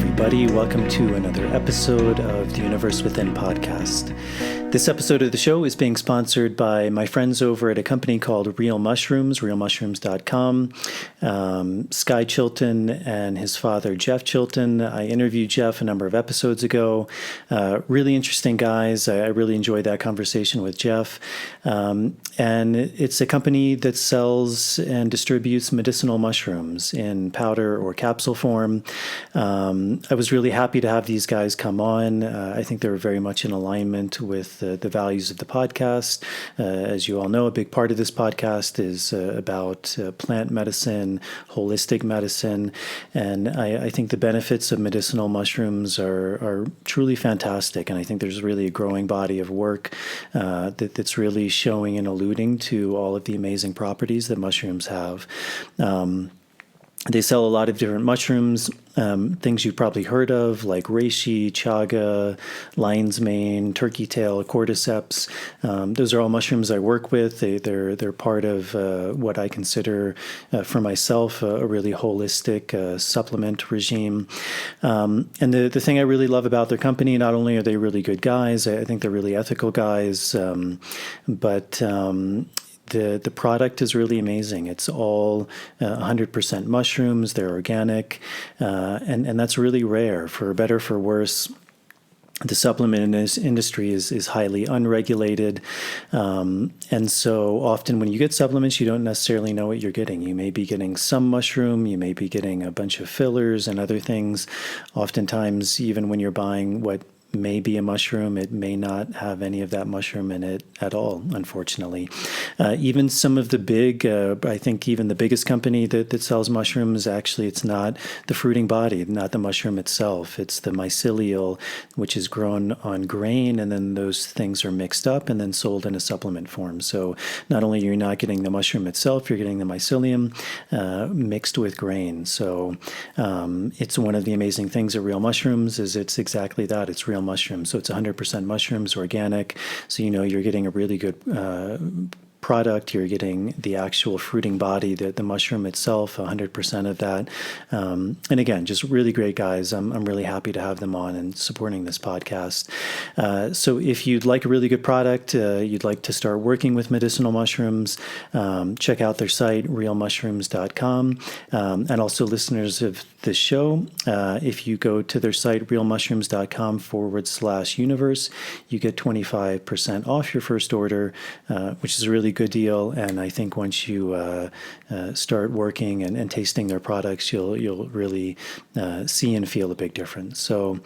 everybody. Welcome to another episode of the Universe Within podcast. This episode of the show is being sponsored by my friends over at a company called Real Mushrooms, realmushrooms.com. Sky Chilton and his father, Jeff Chilton. I interviewed Jeff a number of episodes ago. Really interesting guys. I really enjoyed that conversation with Jeff. And it's a company that sells and distributes medicinal mushrooms in powder or capsule form. I was really happy to have these guys come on. I think they were very much in alignment with the values of the podcast. As you all know, a big part of this podcast is about plant medicine, holistic medicine, and I think the benefits of medicinal mushrooms are truly fantastic, and I think there's really a growing body of work that's really showing and alluding to all of the amazing properties that mushrooms have. They sell a lot of different mushrooms, things you've probably heard of, like reishi, chaga, lion's mane, turkey tail, cordyceps. Those are all mushrooms I work with. They're part of what I consider for myself a really holistic supplement regime. And the thing I really love about their company, not only are they really good guys, I think they're really ethical guys, but the product is really amazing. It's all 100% mushrooms. They're organic, and that's really rare. For better or for worse, the supplement industry is highly unregulated, and so often when you get supplements, you don't necessarily know what you're getting. You may be getting some mushroom, you may be getting a bunch of fillers and other things. Oftentimes, even when you're buying what may be a mushroom, it may not have any of that mushroom in it at all, unfortunately. Even some of the big, I think even the biggest company that sells mushrooms, actually it's not the fruiting body, not the mushroom itself. It's the mycelial, which is grown on grain, and then those things are mixed up and then sold in a supplement form. So not only are you not getting the mushroom itself, you're getting the mycelium mixed with grain. So it's one of the amazing things at Real Mushrooms is it's exactly that. It's real mushrooms. So it's 100% mushrooms, organic. So you're getting a really good product. You're getting the actual fruiting body, the mushroom itself, 100% of that. And again, just really great guys. I'm really happy to have them on and supporting this podcast. So if you'd like a really good product, you'd like to start working with medicinal mushrooms, check out their site, realmushrooms.com. And also listeners of this show, if you go to their site, realmushrooms.com/universe, you get 25% off your first order, which is a really good deal. And I think once you start working and tasting their products, you'll really see and feel a big difference. So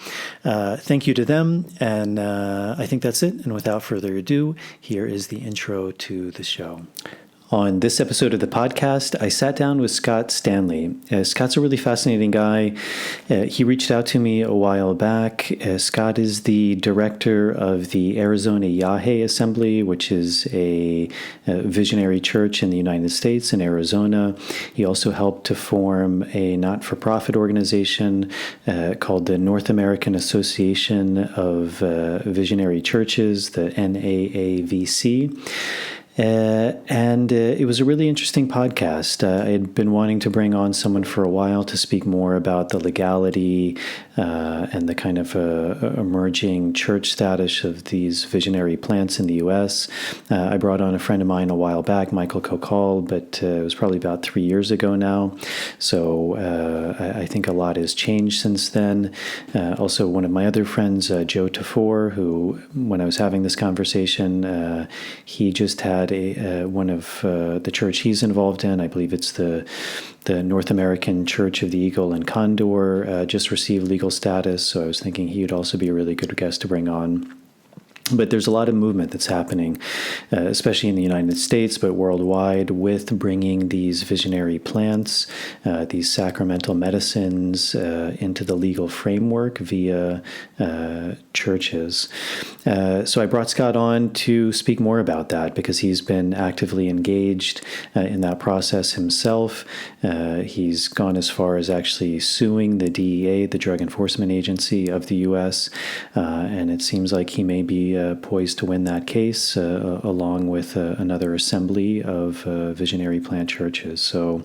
thank you to them. And I think that's it. And without further ado, here is the intro to the show. On this episode of the podcast, I sat down with Scott Stanley. Scott's a really fascinating guy. He reached out to me a while back. Scott is the director of the Arizona Yahe Assembly, which is a visionary church in the United States in Arizona. He also helped to form a not-for-profit organization called the North American Association of Visionary Churches, the NAAVC. And it was a really interesting podcast. I had been wanting to bring on someone for a while to speak more about the legality and the kind of emerging church status of these visionary plants in the U.S. I brought on a friend of mine a while back, Michael Kokal, but it was probably about 3 years ago now. So I think a lot has changed since then. Also, one of my other friends, Joe Tafour, who, when I was having this conversation, he just had one of the church he's involved in, I believe it's the North American Church of the Eagle and Condor, just received legal status. So I was thinking he would also be a really good guest to bring on. But there's a lot of movement that's happening, especially in the United States, but worldwide, with bringing these visionary plants, these sacramental medicines into the legal framework via churches. So I brought Scott on to speak more about that because he's been actively engaged in that process himself. He's gone as far as actually suing the DEA, the Drug Enforcement Agency of the U.S., and it seems like he may be really poised to win that case, along with another assembly of visionary plant churches. So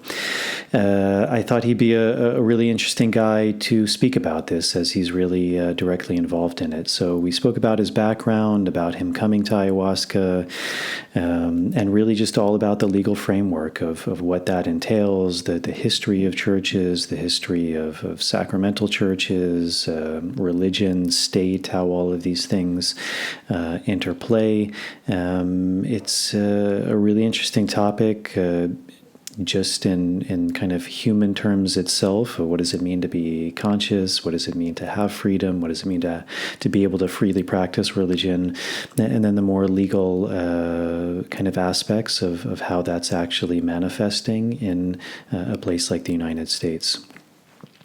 I thought he'd be a really interesting guy to speak about this, as he's really directly involved in it. So we spoke about his background, about him coming to ayahuasca, and really just all about the legal framework of what that entails, the history of churches, the history of sacramental churches, religion, state, how all of these things interplay. It's a really interesting topic. Just in kind of human terms itself. What does it mean to be conscious? What does it mean to have freedom? What does it mean to be able to freely practice religion? And then the more legal kind of aspects of how that's actually manifesting in a place like the United States.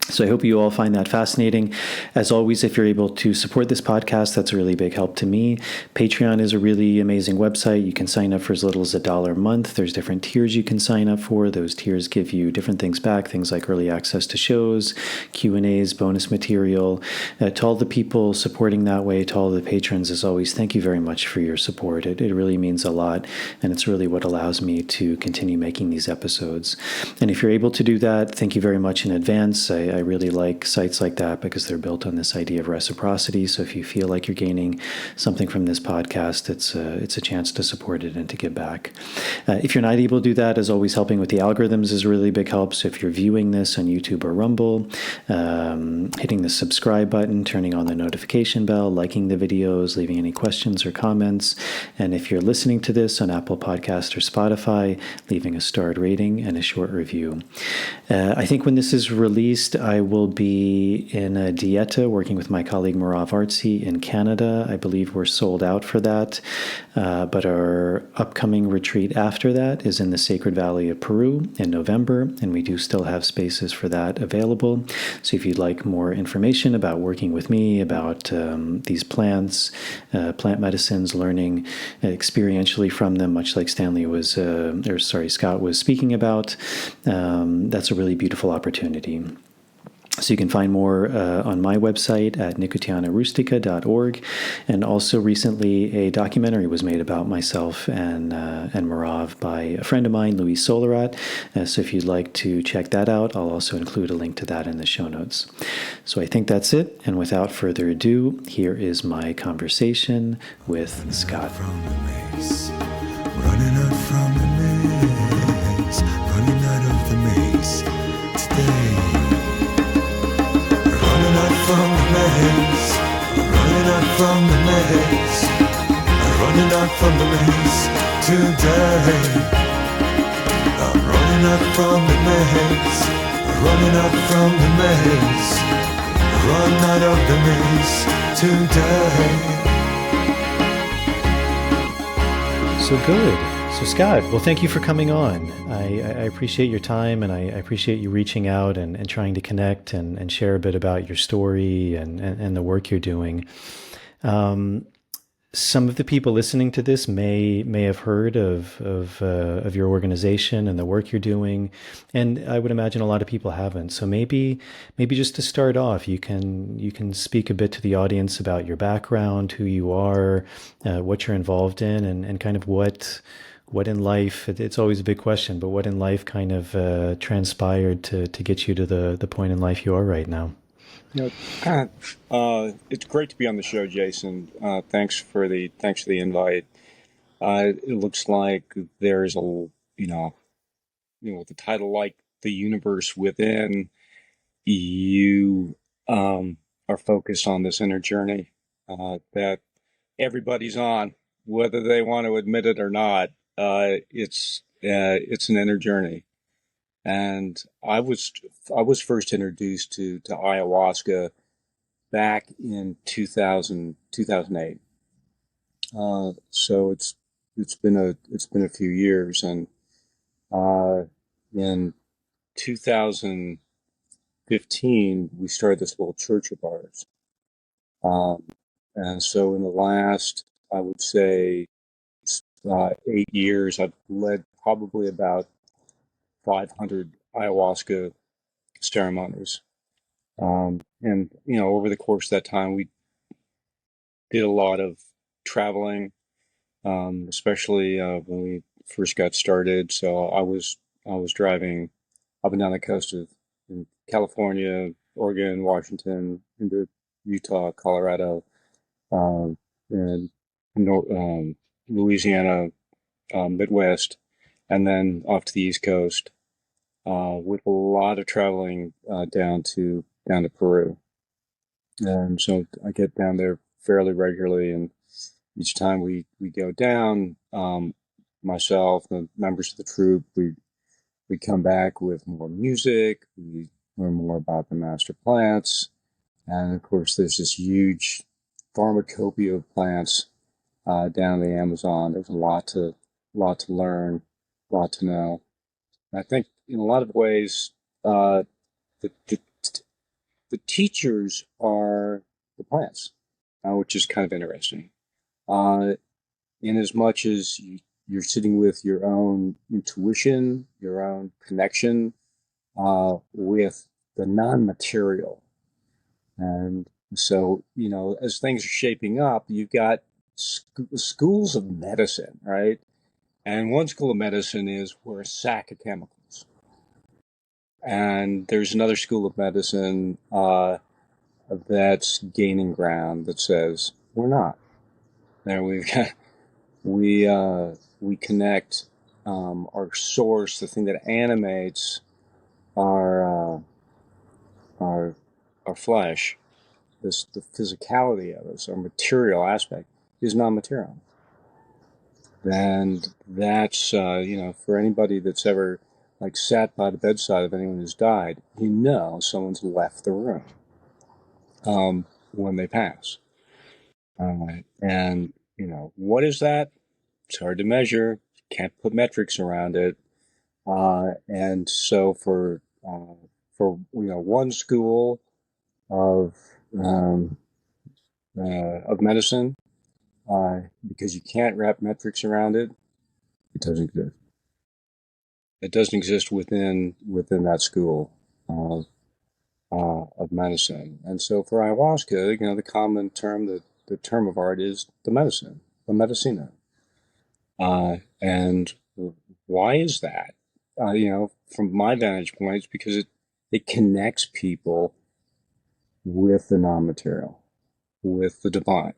So I hope you all find that fascinating. As always, if you're able to support this podcast, that's a really big help to me. Patreon is a really amazing website. You can sign up for as little as $1 a month. There's different tiers you can sign up for. Those tiers give you different things back, things like early access to shows, Q&As, bonus material. To all the people supporting that way, to all the patrons, as always, thank you very much for your support. It really means a lot, and it's really what allows me to continue making these episodes. And if you're able to do that, thank you very much in advance. I really like sites like that because they're built on this idea of reciprocity. So if you feel like you're gaining something from this podcast, it's a chance to support it and to give back. If you're not able to do that, as always, helping with the algorithms is a really big help. So if you're viewing this on YouTube or Rumble, hitting the subscribe button, turning on the notification bell, liking the videos, leaving any questions or comments. And if you're listening to this on Apple Podcast or Spotify, leaving a starred rating and a short review. I think when this is released, I will be in a dieta working with my colleague Merav Artzi in Canada. I believe we're sold out for that. But our upcoming retreat after that is in the Sacred Valley of Peru in November, and we do still have spaces for that available. So if you'd like more information about working with me, about these plants, plant medicines, learning experientially from them, much like Scott was speaking about, that's a really beautiful opportunity. So you can find more on my website at nicotianarustica.org. And also recently a documentary was made about myself and Merav by a friend of mine, Luis Solarat. So if you'd like to check that out, I'll also include a link to that in the show notes. So I think that's it. And without further ado, here is my conversation with Scott. Running out from the maze, running out of the maze today. Running out from the maze, running out from the maze, running out from the maze today. I'm running out from the maze, running out from the maze, run out of the maze today. So good. So Scott, well, thank you for coming on. I appreciate your time, and I appreciate you reaching out and trying to connect and share a bit about your story and the work you're doing. Some of the people listening to this may have heard of your organization and the work you're doing, and I would imagine a lot of people haven't. So maybe just to start off, you can speak a bit to the audience about your background, who you are, what you're involved in, and kind of what in life. It's always a big question, but what in life kind of transpired to get you to the point in life you are right now. It's great to be on the show, Jason. Thanks for the invite. It looks like there's with the title like The Universe Within, you are focused on this inner journey that everybody's on, whether they want to admit it or not. It's an inner journey. And I was first introduced to ayahuasca back in 2008. So it's been a few years, and in 2015 we started this little church of ours. And so in the last, I would say, 8 years, I've led probably about 500 ayahuasca ceremonies. And over the course of that time, we did a lot of traveling, especially when we first got started. So I was driving up and down the coast of California, Oregon, Washington, into Utah, Colorado, and Louisiana, Midwest, and then off to the East Coast, with a lot of traveling down to Peru. And so I get down there fairly regularly, and each time we go down, myself, the members of the troupe, we come back with more music. We learn more about the master plants, and of course, there's this huge pharmacopoeia of plants down in the Amazon. There's a lot to learn, a lot to know. And I think in a lot of ways, the, the the teachers are the plants, which is kind of interesting. Uh, in as much as you're sitting with your own intuition, your own connection with the non-material. And so, as things are shaping up, you've got schools of medicine, right? And one school of medicine is we're a sack of chemicals. And there's another school of medicine that's gaining ground that says we're not. There we've got we connect our source, the thing that animates our our our flesh, the physicality of us, our material aspect is non-material. And that's for anybody that's ever like sat by the bedside of anyone who's died, someone's left the room when they pass. And what is that? It's hard to measure. Can't put metrics around it. And so for one school of medicine, because you can't wrap metrics around it, it doesn't exist. It doesn't exist within that school of medicine. And so for ayahuasca, the common term, the term of art is the medicine, the medicina. And why is that? From my vantage point, it's because it connects people with the non-material, with the divine,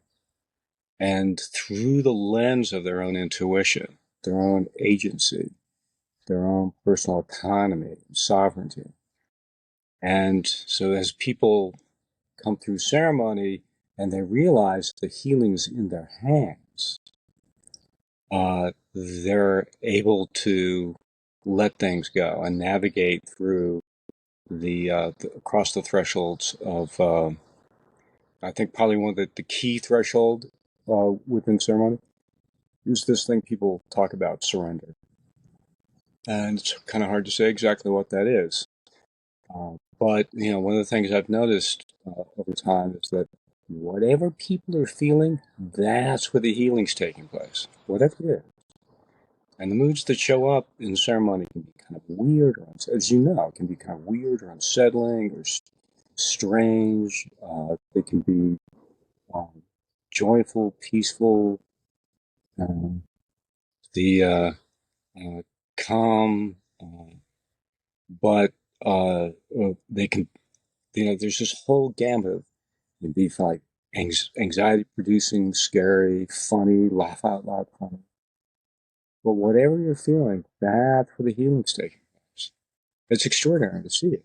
and through the lens of their own intuition, their own agency, their own personal autonomy, sovereignty. And so as people come through ceremony and they realize the healing's in their hands, they're able to let things go and navigate through across the thresholds of, I think probably one of the key threshold within ceremony is this thing people talk about, surrender. And it's kind of hard to say exactly what that is. But, one of the things I've noticed over time is that whatever people are feeling, that's where the healing's taking place, whatever it is. And the moods that show up in ceremony can be kind of weird, or, as you know, can be kind of weird or unsettling or strange. They can be joyful, peaceful, the calm, but they can, there's this whole gamut of, it can be like anxiety-producing, scary, funny, laugh out loud funny. But whatever you're feeling, that's where the healing's taking place. It's extraordinary to see it.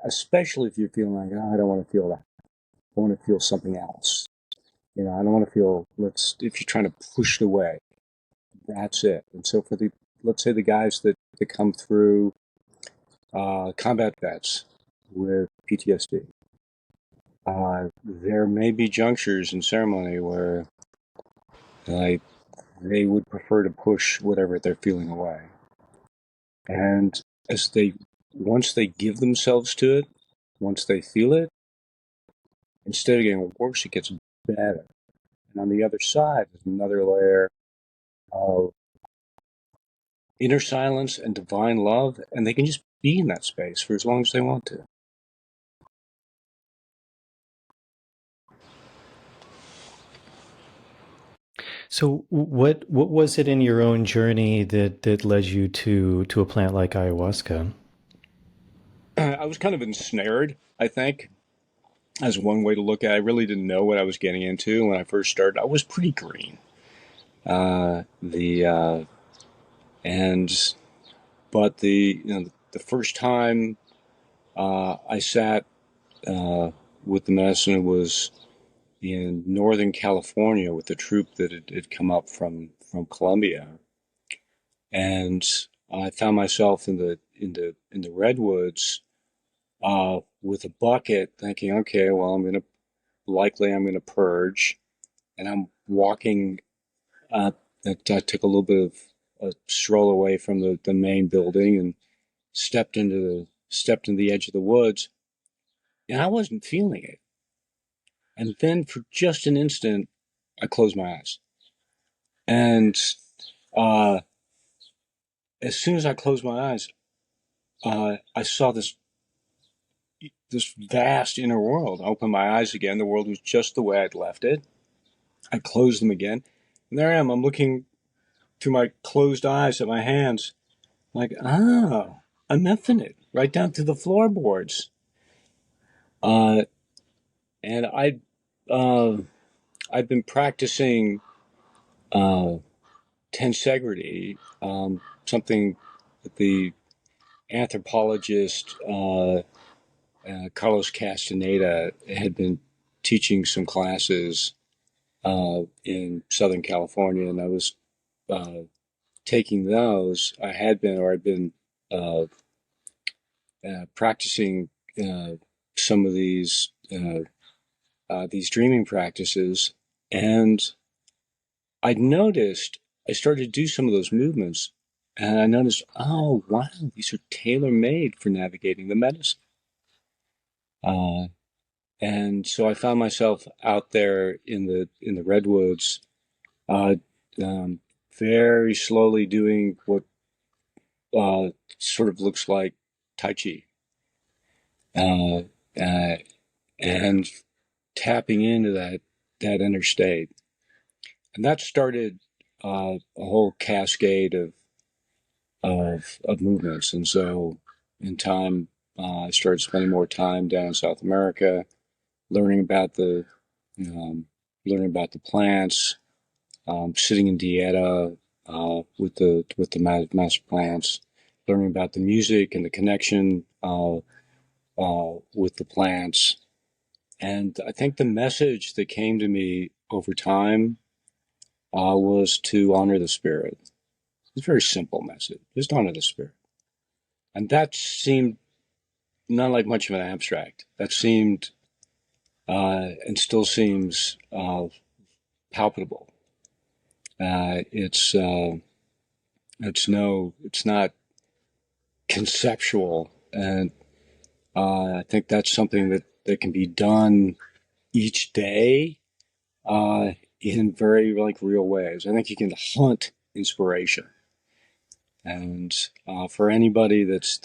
Especially if you're feeling like, I don't want to feel that. I want to feel something else. I don't want to feel, if you're trying to push it away, that's it. And so for let's say the guys that come through combat vets with PTSD, there may be junctures in ceremony where they would prefer to push whatever they're feeling away. And once they give themselves to it, once they feel it, instead of getting worse, it gets better. And on the other side is another layer of inner silence and divine love, and they can just be in that space for as long as they want to. So what was it in your own journey that led you to a plant like ayahuasca? I was kind of ensnared, I think, as one way to look at it. I really didn't know what I was getting into when I first started. I was pretty green. The and but the first time I sat with the medicine was in Northern California with a troop that had come up from Colombia, and I found myself in the redwoods with a bucket, thinking, okay, well, I'm gonna purge, and I'm walking. I took a little bit of a stroll away from the main building and stepped into the edge of the woods, and I wasn't feeling it. And then for just an instant, I closed my eyes, and uh, as soon as I closed my eyes, I saw this vast inner world. I opened my eyes again. The world was just the way I'd left it. I closed them again, and there I am. I'm looking through my closed eyes at my hands, like, oh, I'm infinite, right down to the floorboards. Uh, and uh, I've been practicing uh, tensegrity, something that the anthropologist Carlos Castaneda had been teaching some classes in Southern California, and I was uh, taking those. I'd been uh, practicing some of these dreaming practices, and I noticed I started to do some of those movements, and I noticed, oh wow, these are tailor made for navigating the medicine. Uh, and so I found myself out there in the redwoods, uh, um, very slowly doing what sort of looks like Tai Chi, uh, uh, and tapping into that inner state, and that started a whole cascade of movements. And so, in time, I started spending more time down in South America, learning about the um, learning about the plants, sitting in dieta with the master plants, learning about the music and the connection with the plants. And I think the message that came to me over time was to honor the spirit. It's a very simple message. Just honor the spirit. And that seemed not like much of an abstract. That seemed and still seems palpable. It's not conceptual, and I think that's something that can be done each day in very like real ways. I think you can hunt inspiration, and for anybody that's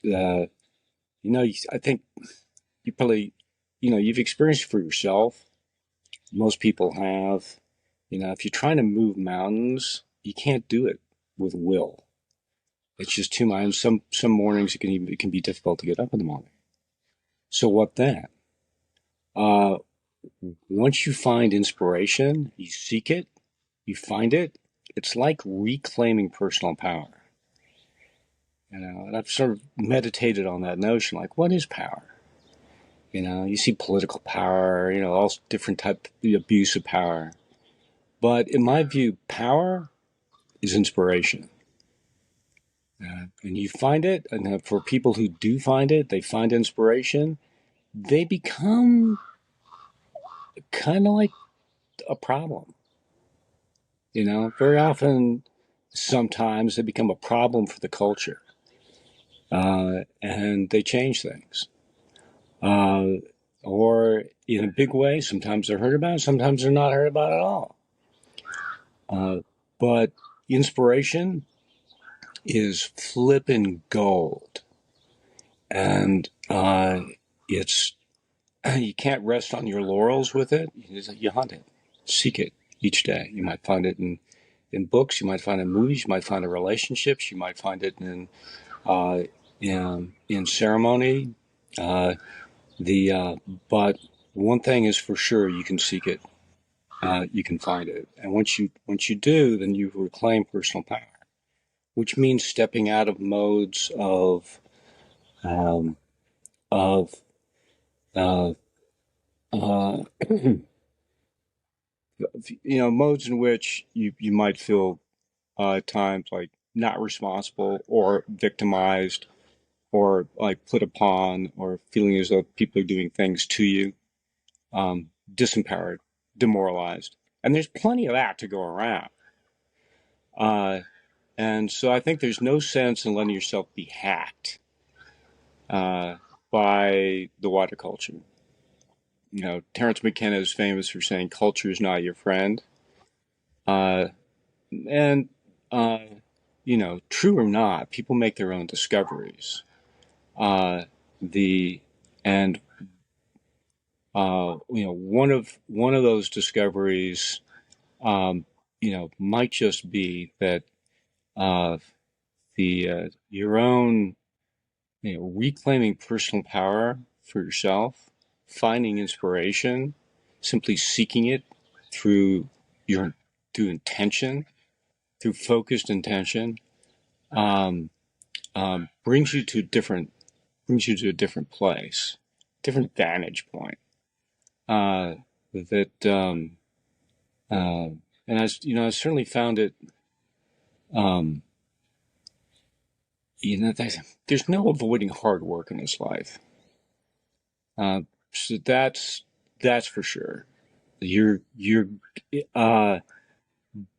I think you probably you've experienced it for yourself. Most people have. If you're trying to move mountains, you can't do it with will. It's just too much. Some mornings it can be difficult to get up in the morning. So what then? Uh, Once you find inspiration, you seek it, you find it. It's like reclaiming personal power. And I've sort of meditated on that notion. Like, what is power? You see political power. All different type of abuse of power. But in my view, power is inspiration. And you find it, and for people who do find it, they find inspiration, they become kind of like a problem. Very often, sometimes they become a problem for the culture, and they change things. Uh, or in a big way, sometimes they're heard about, sometimes they're not heard about at all. But inspiration is flippin' gold. And it's you can't rest on your laurels with it. You hunt it, seek it, each day. You might find it in books, you might find it in movies, you might find it in relationships, you might find it uh, in ceremony. Uh, but one thing is for sure, you can seek it, you can find it, and once you do, then you reclaim personal power, which means stepping out of modes um, of uh, uh, modes in which you might feel at times like not responsible or victimized or like put upon or feeling as though people are doing things to you, disempowered, demoralized. And there's plenty of that to go around. And so I think there's no sense in letting yourself be hacked by the wider culture. Terence McKenna is famous for saying culture is not your friend. Uh, and, uh, true or not, people make their own discoveries. Uh, the and one of those discoveries, might just be that uh, the your own, reclaiming personal power for yourself, finding inspiration, simply seeking it through your through intention, through focused intention, um, brings you to a different place, different vantage point. That uh, and I certainly found it. Um, there's no avoiding hard work in this life. So that's for sure. You're uh,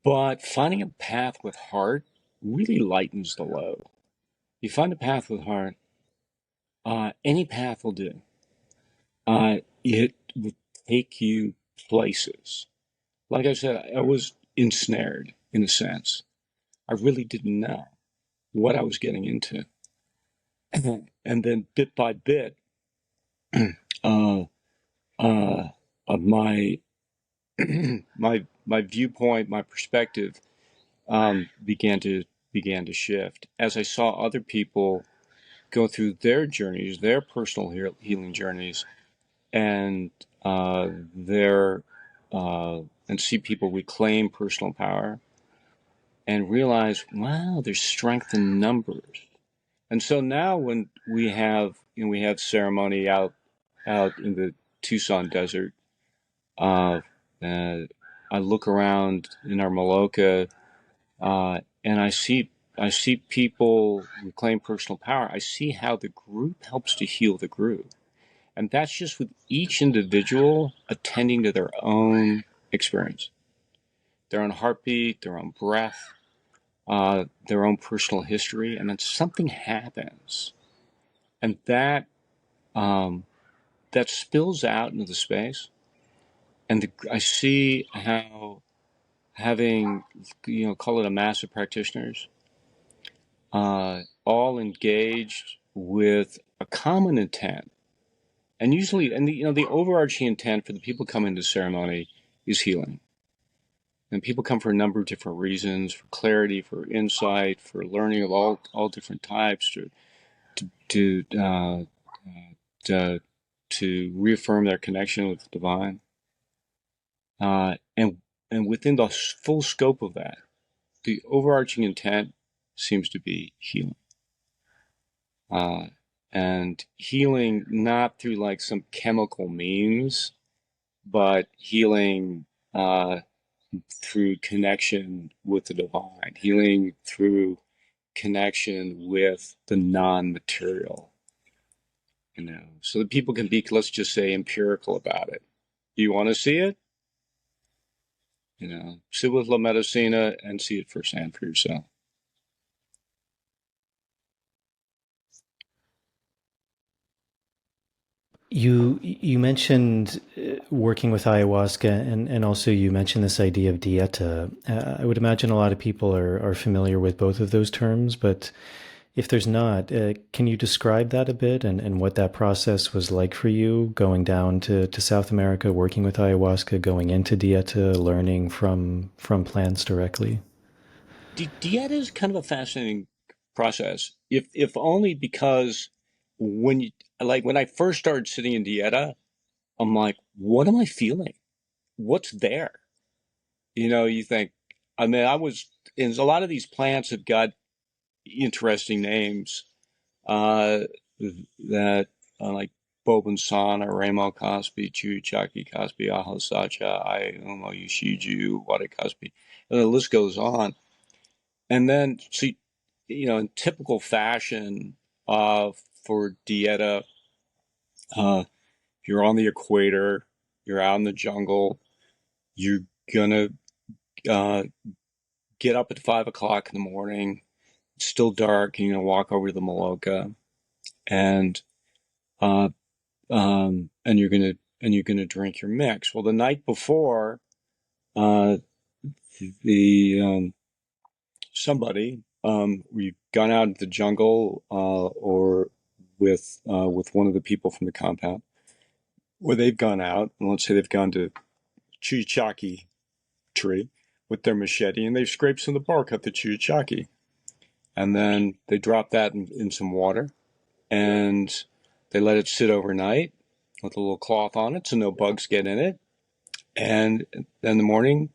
but finding a path with heart really lightens the load. You find a path with heart, any path will do. It will take you places. Like I said, I was ensnared in a sense. I really didn't know what I was getting into. And then bit by bit, uh, uh, of my my viewpoint, my perspective, began to shift as I saw other people go through their journeys, their personal healing journeys, and their and see people reclaim personal power and realize, wow, there's strength in numbers. And so now when we have ceremony out in the Tucson desert, uh, uh, I look around in our Maloka, and I see people reclaim personal power. I see how the group helps to heal the group, and that's just with each individual attending to their own experience, their own heartbeat, their own breath, their own personal history, and then something happens, and um, that spills out into the space, and I see how having, call it a mass of practitioners, all engaged with a common intent, and usually, and the overarching intent for the people coming to ceremony is healing. And people come for a number of different reasons: for clarity, for insight, for learning of all different types, to to reaffirm their connection with the divine. And within the full scope of that, the overarching intent seems to be healing. And healing not through like some chemical means, but healing through connection with the divine, healing through connection with the non-material, so that people can be, let's just say, empirical about it. You want to see it? Sit with La Medicina and see it firsthand for yourself. You mentioned working with ayahuasca, and also you mentioned this idea of dieta. I would imagine a lot of people are familiar with both of those terms, but If there's not, can you describe that a bit and what that process was like for you going down to South America, working with ayahuasca, going into dieta, learning from plants directly? Dieta is kind of a fascinating process, if only because when you like when I first started sitting in dieta, I'm like, what am I feeling? What's there? You think, I mean, and a lot of these plants have got interesting names uh, that like Bobensan or Ramo Cosby, Chuchaki Cosby, Aho Sacha, Umo Yushiju, Wada Cosby, and the list goes on. And then, see, in typical fashion for dieta, you're on the equator, you're out in the jungle, you're gonna uh, get up at 5 o'clock in the morning. It's still dark, and you're gonna walk over to the Maloka, and uh, and you're gonna drink your mix. Well, the night before, uh, the somebody we've gone out into the jungle or with one of the people from the compound, where they've gone out, and let's say they've gone to Chuichaki tree with their machete, and they've scraped some of the bark off the Chuichaki, and then they drop that in some water, and they let it sit overnight with a little cloth on it so no bugs get in it. And then in the morning,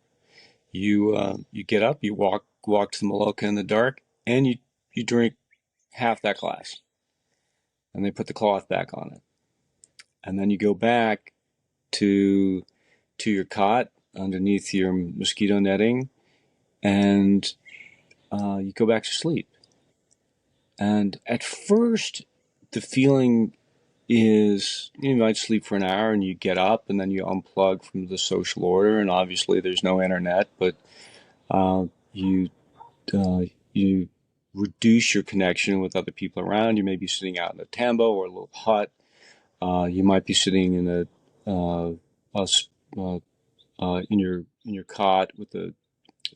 you get up, you walk to the Maloka in the dark, and you drink half that glass, and they put the cloth back on it, and then you go back to your cot underneath your mosquito netting, and you go back to sleep. And at first, the feeling is you might sleep for an hour and you get up and then you unplug from the social order, and obviously there's no internet, but you you reduce your connection with other people around. You may be sitting out in a tambo or a little hut. You might be sitting in your cot with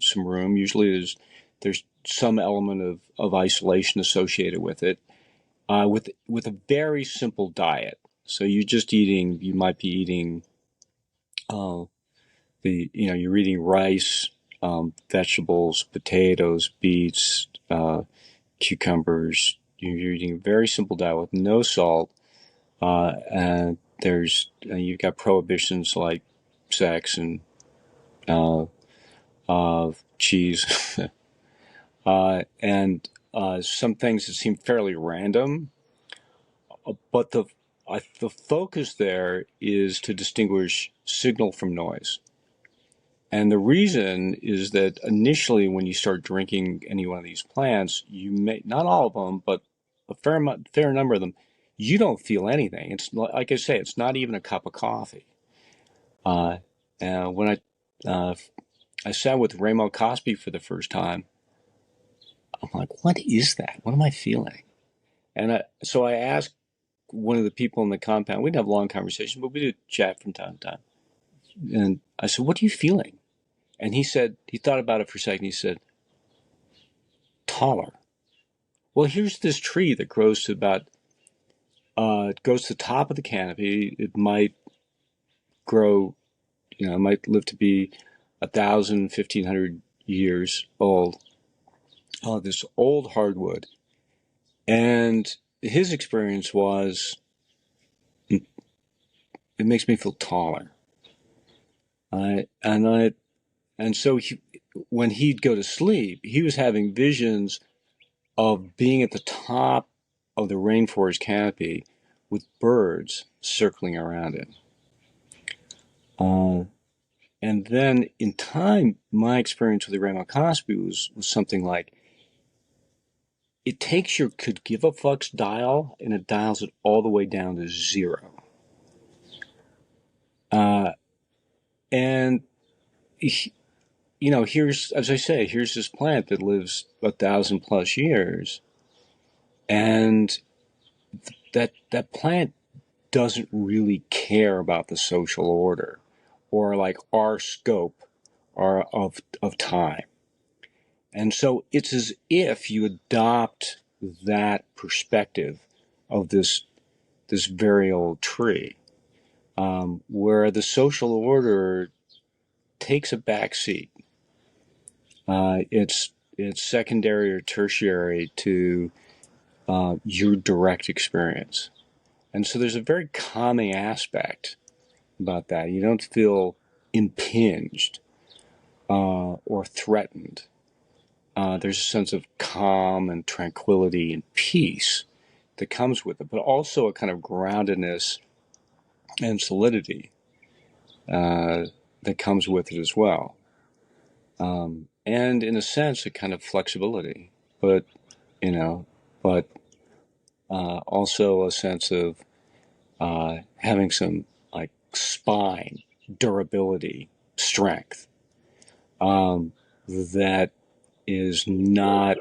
some room. Usually there's some element of isolation associated with it. With a very simple diet. So you might be eating you're eating rice, vegetables, potatoes, beets, cucumbers. You're eating a very simple diet with no salt, and you've got prohibitions like sex and cheese, and some things that seem fairly random. But the focus there is to distinguish signal from noise. And the reason is that initially, when you start drinking any one of these plants, you may, not all of them, but a fair number of them, you don't feel anything. It's like I say, it's not even a cup of coffee. And when I sat with Ramo Cosby for the first time, I'm like, what is that? What am I feeling? And so I asked one of the people in the compound. We'd have long conversations, but we did chat from time to time. And I said, what are you feeling? And he thought about it for a second. He said, taller. Well, here's this tree that grows to it goes to the top of the canopy. It might grow, it might live to be 1,000, 1,500 years old. This old hardwood. And his experience was, it makes me feel taller. And so when he'd go to sleep, he was having visions of being at the top of the rainforest canopy with birds circling around it. And then in time, my experience with the Ramo Cosby was something like, it takes your could give a fuck's dial and it dials it all the way down to zero. And here's, as I say, here's this plant that lives 1,000 plus years, and that plant doesn't really care about the social order or like our scope of time. And so it's as if you adopt that perspective of this very old tree, where the social order takes a back seat. It's secondary or tertiary to your direct experience. And so there's a very calming aspect about that. You don't feel impinged or threatened. There's a sense of calm and tranquility and peace that comes with it, but also a kind of groundedness and solidity that comes with it as well. And in a sense, a kind of flexibility, but, also a sense of having some like spine, durability, strength that is not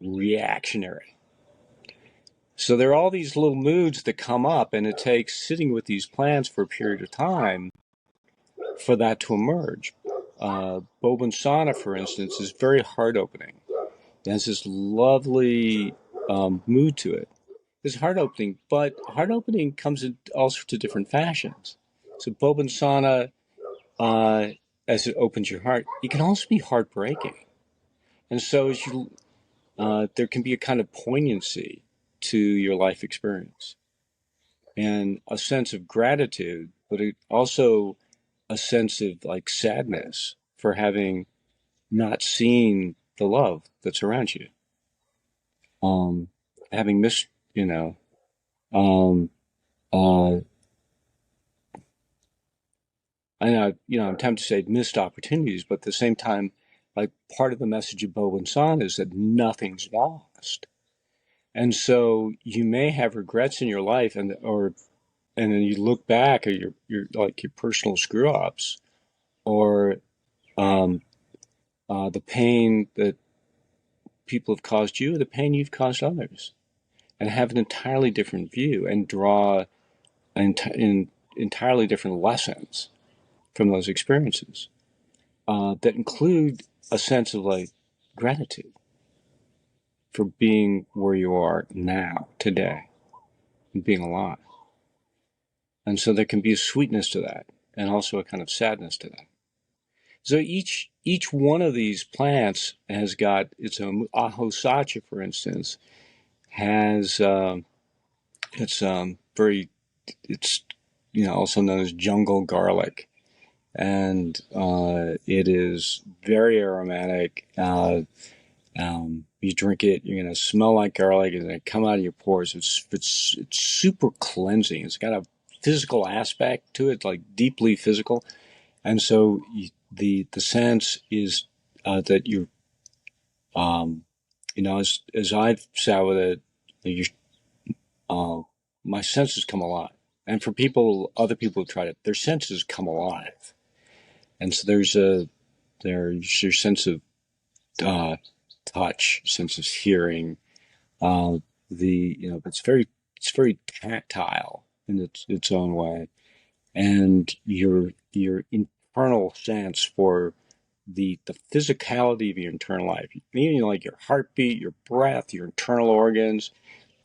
reactionary. So there are all these little moods that come up, and it takes sitting with these plants for a period of time for that to emerge. Bobensana, for instance, is very heart-opening. It has this lovely mood to it. It's heart-opening, but heart-opening comes in all sorts of different fashions. So Bobensana, as it opens your heart, it can also be heartbreaking. And so as you, there can be a kind of poignancy to your life experience and a sense of gratitude, but also a sense of like sadness for having not seen the love that's around you. Having missed, um, uh, I'm tempted to say missed opportunities, but at the same time, like part of the message of Bo and San is that nothing's lost. And so you may have regrets in your life and then you look back at your like your personal screw ups or the pain that people have caused you, the pain you've caused others, and have an entirely different view and draw in entirely different lessons from those experiences that include a sense of like gratitude for being where you are now, today, and being alive. And so there can be a sweetness to that and also a kind of sadness to that. So each one of these plants has got its own. Ahosacha, for instance, has it's also known as jungle garlic, and it is very aromatic. You drink it, you're gonna smell like garlic, and it come out of your pores. It's super cleansing. It's got a physical aspect to it, like deeply physical, and so the sense is that you're, as I've sat with it, my senses come alive. And for other people who've tried it, their senses come alive. And so there's your sense of touch, sense of hearing. It's very tactile in its own way, and your internal sense for the physicality of your internal life, meaning like your heartbeat, your breath, your internal organs.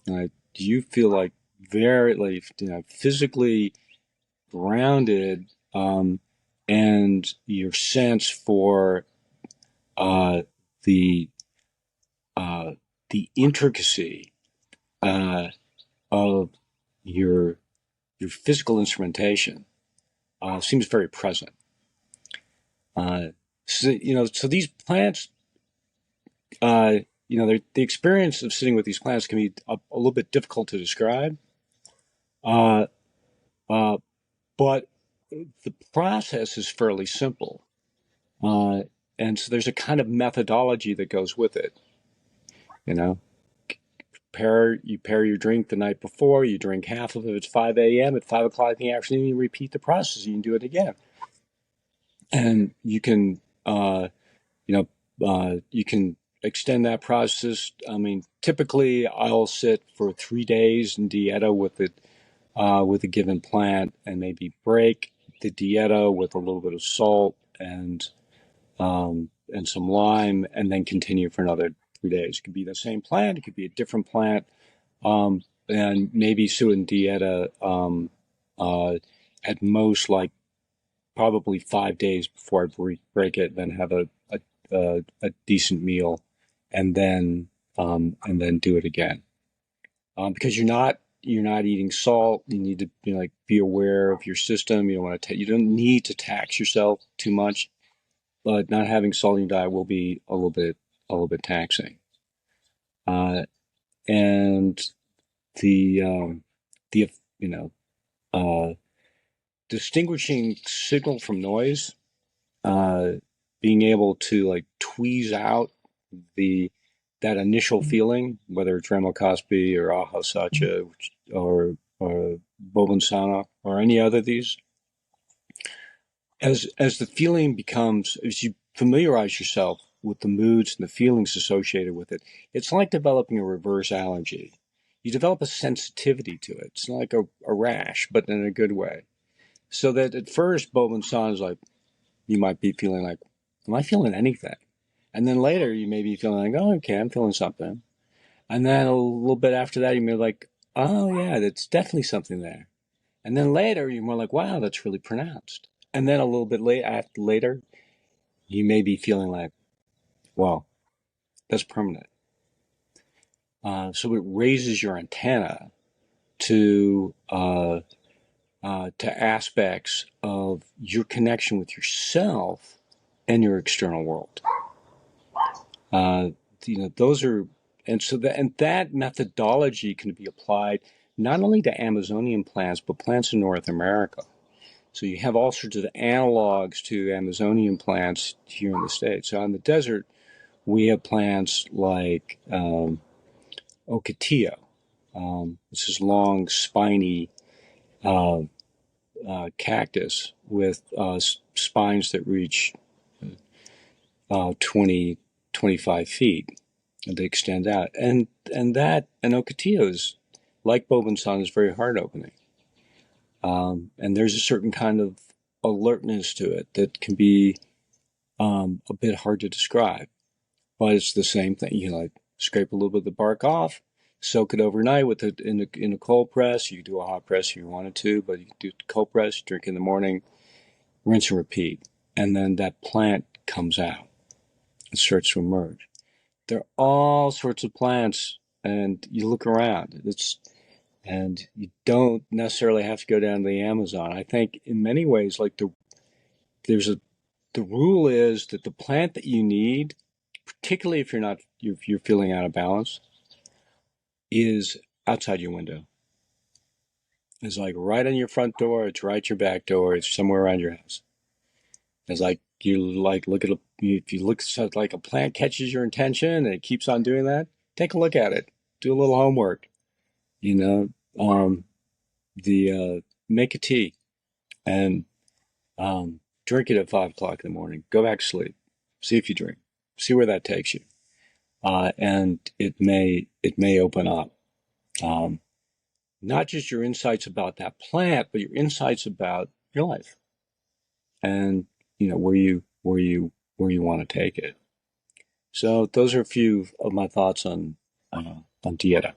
Do you feel like very physically grounded, and your sense for the intricacy of your physical instrumentation seems very present. So these plants, the experience of sitting with these plants can be a little bit difficult to describe, but the process is fairly simple, and so there's a kind of methodology that goes with it. You pair your drink the night before. You drink half of it at 5 a.m. At 5 o'clock in the afternoon, you repeat the process. You can do it again, and you can you can extend that process. I mean, typically I'll sit for 3 days in dieta with a given plant, and maybe break the dieta with a little bit of salt and some lime, and then continue for another 3 days. It could be the same plant. It could be a different plant. And maybe certain dieta at most like probably 5 days before I break it, then have a decent meal, and then do it again. Because you're not eating salt. You need to be aware of your system. You don't want to you don't need to tax yourself too much, but not having salt in your diet will be a little bit taxing. And the uh, distinguishing signal from noise, being able to like tweeze out that initial feeling, whether it's Ramo Cosby or Ayahuasca or Bobansana or any other of these, as the feeling becomes, as you familiarize yourself with the moods and the feelings associated with it, it's like developing a reverse allergy. You develop a sensitivity to it. It's like a rash, but in a good way. So that at first, Bobansana is like, you might be feeling like, am I feeling anything? And then later, you may be feeling like, oh, okay, I'm feeling something. And then a little bit after that, you may be like, oh, yeah, that's definitely something there. And then later, you're more like, wow, that's really pronounced. And then a little bit later, you may be feeling like, well, that's permanent. So it raises your antenna to aspects of your connection with yourself and your external world. Those are, and that methodology can be applied not only to Amazonian plants, but plants in North America. So you have all sorts of analogs to Amazonian plants here in the States. So in the desert, we have plants like Ocotillo. This is long, spiny cactus with spines that reach 20, 25 feet. And they extend out. And Ocotillo is, like Bobansana, is very heart opening. And there's a certain kind of alertness to it that can be a bit hard to describe, but it's the same thing. You like scrape a little bit of the bark off, soak it overnight with it in a cold press. You can do a hot press if you wanted to, but you can do a cold press, drink in the morning, rinse and repeat. And then that plant comes out and starts to emerge. There are all sorts of plants, and you look around. And you don't necessarily have to go down to the Amazon. I think in many ways, like the rule is that the plant that you need, particularly if you're feeling out of balance, is outside your window. It's like right on your front door. It's right at your back door. It's somewhere around your house. It's like you like look at if you look at like a plant catches your attention and it keeps on doing that, take a look at it. Do a little homework. Make a tea and drink it at 5 o'clock in the morning. Go back to sleep. See if you drink. See where that takes you. And it may open up not just your insights about that plant, but your insights about your life and where you want to take it. So those are a few of my thoughts on dieta.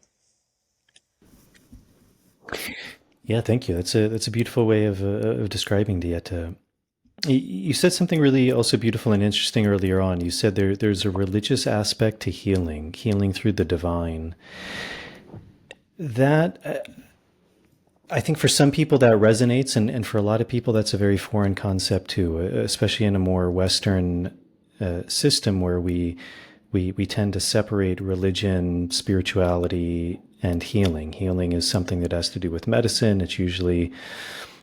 Yeah, thank you. That's a beautiful way of describing dieta. You said something really also beautiful and interesting earlier on. You said there's a religious aspect to healing through the divine. That I think for some people that resonates, and for a lot of people that's a very foreign concept too, especially in a more Western system where we tend to separate religion, spirituality, and healing. Healing is something that has to do with medicine. It's usually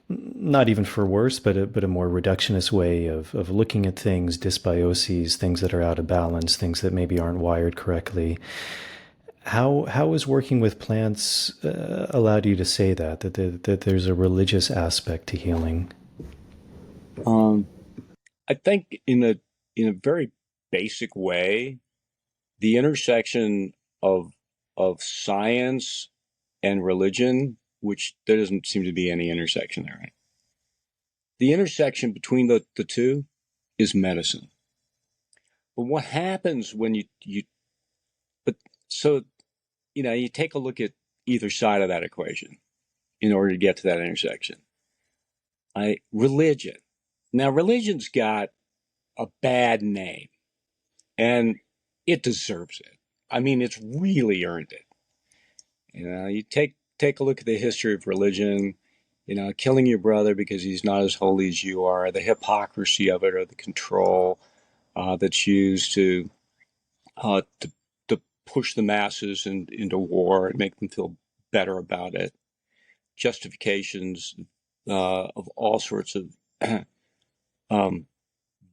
not even for worse, but a more reductionist way of looking at things, dysbioses, things that are out of balance, things that maybe aren't wired correctly. How has working with plants allowed you to say that there's a religious aspect to healing? I think in a very basic way, the intersection of science and religion, which there doesn't seem to be any intersection there, right? The intersection between the two is medicine. But what happens when you So, you take a look at either side of that equation in order to get to that intersection. Religion. Now, religion's got a bad name, and it deserves it. I mean, it's really earned it. You take a look at the history of religion. Killing your brother because he's not as holy as you are, the hypocrisy of it, or the control that's used to push the masses into war and make them feel better about it. Justifications of all sorts of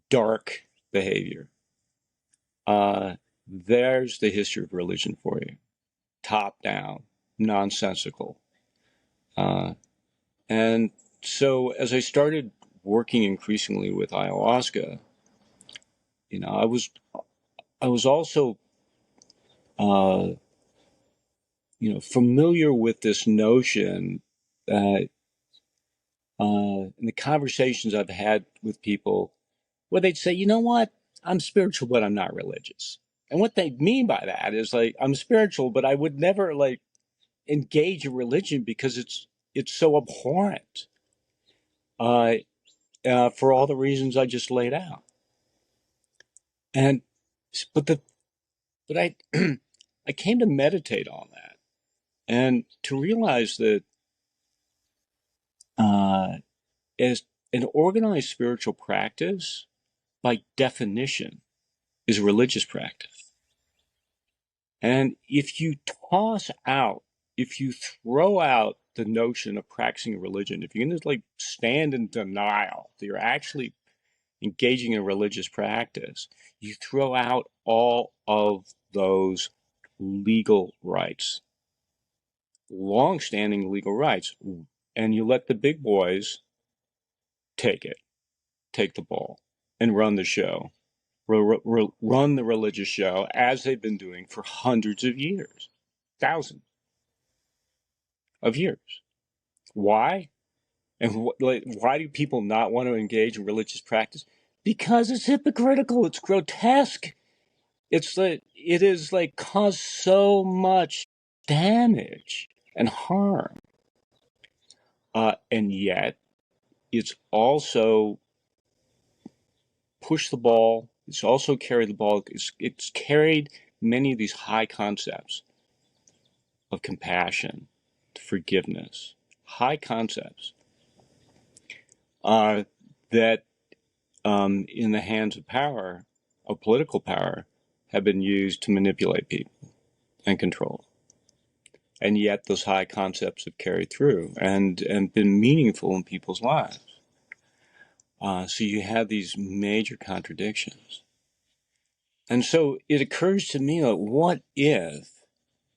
dark behavior. There's the history of religion for you. Top down, nonsensical. And so as I started working increasingly with ayahuasca, I was also familiar with this notion that in the conversations I've had with people where they'd say, you know what, I'm spiritual, but I'm not religious. And what they mean by that is like, I'm spiritual, but I would never like engage in religion because it's so abhorrent for all the reasons I just laid out. And but I I came to meditate on that and to realize that as an organized spiritual practice, by definition, is a religious practice. And if you throw out the notion of practicing a religion, if you're going to like stand in denial that you're actually engaging in a religious practice, you throw out all of those legal rights, long-standing legal rights, and you let the big boys take the ball, and run the show, run the religious show as they've been doing for hundreds of years, thousands of years. Why? And why do people not want to engage in religious practice? Because it's hypocritical. It's grotesque. It is like caused so much damage and harm. And yet it's also pushed the ball. It's also carried the ball. It's carried many of these high concepts of compassion, forgiveness, high concepts that in the hands of power, of political power, have been used to manipulate people and control. And yet those high concepts have carried through and been meaningful in people's lives. So you have these major contradictions. And so it occurs to me, like, what if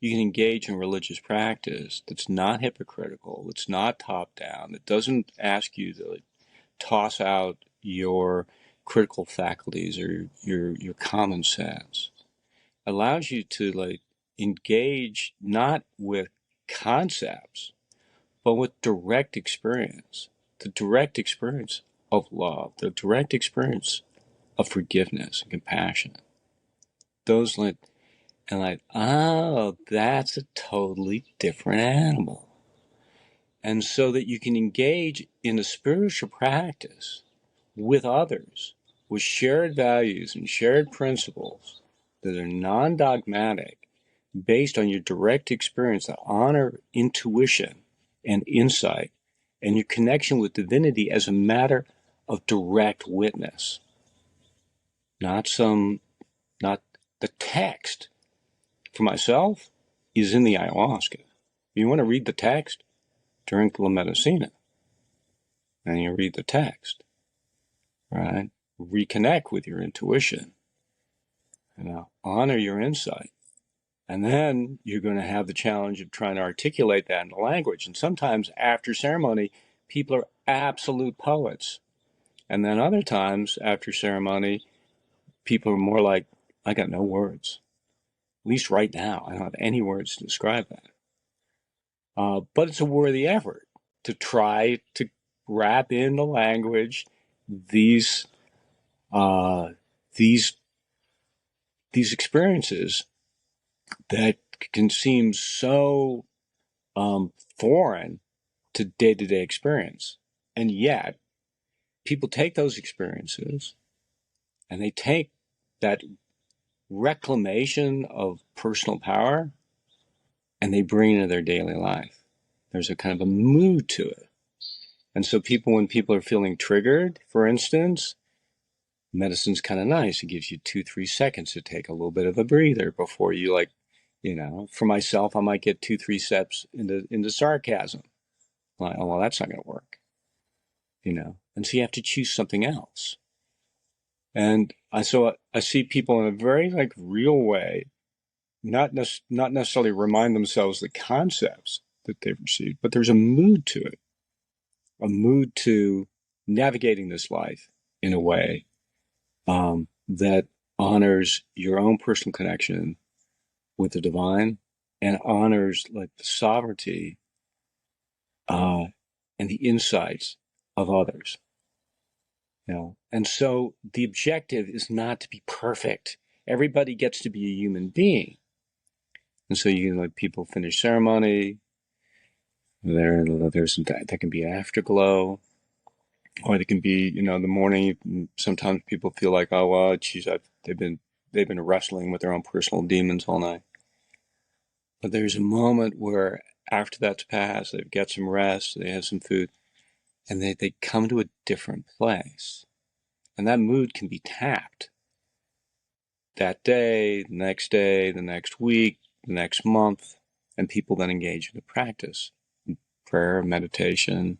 you can engage in religious practice that's not hypocritical, that's not top down, that doesn't ask you to like, toss out your critical faculties or your common sense, allows you to like engage not with concepts, but with direct experience, the direct experience of love, the direct experience of forgiveness and compassion. Those like, and like, oh, that's a totally different animal. And so that you can engage in a spiritual practice with others, with shared values and shared principles that are non-dogmatic, based on your direct experience that honor intuition and insight and your connection with divinity as a matter of direct witness. Not the text. For myself, is in the ayahuasca. You want to read the text? Drink La Medicina. And you read the text, right? Reconnect with your intuition. Honor your insight. And then you're going to have the challenge of trying to articulate that in language. And sometimes after ceremony, people are absolute poets. And then other times after ceremony, people are more like, I got no words. At least right now, I don't have any words to describe that. But it's a worthy effort to try to wrap into language these experiences that can seem so foreign to day-to-day experience. And yet, people take those experiences and they take that reclamation of personal power and they bring it into their daily life. There's a kind of a mood to it. And so when people are feeling triggered, for instance, medicine's kind of nice. It gives you 2-3 seconds to take a little bit of a breather before you, like, for myself, I might get 2-3 steps into sarcasm. Like, oh, well, that's not going to work, and so you have to choose something else. And I see people in a very, like, real way, not necessarily remind themselves the concepts that they've received, but there's a mood to it, a mood to navigating this life in a way that honors your own personal connection with the divine and honors, like, the sovereignty and the insights of others. And so the objective is not to be perfect. Everybody gets to be a human being. And so you can, like, people finish ceremony, there's that can be an afterglow, or they can be, the morning. Sometimes people feel like, oh, well, geez, they've been wrestling with their own personal demons all night. But there's a moment where after that's passed, they get some rest, they have some food, and they come to a different place. And that mood can be tapped that day, the next week, the next month, and people then engage in the practice, prayer, meditation,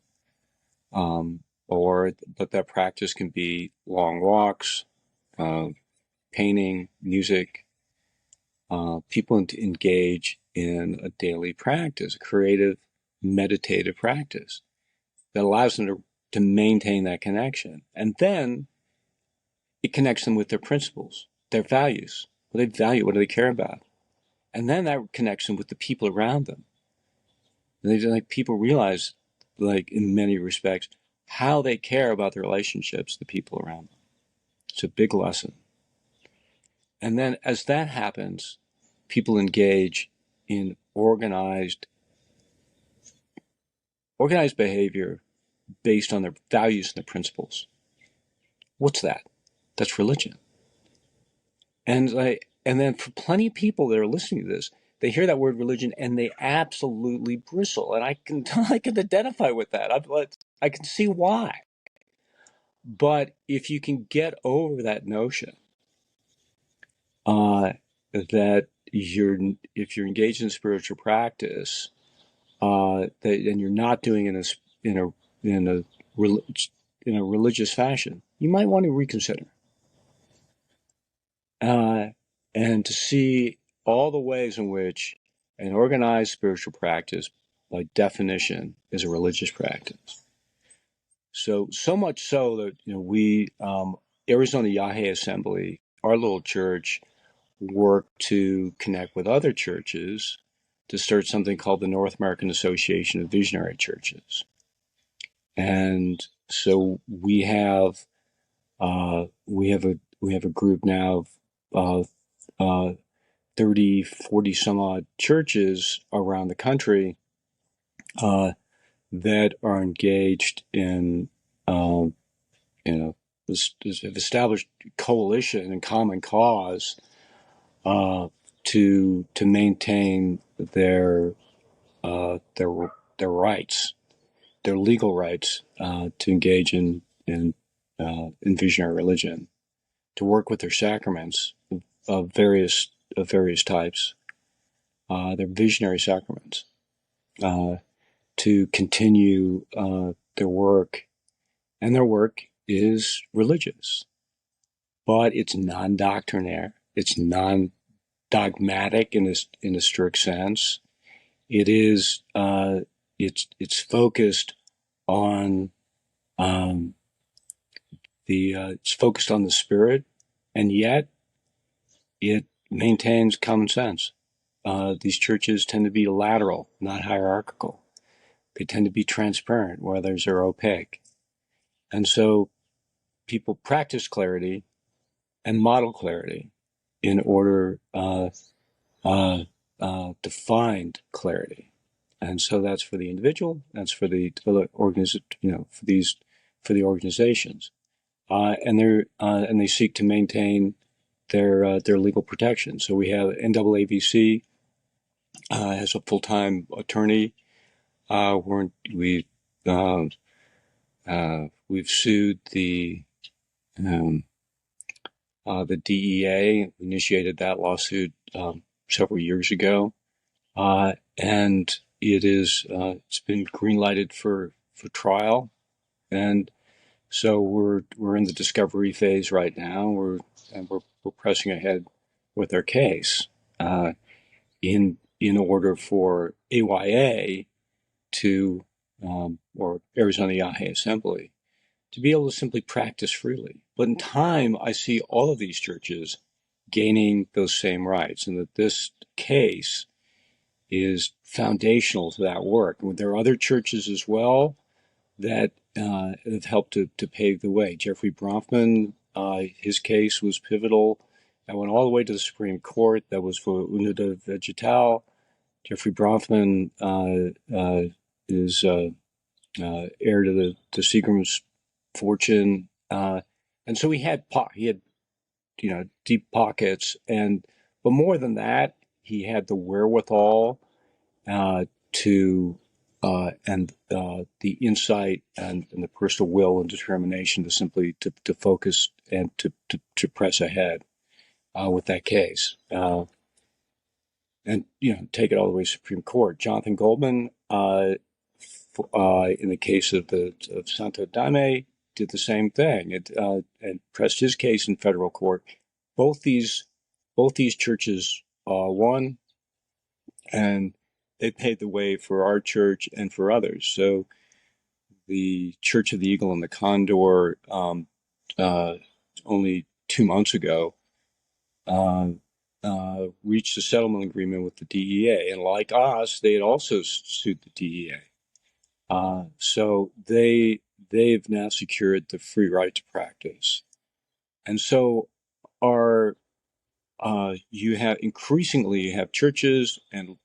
but that practice can be long walks, painting, music. People engage in a daily practice, a creative, meditative practice that allows them to maintain that connection. And then it connects them with their principles, their values, what they value, what do they care about. And then that connects them with the people around them. And people realize, like, in many respects, how they care about the relationships, the people around them. It's a big lesson. And then as that happens, people engage in organized behavior based on their values and their principles. What's that? That's religion. And then for plenty of people that are listening to this, they hear that word religion and they absolutely bristle. And I can identify with that. I can see why. But if you can get over that notion that if you're engaged in spiritual practice, and you're not doing it in a religious fashion, you might want to reconsider. And to see all the ways in which an organized spiritual practice, by definition, is a religious practice. So much so that, we, Arizona Yahe Assembly, our little church, worked to connect with other churches to start something called the North American Association of Visionary Churches. And so we have a group now of 30, 40 some odd churches around the country that are engaged in, have established coalition and common cause to maintain their rights, their legal rights to engage in visionary religion, to work with their sacraments of various types, their visionary sacraments, to continue their work. And their work is religious, but it's non-doctrinaire. It's non-dogmatic in a strict sense. It is. It's focused on it's focused on the spirit, and yet it maintains common sense. These churches tend to be lateral, not hierarchical. They tend to be transparent where others are opaque. And so people practice clarity and model clarity in order defined clarity. And so that's for the individual, that's for the for the organizations, and they seek to maintain their legal protection. So we have NAAVC has a full-time attorney. We we've sued um, the DEA, initiated that lawsuit several years ago, and it's been green-lighted for trial, and so we're in the discovery phase right now. We're pressing ahead with our case in order for AYA to or Arizona Yahweh Assembly to be able to simply practice freely. But in time, I see all of these churches gaining those same rights, and that this case is foundational to that work. And there are other churches as well that have helped to pave the way. Jeffrey Bronfman, his case was pivotal. That went all the way to the Supreme Court. That was for Unidad Vegetal. Jeffrey Bronfman is heir to Seagram's fortune, and so he had deep pockets, but more than that, he had the wherewithal to and the insight and the personal will and determination to simply to focus and to press ahead with that case, and take it all the way to Supreme Court. Jonathan Goldman, in the case of Santo Daime, did the same thing and pressed his case in federal court. Both these churches won, and they paved the way for our church and for others. So the Church of the Eagle and the Condor, only 2 months ago, reached a settlement agreement with the DEA, and like us, they had also sued the DEA. So they've now secured the free right to practice, and so you have churches and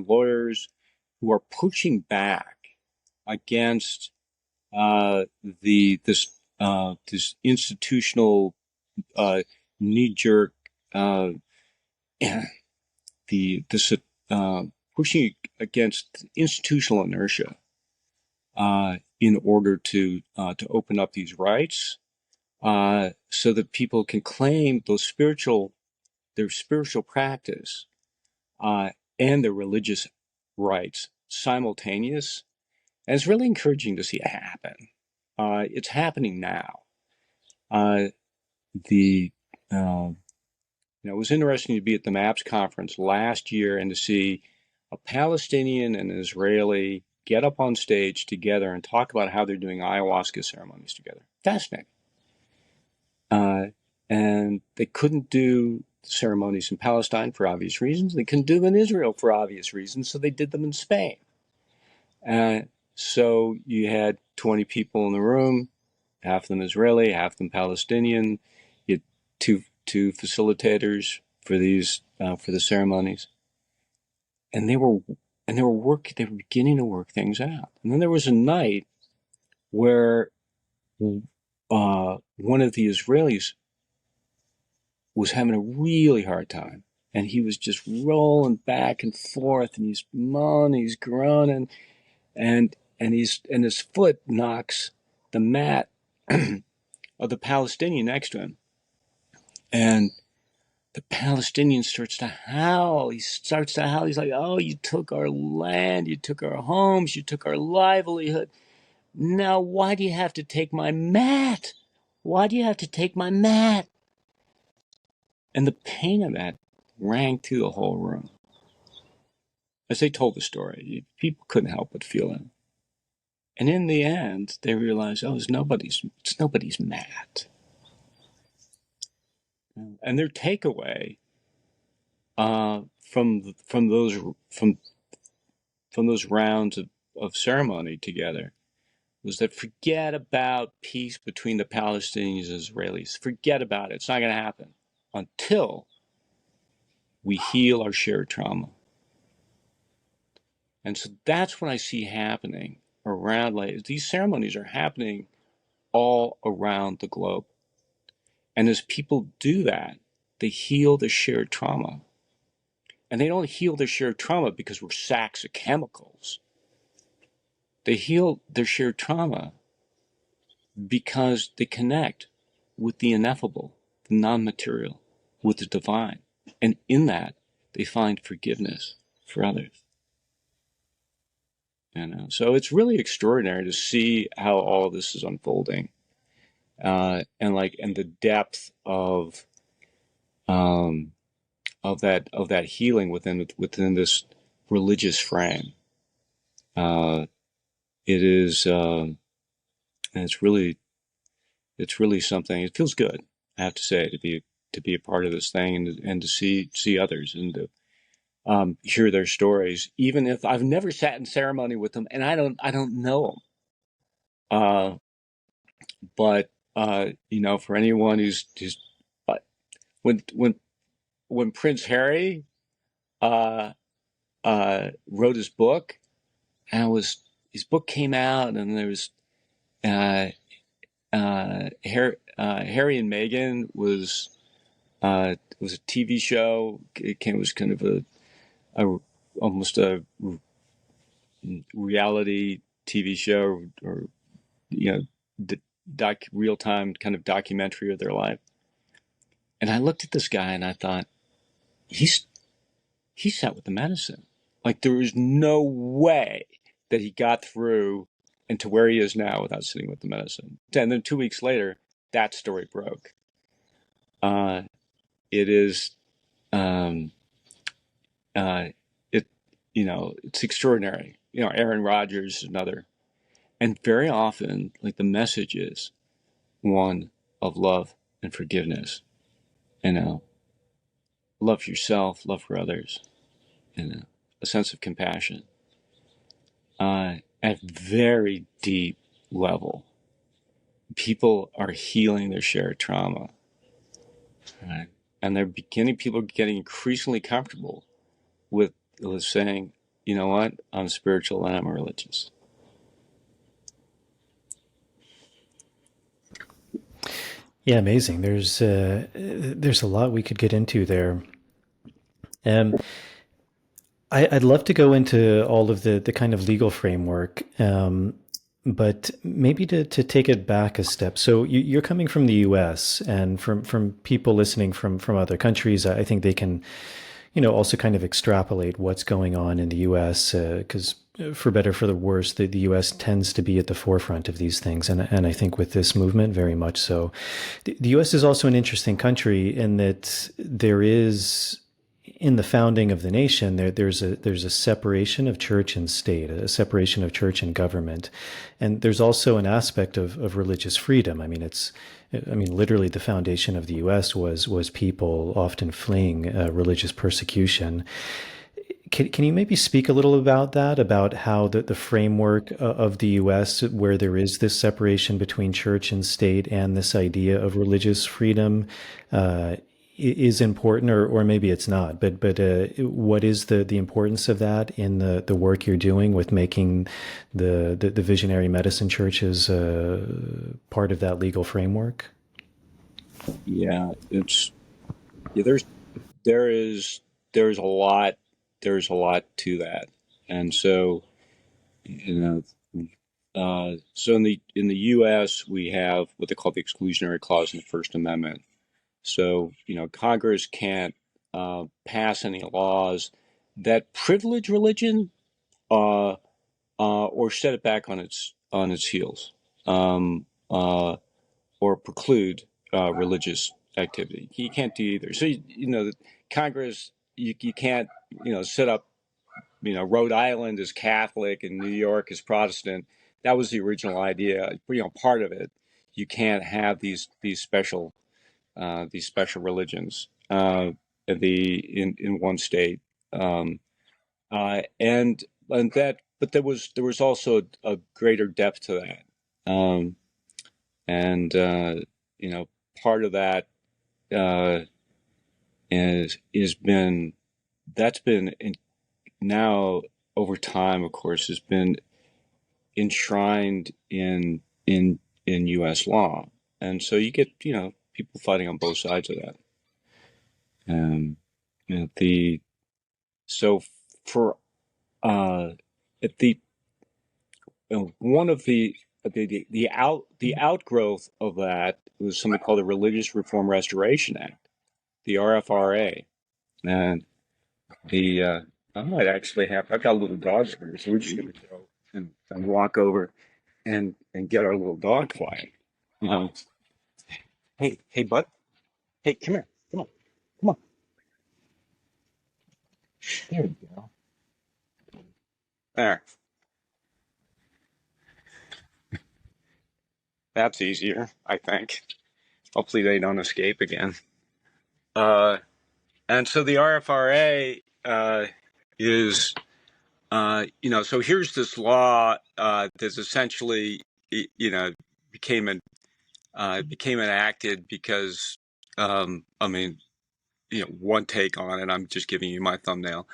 lawyers who are pushing back against this institutional knee jerk pushing against institutional inertia in order to open up these rights so that people can claim their spiritual practice and their religious rights simultaneous. And it's really encouraging to see it happen. It's happening now. It was interesting to be at the MAPS conference last year and to see a Palestinian and an Israeli get up on stage together and talk about how they're doing ayahuasca ceremonies together. Fascinating. And they couldn't do ceremonies in Palestine for obvious reasons. They couldn't do them in Israel for obvious reasons, so they did them in Spain. So you had 20 people in the room, half of them Israeli, half of them Palestinian. You had two facilitators for the ceremonies, and they were beginning to work things out. And then there was a night where one of the Israelis was having a really hard time, and he was just rolling back and forth, and he's moaning, he's groaning, and his foot knocks the mat of the Palestinian next to him, and the Palestinian starts to howl. He's like, "Oh, you took our land, you took our homes, you took our livelihood. Now, why do you have to take my mat? Why do you have to take my mat?" And the pain of that rang through the whole room. As they told the story, people couldn't help but feel it. And in the end, they realized, it's nobody's mat. And their takeaway from those rounds of ceremony together was that forget about peace between the Palestinians and Israelis. Forget about it. It's not going to happen until we heal our shared trauma. And so that's what I see happening around, like, these ceremonies are happening all around the globe. And as people do that, they heal the shared trauma. And they don't heal their shared trauma because we're sacks of chemicals. They heal their shared trauma because they connect with the ineffable, the non-material, with the divine. And in that, they find forgiveness for others. So it's really extraordinary to see how all of this is unfolding, and the depth of that healing within this religious frame. It is, and it's really something. It feels good, I have to say, to be a part of this thing, and to see others, and to hear their stories, even if I've never sat in ceremony with them and I don't know them. But for anyone who's uh, when Prince Harry wrote his book, and his book came out, and there was Harry and Meghan was a TV show. It was kind of almost a reality TV show, or real time kind of documentary of their life. And I looked at this guy and I thought, he sat with the medicine. Like, there was no way that he got through and to where he is now without sitting with the medicine. And then 2 weeks later, that story broke. It is, it's extraordinary. Aaron Rodgers is another. And very often, like, the message is one of love and forgiveness. Love for yourself, love for others, and a sense of compassion. At a very deep level, people are healing their shared trauma, right? And people are getting increasingly comfortable with saying, you know what, I'm spiritual and I'm religious. Yeah, amazing. There's a lot we could get into there. I'd love to go into all of the kind of legal framework, but maybe to take it back a step. So you're coming from the U.S., and from people listening from other countries, I think they can, also kind of extrapolate what's going on in the U.S. Because for better for the worse, the U.S. tends to be at the forefront of these things, and I think with this movement, very much so. The U.S. is also an interesting country in that there is, in the founding of the nation, there's a separation of church and state, a separation of church and government, and there's also an aspect of religious freedom. I mean, literally, the foundation of the U.S. was people often fleeing religious persecution. Can you maybe speak a little about that, about how the framework of the U.S., where there is this separation between church and state, and this idea of religious freedom, is important, or maybe it's not, but what is the importance of that in the work you're doing with making the visionary medicine churches part of that legal framework? Yeah, there's a lot to that. And so, so in the U.S. we have what they call the exclusionary clause in the First Amendment. So, Congress can't pass any laws that privilege religion, or set it back on its heels, or preclude religious activity. You can't do either. So, Congress, you can't, set up, Rhode Island is Catholic and New York is Protestant. That was the original idea. Part of it. You can't have these special religions in one state, and that, but there was also a greater depth to that, and part of that, is been that's been now over time, of course, has been enshrined in U.S. law, and so you get people fighting on both sides of that. And the so for at the one of the outgrowth of that was something called the Religious Reform Restoration Act, the RFRA, and I might actually I've got a little dog here, so we're just going to go and walk over and get our little dog quiet. Hey, bud. Hey, come here. Come on. There you go. There. That's easier, I think. Hopefully they don't escape again. And so the RFRA is, so here's this law that's essentially, became enacted because, one take on it, I'm just giving you my thumbnail,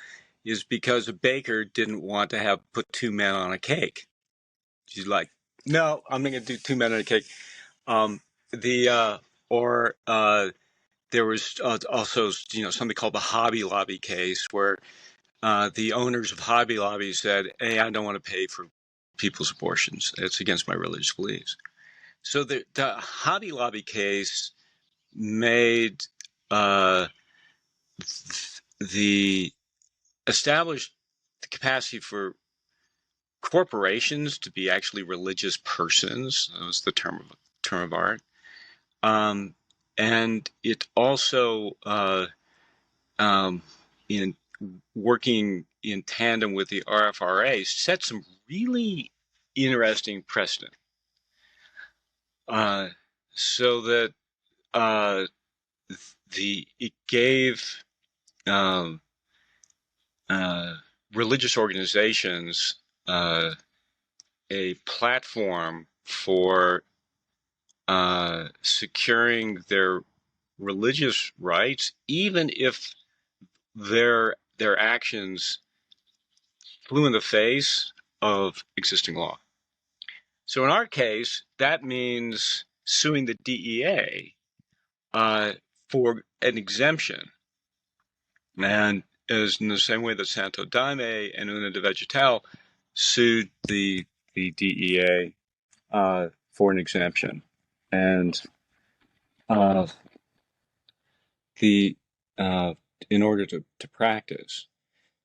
is because a baker didn't want to put two men on a cake. She's like, no, I'm going to do two men on a cake. There was also, something called the Hobby Lobby case where the owners of Hobby Lobby said, hey, I don't want to pay for people's abortions. It's against my religious beliefs. So the Hobby Lobby case made established the capacity for corporations to be actually religious persons. That was the term of art. And it also, in working in tandem with the RFRA, set some really interesting precedent. So that it gave religious organizations a platform for securing their religious rights, even if their actions flew in the face of existing law. So in our case, that means suing the DEA for an exemption. And as in the same way that Santo Daime and Una de Vegetal sued the DEA for an exemption. And in order to practice.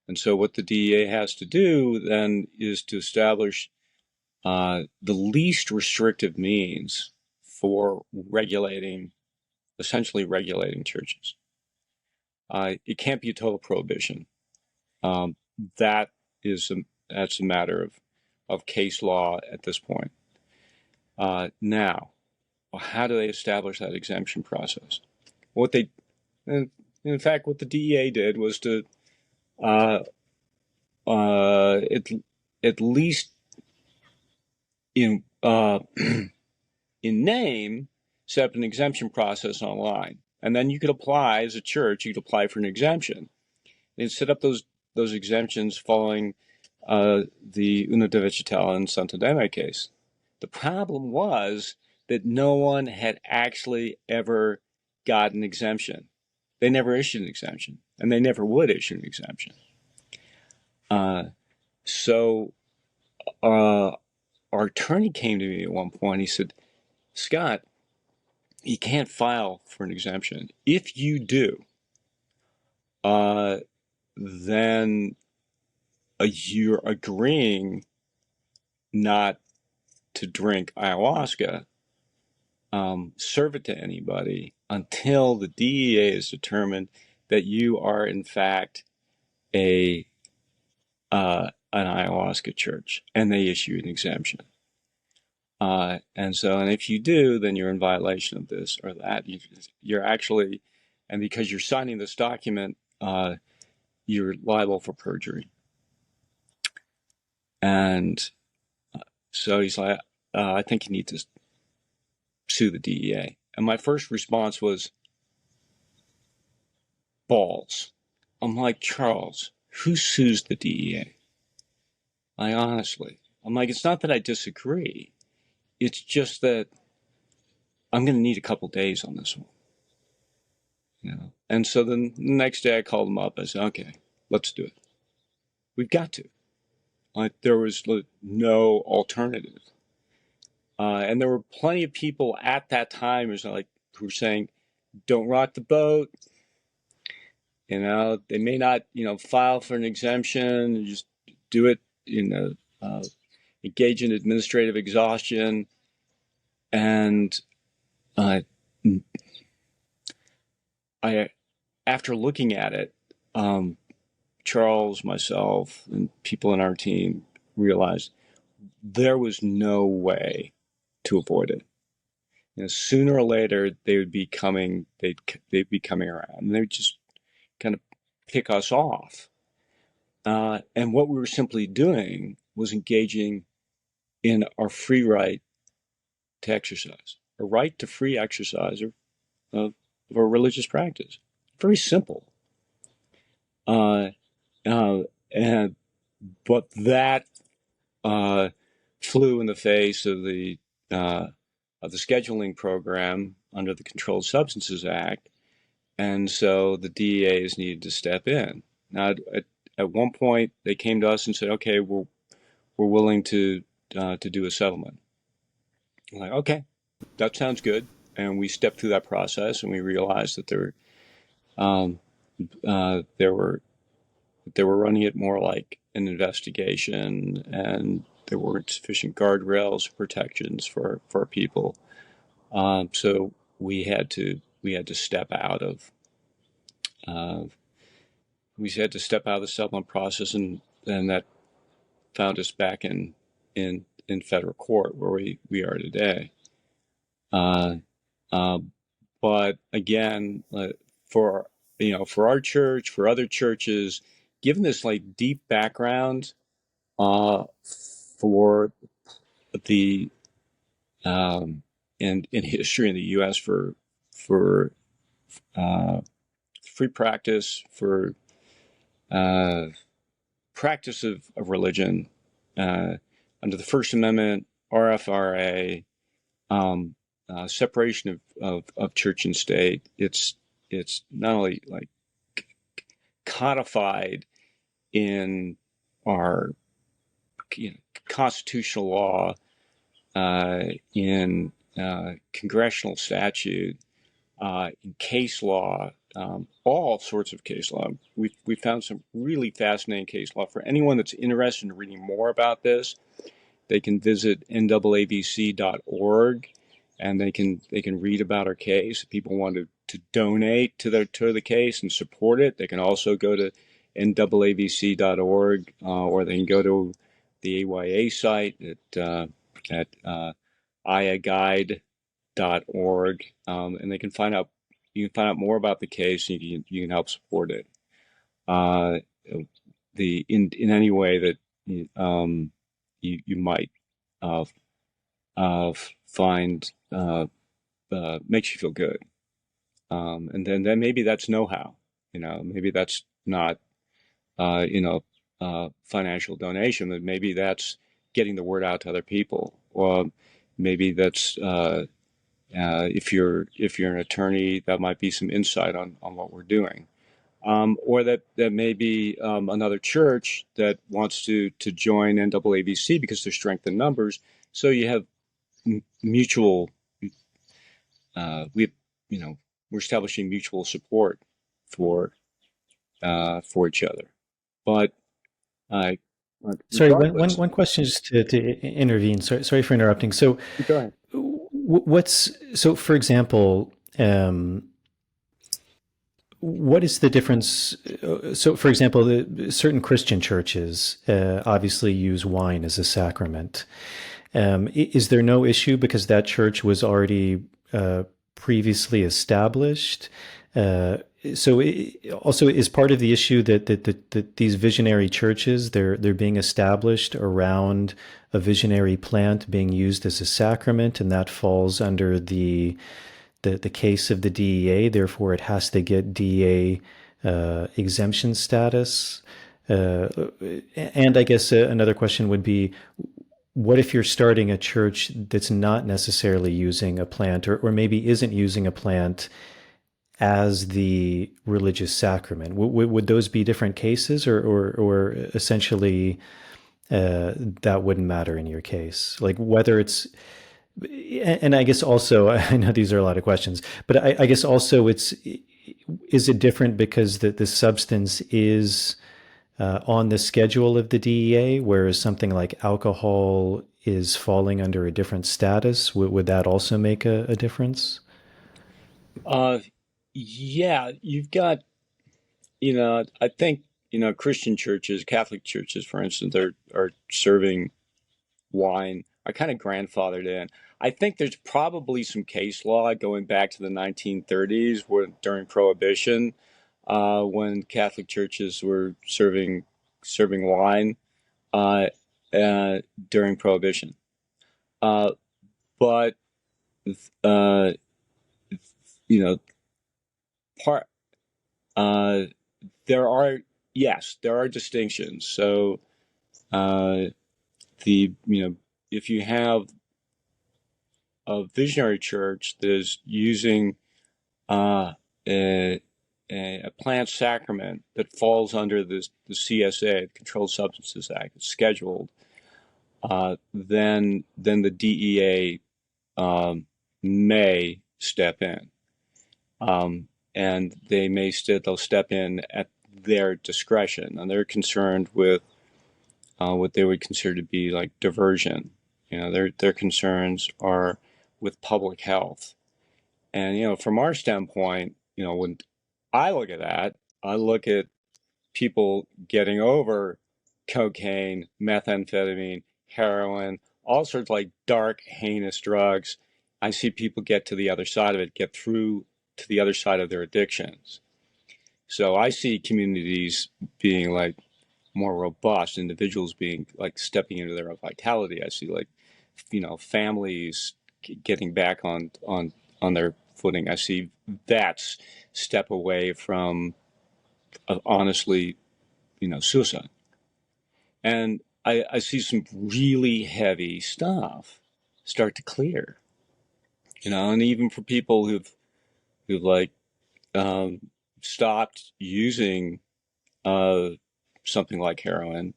And so what the DEA has to do then is to establish the least restrictive means for essentially regulating churches. It can't be a total prohibition. That's a matter of case law at this point. Now, how do they establish that exemption process? In fact, what the DEA did was to at least in name set up an exemption process online, and then you could apply as a church. You could apply for an exemption and set up those exemptions following the Una de Vegetal and Santo Daime case. The problem was that no one had actually ever got an exemption. They never issued an exemption, and they never would issue an exemption. So our attorney came to me at one point. He said, Scott, you can't file for an exemption. If you do, then you're agreeing not to drink ayahuasca, serve it to anybody until the DEA is determined that you are in fact an ayahuasca church, and they issue an exemption. And if you do, then you're in violation of this or that. You're actually, and because you're signing this document, you're liable for perjury. And so he's like, I think you need to sue the DEA. And my first response was, balls. I'm like, Charles, who sues the DEA? I'm like, it's not that I disagree. It's just that I'm going to need a couple days on this one. And so then the next day I called him up. I said, okay, let's do it. We've got to. There was no alternative. And there were plenty of people at that time who were saying, don't rock the boat. They may not, file for an exemption, just do it, engage in administrative exhaustion. And after looking at it, Charles, myself, and people in our team realized there was no way to avoid it. Sooner or later they would be coming. They'd be coming around, and they would just kind of pick us off. And what we were simply doing was engaging in our free right to exercise, a right to free exercise of our religious practice. Very simple. But that flew in the face of the scheduling program under the Controlled Substances Act, and so the DEAs needed to step in. Now, at one point, they came to us and said, "Okay, we're willing to do a settlement." I'm like, okay, that sounds good. And we stepped through that process, and we realized that they were running it more like an investigation, and there weren't sufficient guardrails, protections for people. So we had to step out of the settlement process, and that found us back in federal court where we are today. But again, for our church, for other churches, given this deep background for the in history in the U.S. for free practice, for practice of religion under the First Amendment, RFRA, separation of church and state. It's not only codified in our constitutional law, in congressional statute, in case law, all sorts of case law. We found some really fascinating case law. For anyone that's interested in reading more about this, they can visit nwabc.org, and they can read about our case. If people want to donate to the case and support it, they can also go to nwabc.org, or they can go to the AYA site at ayaguide.org, and they can find out. You can find out more about the case, and you can help support it. In any way that you might find makes you feel good, and then maybe that's know-how. Maybe that's not financial donation, but maybe that's getting the word out to other people, or maybe that's if you're an attorney, that might be some insight on what we're doing, or that may be another church that wants to join NAABC because there's strength in numbers. So you have mutual. We're establishing mutual support for each other. But sorry, one question just to intervene. Sorry for interrupting. So go ahead. So for example, what is the difference? So for example, certain Christian churches obviously use wine as a sacrament. Is there no issue because that church was already previously established? So also is part of the issue that these visionary churches, they're being established around a visionary plant being used as a sacrament, and that falls under the case of the DEA. Therefore, it has to get DEA exemption status? Uh, and I guess another question would be, what if you're starting a church that's not necessarily using a plant, or maybe isn't using a plant as the religious sacrament? Would those be different cases, or essentially that wouldn't matter in your case? Like whether it's, and I guess also, I know these are a lot of questions, but I guess also is it different because the substance is on the schedule of the DEA, whereas something like alcohol is falling under a different status? Would that also make a difference? Uh, yeah, you've got, I think, Christian churches, Catholic churches, for instance, are serving wine, are kind of grandfathered in. I think there's probably some case law going back to the 1930s during Prohibition, when Catholic churches were serving wine uh, uh, during Prohibition. Uh, but uh, you know, part uh, there are yes, there are distinctions. So uh, if you have a visionary church that is using uh, a, a plant sacrament that falls under the CSA, the Controlled Substances Act, it's scheduled, then the DEA may step in, and they'll step in at their discretion, and they're concerned with what they would consider to be like diversion. Their concerns are with public health. And, from our standpoint, when I look at that, I look at people getting over cocaine, methamphetamine, heroin, all sorts of like dark, heinous drugs. I see people get to the other side of it, get through to the other side of their addictions. So I see communities being like more robust, individuals being like stepping into their vitality. I see like, families getting back on their footing. I see vets step away from honestly, suicide. And I see some really heavy stuff start to clear, and even for people who've like stopped using uh, something like heroin,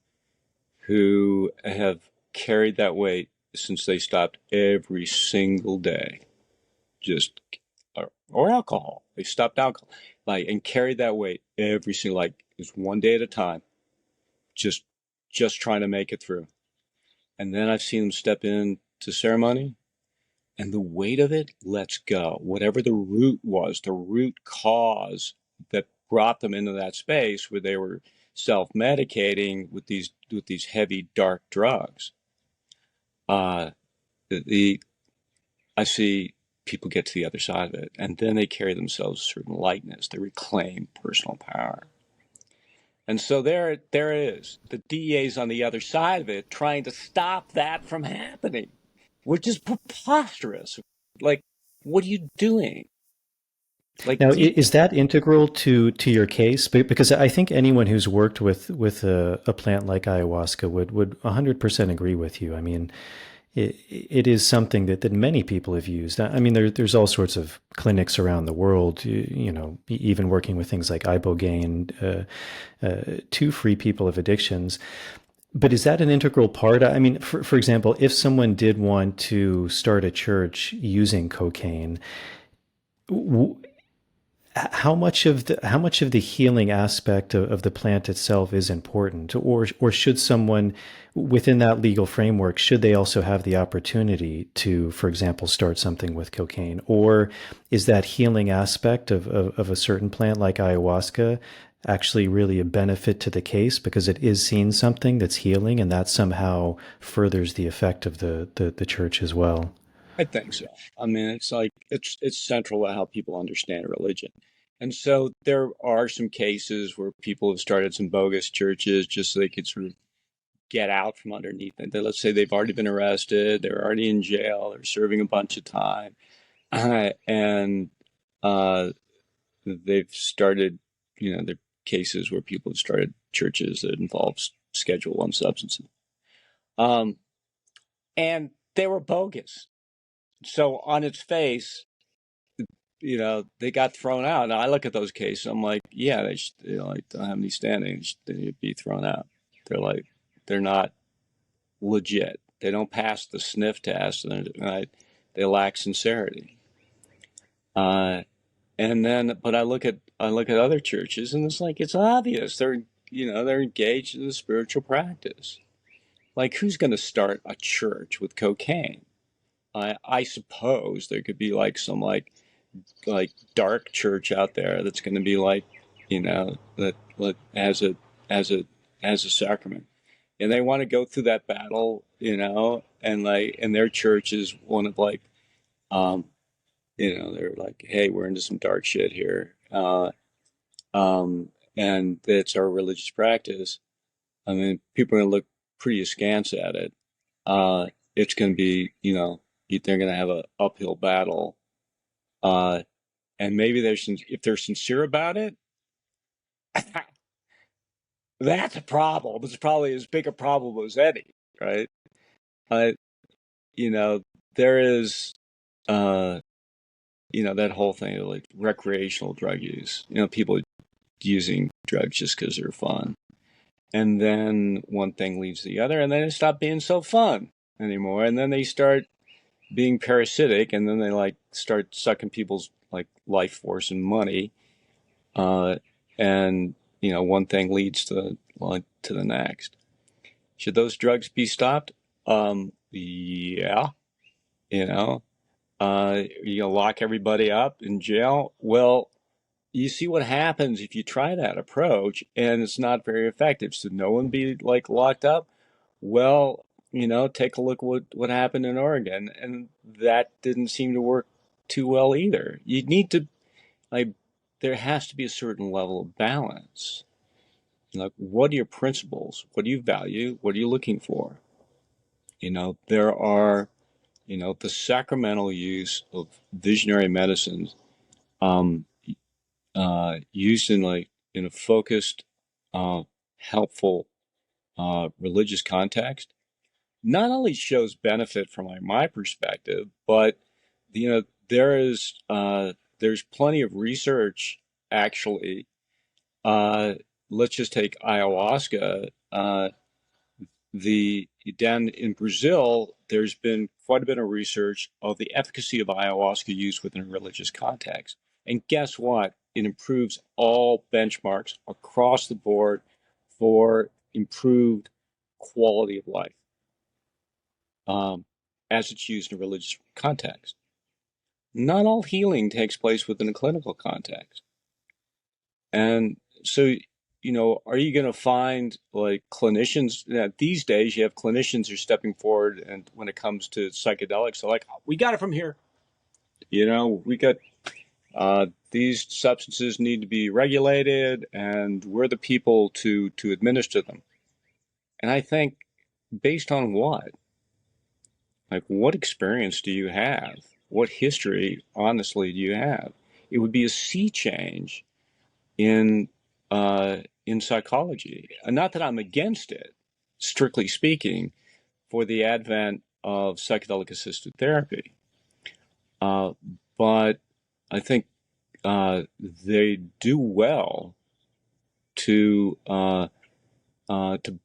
who have carried that weight since they stopped every single day, just or alcohol. They stopped alcohol, like, and carried that weight every single, like, it's one day at a time, just trying to make it through. And then I've seen them step in to ceremony, and the weight of it lets go. Whatever the root was, the root cause that brought them into that space where they were self-medicating with these heavy dark drugs. Uh, the I see people get to the other side of it, and then they carry themselves a certain lightness. They reclaim personal power. And so there it is. The DEA's on the other side of it, trying to stop that from happening, which is preposterous. Like, what are you doing? Like, Now, is that integral to your case? Because I think anyone who's worked with a plant like ayahuasca would 100% agree with you. I mean, it is something that many people have used. I mean, there's all sorts of clinics around the world, even working with things like ibogaine to free people of addictions. But is that an integral part? I mean, for example, if someone did want to start a church using cocaine, how much of the healing aspect of the plant itself is important, or should someone within that legal framework, should they also have the opportunity to, for example, start something with cocaine? Or is that healing aspect of a certain plant like ayahuasca actually really a benefit to the case because it is seen something that's healing, and that somehow furthers the effect of the church as well? I think so. I mean, it's like it's central to how people understand religion. And so there are some cases where people have started some bogus churches just so they could sort of get out from underneath it. Let's say they've already been arrested, they're already in jail, they're serving a bunch of time, and uh, they've started there are cases where people have started churches that involve Schedule I substances. And they were bogus. So on its face, they got thrown out. And I look at those cases, I'm like, yeah, they don't have any standing. They need to be thrown out. They're not legit. They don't pass the sniff test, and they lack sincerity. And then, but I look at other churches, and it's obvious they're engaged in a spiritual practice. Like, who's going to start a church with cocaine? I suppose there could be some dark church out there that's going to be that as a sacrament, and they want to go through that battle, and their church is one of they're like, hey, we're into some dark shit here, and it's our religious practice. I mean, people are going to look pretty askance at it. It's going to be, they're going to have an uphill battle. And maybe if they're sincere about it, that's a problem. It's probably as big a problem as any, right? There is, that whole thing of recreational drug use, people using drugs just because they're fun. And then one thing leads to the other, and then it stopped being so fun anymore. And then they start being parasitic, and then they start sucking people's life force and money. And one thing leads to the next. Should those drugs be stopped? Yeah. You lock everybody up in jail. Well, you see what happens if you try that approach, and it's not very effective. So no one be locked up. Well, take a look what happened in Oregon, and that didn't seem to work too well either. You need to there has to be a certain level of balance. What are your principles? What do you value? What are you looking for? There are, the sacramental use of visionary medicines, used in a focused, helpful, religious context, not only shows benefit from my perspective, but there's plenty of research actually. Let's just take ayahuasca. Down in Brazil, there's been quite a bit of research of the efficacy of ayahuasca use within a religious context. And guess what? It improves all benchmarks across the board for improved quality of life, as it's used in a religious context. Not all healing takes place within a clinical context. And so, are you going to find clinicians these days? You have clinicians who are stepping forward, and when it comes to psychedelics, they're we got it from here. We got these substances need to be regulated, and we're the people to administer them. And I think, based on what? What experience do you have? What history, honestly, do you have? It would be a sea change in psychology. And not that I'm against it, strictly speaking, for the advent of psychedelic-assisted therapy. But I think they do well to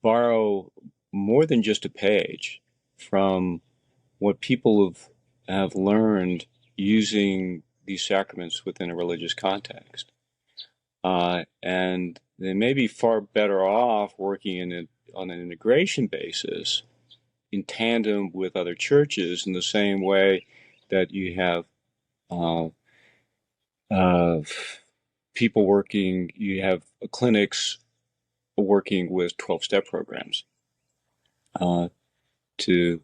borrow more than just a page from what people have learned using these sacraments within a religious context. And they may be far better off working on an integration basis in tandem with other churches, in the same way that you have you have clinics working with 12-step programs to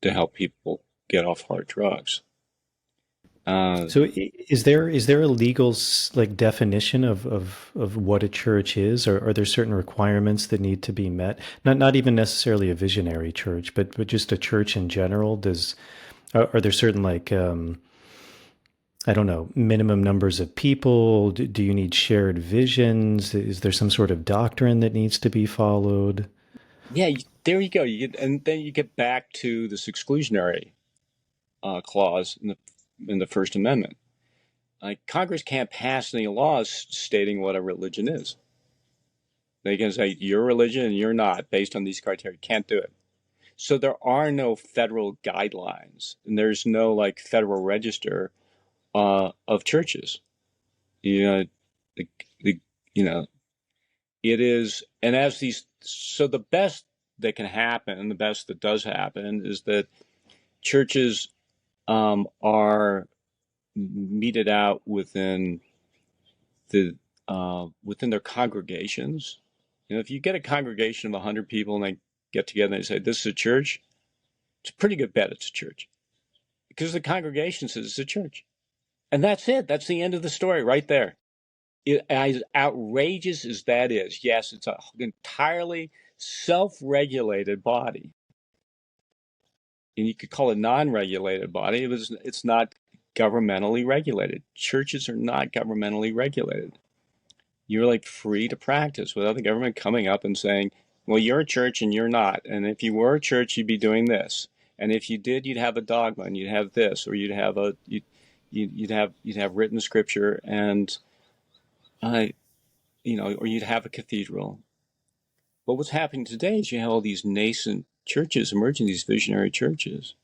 help people get off hard drugs. So is there a legal definition of what a church is, or are there certain requirements that need to be met? Not even necessarily a visionary church, but just a church in general. Are there certain I don't know, minimum numbers of people? Do you need shared visions? Is there some sort of doctrine that needs to be followed? Yeah, there you go. And then you get back to this exclusionary clause in the First Amendment. Like, Congress can't pass any laws stating what a religion is. They can say you're a religion and you're not based on these criteria. Can't do it. So there are no federal guidelines, and there's no like federal register of churches. You know, the you know it is, and as these, so the best that can happen, and the best that does happen, is that churches are meted out within within their congregations. If you get a congregation of 100 people and they get together and they say this is a church, it's a pretty good bet it's a church, because the congregation says it's a church, and that's it. That's the end of the story right there. As outrageous as that is, yes, it's an entirely self-regulated body, and you could call it non-regulated body. It's not governmentally regulated. Churches are not governmentally regulated. You're like free to practice without the government coming up and saying, well, you're a church and you're not. And if you were a church, you'd be doing this. And if you did, you'd have a dogma and you'd have this, or you'd have written scripture, and or you'd have a cathedral. But what's happening today is you have all these nascent churches emerging, these visionary churches.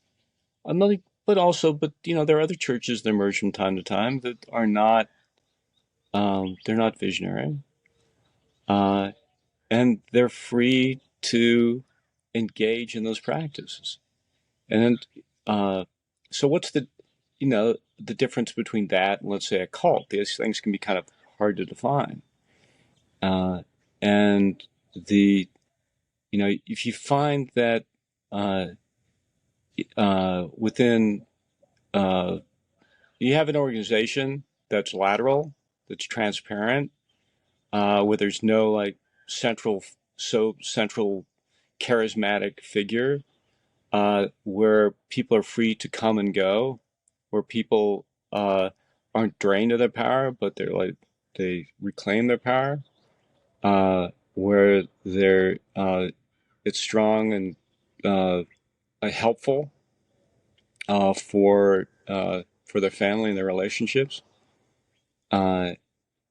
But there are other churches that emerge from time to time that are not, they're not visionary. And they're free to engage in those practices. And so what's the difference between that and, let's say, a cult? These things can be kind of hard to define. And if you find that within, you have an organization that's lateral, that's transparent, where there's no like central charismatic figure, where people are free to come and go, where people aren't drained of their power, but they reclaim their power, where it's strong and helpful for their family and their relationships,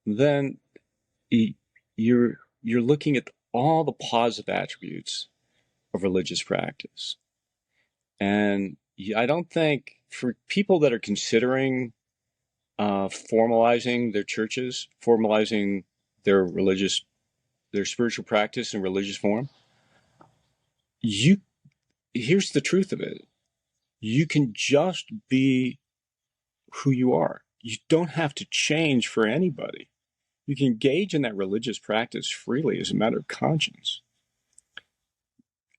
then you're looking at all the positive attributes of religious practice. And I don't think, for people that are considering formalizing their churches, formalizing their spiritual practice and religious form, here's the truth of it. You can just be who you are. You don't have to change for anybody. You can engage in that religious practice freely as a matter of conscience.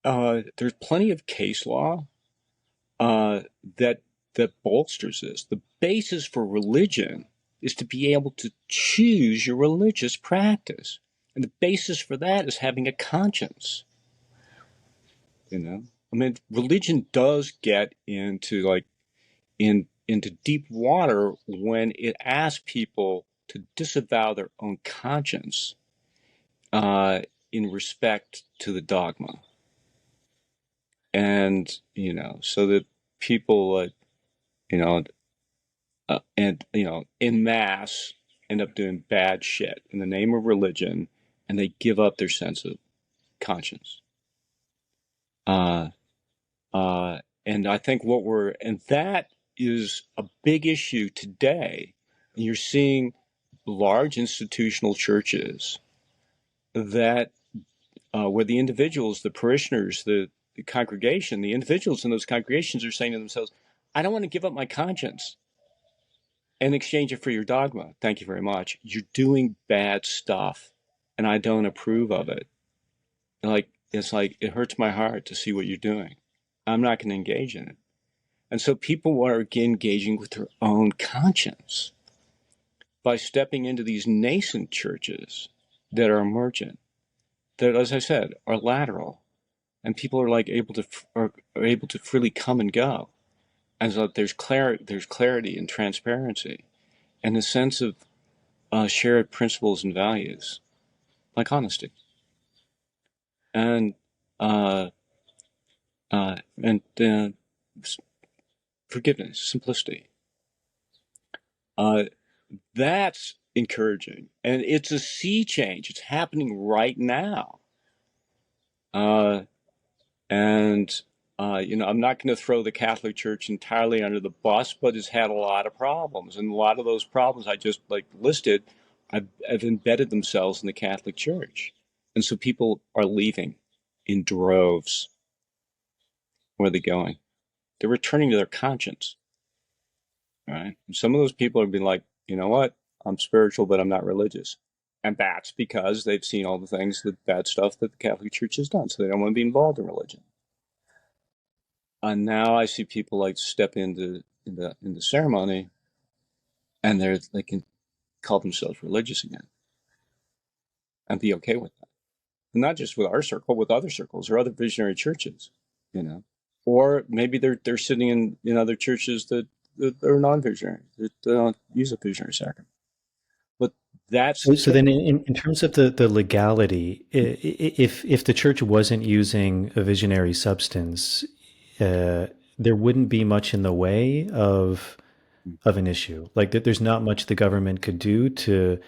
There's plenty of case law that bolsters this. The basis for religion is to be able to choose your religious practice, and the basis for that is having a conscience. Religion does get into into deep water when it asks people to disavow their own conscience in respect to the dogma. And, so that people, en masse end up doing bad shit in the name of religion, and they give up their sense of conscience. And I think and that is a big issue today. You're seeing large institutional churches that, where the individuals, the parishioners, the congregation, the individuals in those congregations are saying to themselves, I don't want to give up my conscience and exchange it for your dogma. Thank you very much. You're doing bad stuff, and I don't approve of it. It hurts my heart to see what you're doing. I'm not going to engage in it. And so people are engaging with their own conscience by stepping into these nascent churches that are emergent, that, as I said, are lateral, and people are able to freely come and go. And so there's clarity and transparency and a sense of shared principles and values, like honesty and uh, and forgiveness, simplicity. That's encouraging, and it's a sea change. It's happening right now, uh, and I'm not going to throw the Catholic Church entirely under the bus, but it's had a lot of problems, and a lot of those problems I just listed, have embedded themselves in the Catholic Church, and so people are leaving in droves. Where are they going? They're returning to their conscience, right? And some of those people are being like, you know what? I'm spiritual, but I'm not religious. And that's because they've seen all the things, the bad stuff that the Catholic Church has done. So they don't want to be involved in religion. And now I see people step into the ceremony, and they can call themselves religious again and be okay with that. And not just with our circle, with other circles or other visionary churches, you know. Or maybe they're sitting in other churches that are non-visionary, that don't use a visionary sacrament. But that's So then, in terms of the legality, if the church wasn't using a visionary substance, there wouldn't be much in the way of an issue. Like that, there's not much the government could do to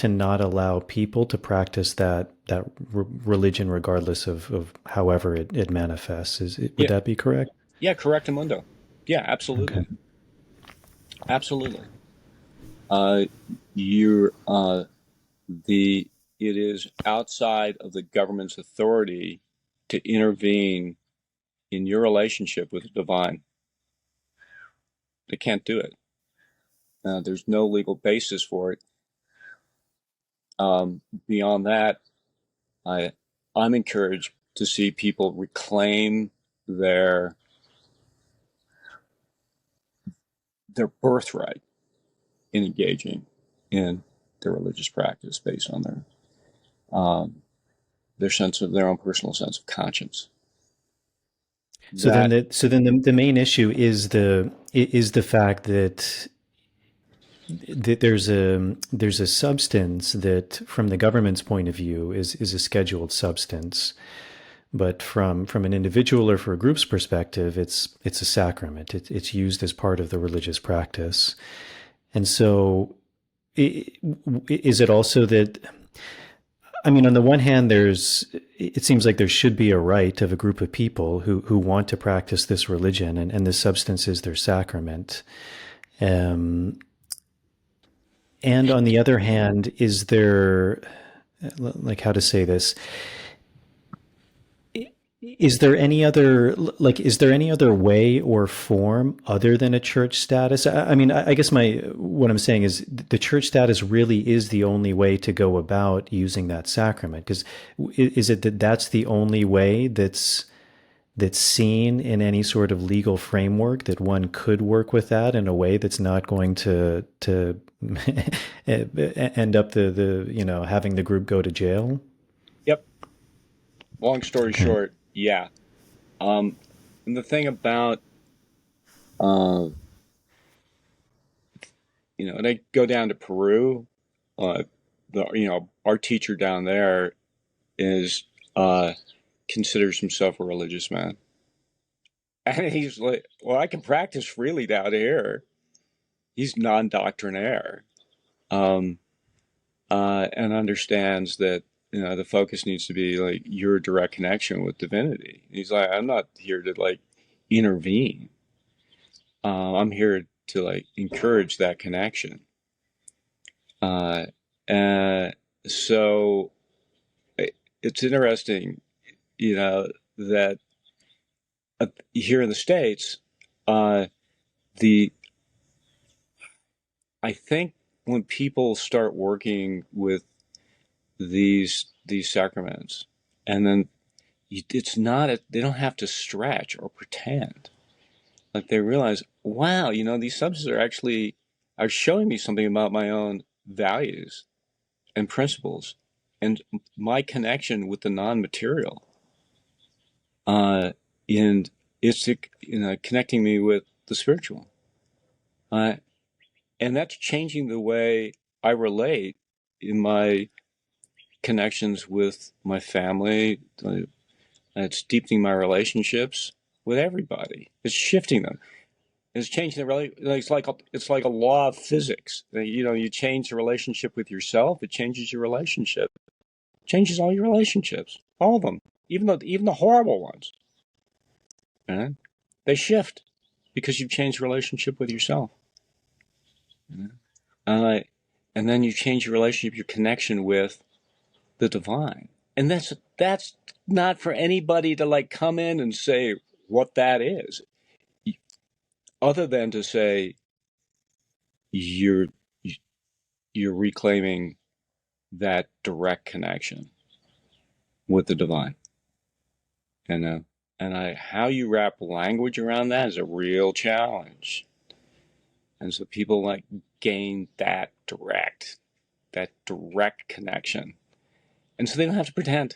not allow people to practice that religion, regardless of however it manifests. Would yeah, that be correct? yeah, correctamundo. Yeah, Okay. absolutely, absolutely. Uh, you're the it is outside of the government's authority to intervene in your relationship with the divine. They can't do it. There's no legal basis for it. Beyond that, I'm encouraged to see people reclaim their birthright in engaging in their religious practice based on their own personal sense of conscience. So then, That the main issue is the fact that there's a substance that, from the government's point of view, is a scheduled substance, but from an individual or for a group's perspective, it's a sacrament. It's used as part of the religious practice, and so is it also that? I mean, on the one hand, it seems like there should be a right of a group of people who want to practice this religion, and this substance is their sacrament. Um, and on the other hand, is there, like, how to say this? Is there any other, is there any other way or form other than a church status? I mean, I guess what I'm saying is the church status really is the only way to go about using that sacrament. Because is it that that's the only way that's seen in any sort of legal framework, that one could work with that in a way that's not going to end up having the group go to jail? Yep. Long story Okay. short, yeah. And the thing about uh, and I go down to Peru. Uh, our teacher down there is considers himself a religious man, and he's like, "Well, I can practice freely down here." He's non-doctrinaire, um, and understands that the focus needs to be like your direct connection with divinity. He's like, "I'm not here to intervene. I'm here to encourage that connection." Uh, and so it's interesting, that here in the States, uh, the I think when people start working with these sacraments, and then it's not they don't have to stretch or pretend. Like they realize, wow, these substances are showing me something about my own values and principles and my connection with the non-material. And it's connecting me with the spiritual. And that's changing the way I relate in my connections with my family. It's deepening my relationships with everybody. It's shifting them. It's changing the it's like a law of physics. You change the relationship with yourself, it changes your relationship. It changes all your relationships, all of them, even the horrible ones. Right? They shift because you've changed the relationship with yourself. Uh, and then you change your relationship, your connection with the divine. And that's not for anybody to like come in and say what that is, other than to say you're reclaiming that direct connection with the divine. And how you wrap language around that is a real challenge. And so people like gain that direct connection. And so they don't have to pretend.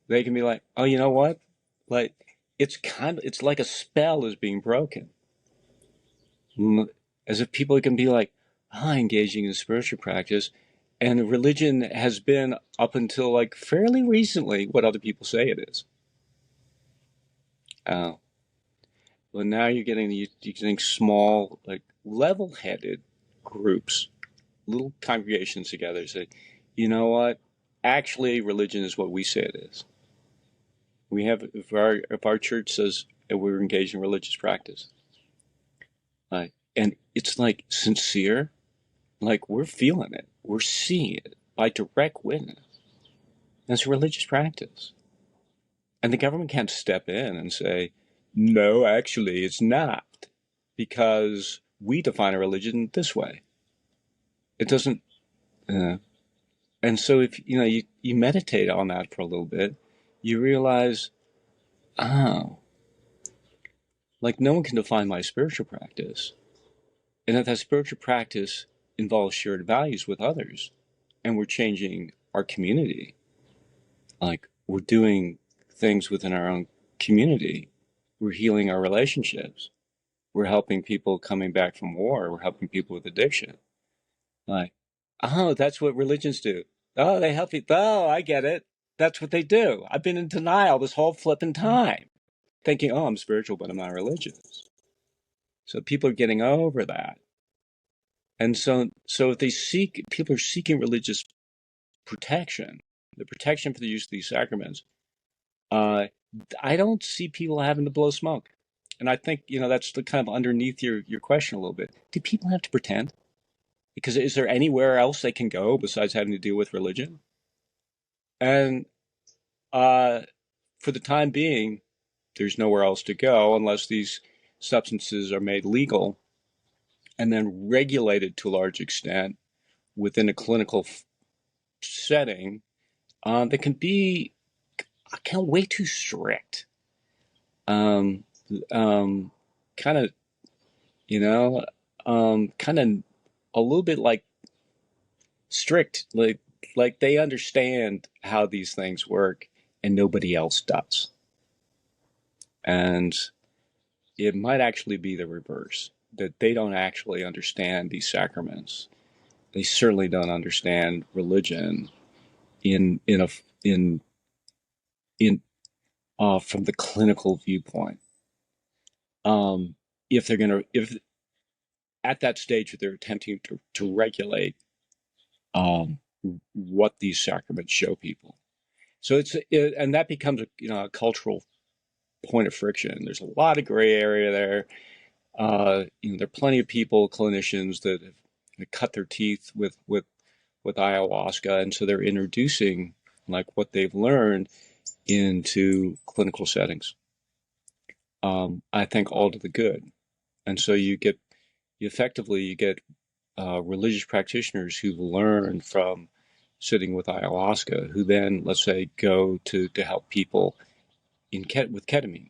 They can be like, oh, you know what? Like, it's like a spell is being broken. As if people can be like, engaging in spiritual practice. And religion has been, up until like fairly recently, what other people say it is. Well, now you're getting small, like level-headed groups, little congregations together. Say, you know what? Actually, religion is what we say it is. We have, if our church says that we're engaged in religious practice, and it's like sincere, like we're feeling it, we're seeing it by direct witness. That's a religious practice, and the government can't step in and say, no, actually, it's not, because we define a religion this way. It doesn't. And so if you meditate on that for a little bit, you realize, like no one can define my spiritual practice. And that spiritual practice involves shared values with others. And we're changing our community. Like we're doing things within our own community. We're healing our relationships. We're helping people coming back from war. We're helping people with addiction. Like, that's what religions do. Oh, they help you. Oh, I get it. That's what they do. I've been in denial this whole flipping time, thinking, I'm spiritual, but I'm not religious. So people are getting over that. And so if people are seeking religious protection, the protection for the use of these sacraments, I don't see people having to blow smoke. And I think, that's the kind of underneath your question a little bit. Do people have to pretend? Because is there anywhere else they can go besides having to deal with religion? And for the time being, there's nowhere else to go unless these substances are made legal and then regulated to a large extent within a clinical setting. They can be way too strict. Kind of, kind of a little bit like strict, like they understand how these things work and nobody else does. And it might actually be the reverse, that they don't actually understand these sacraments. They certainly don't understand religion from the clinical viewpoint. If at that stage they're attempting to regulate what these sacraments show people. So and that becomes a cultural point of friction. There's a lot of gray area there. There are plenty of clinicians that have cut their teeth with ayahuasca, and so they're introducing like what they've learned into clinical settings. I think all to the good, and so you get religious practitioners who learn from sitting with ayahuasca, who then, let's say, go to help people with ketamine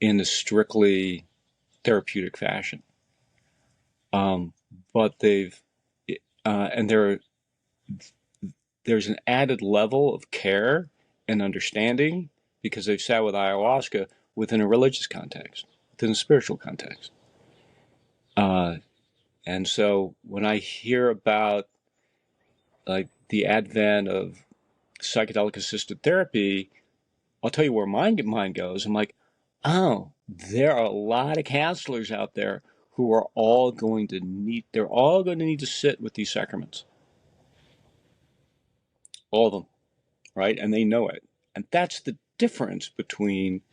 in a strictly therapeutic fashion. But there's an added level of care and understanding because they've sat with ayahuasca within a religious context, within a spiritual context. Uh, and so when I hear about like the advent of psychedelic assisted therapy, I'll tell you where my mind goes. I'm like, oh, there are a lot of counselors out there who are all going to need, they're all going to need to sit with these sacraments, all of them, right? And they know it. And that's the difference between,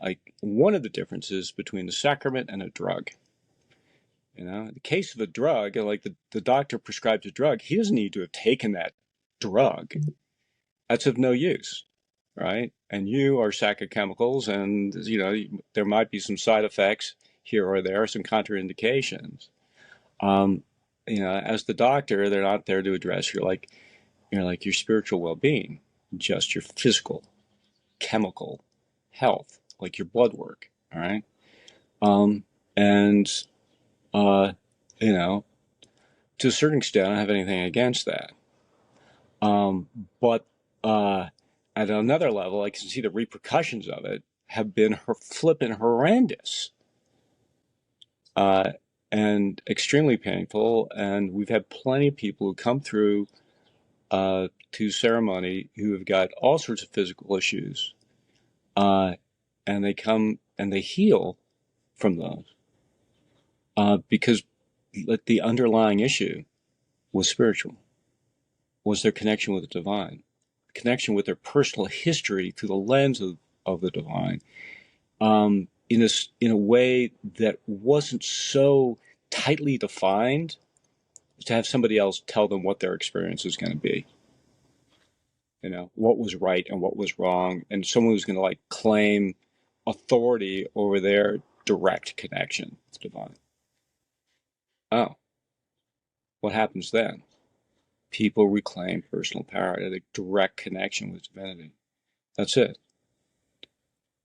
like, one of the differences between the sacrament and a drug. You know, in the case of a drug, like the doctor prescribes a drug, he doesn't need to have taken that drug. That's of no use, right? And you are sack of chemicals, and you know there might be some side effects here or there, some contraindications. Um, you know, as the doctor, they're not there to address your spiritual well-being, just your physical, chemical health, like your blood work. All right, and uh, you know, to a certain extent, I don't have anything against that. But at another level, I can see the repercussions of it have been flipping horrendous uh, and extremely painful. And we've had plenty of people who come through to ceremony who have got all sorts of physical issues, uh, and they come and they heal from those because the underlying issue was spiritual, was their connection with the divine, connection with their personal history through the lens of the divine, in a way that wasn't so tightly defined to have somebody else tell them what their experience is going to be. You know, what was right and what was wrong, and someone who's going to like claim authority over their direct connection with the divine. Oh, what happens then? People reclaim personal power at a direct connection with divinity. That's it.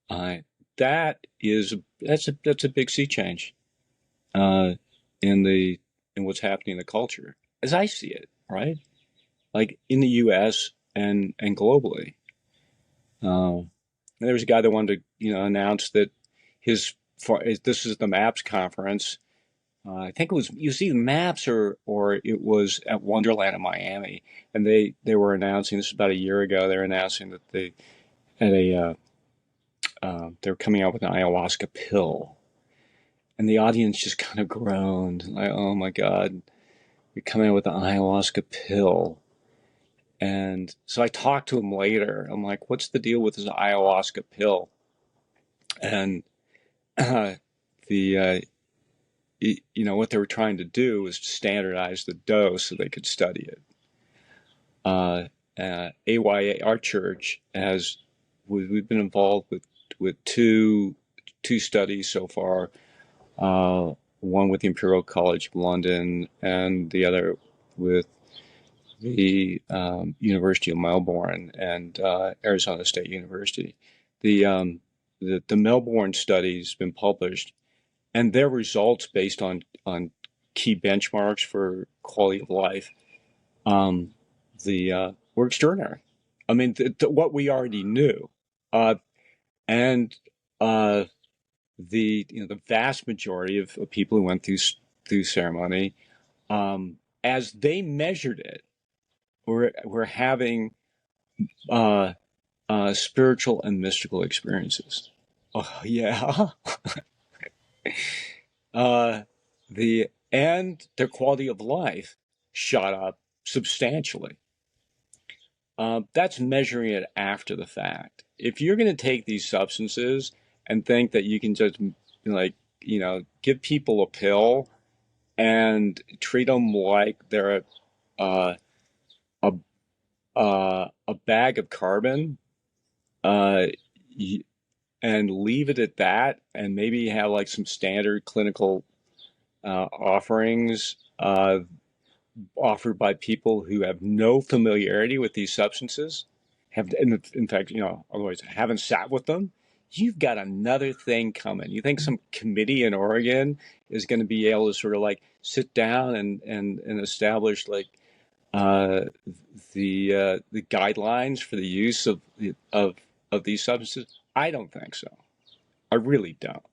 I that's a big sea change uh, in the in what's happening in the culture as I see it, right? Like in the U.S. and globally. And there was a guy that wanted to announce that this is the MAPS conference. I think it was either MAPS or it was at Wonderland in Miami, and they were announcing this about a year ago. They were announcing that they had they were coming out with an ayahuasca pill. And the audience just kind of groaned, like, oh my God, you're coming out with an ayahuasca pill. And so I talked to him later. I'm like, what's the deal with this ayahuasca pill? And the, what they were trying to do was standardize the dose so they could study it. AYA, our church, we've been involved with two studies so far. One with the Imperial College of London and the other with the University of Melbourne and Arizona State University. The Melbourne study's been published, and their results based on key benchmarks for quality of life were extraordinary. I mean, what we already knew, and the vast majority of people who went through ceremony, as they measured it, were having spiritual and mystical experiences. Oh yeah, and their quality of life shot up substantially. That's measuring it after the fact. If you're going to take these substances and think that you can just give people a pill and treat them like they're a bag of carbon, and leave it at that, and maybe have like some standard clinical offerings offered by people who have no familiarity with these substances, in fact, otherwise haven't sat with them. You've got another thing coming. You think some committee in Oregon is going to be able to sort of like sit down and establish like the guidelines for the use of these substances? I don't think so. I really don't.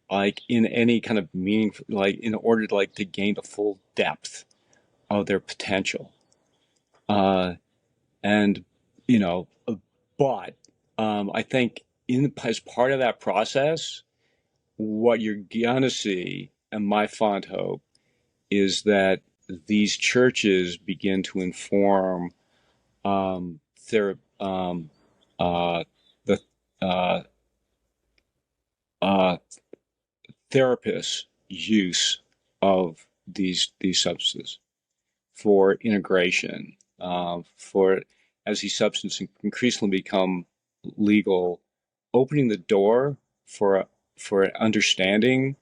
like in any kind of meaningful, like in order to like to gain the full depth of their potential. Uh, and you know, but I think in as part of that process, what you're gonna see, and my fond hope, is that these churches begin to inform their the uh, uh, therapists' use of these substances for integration, for as these substances increasingly become legal, opening the door for an understanding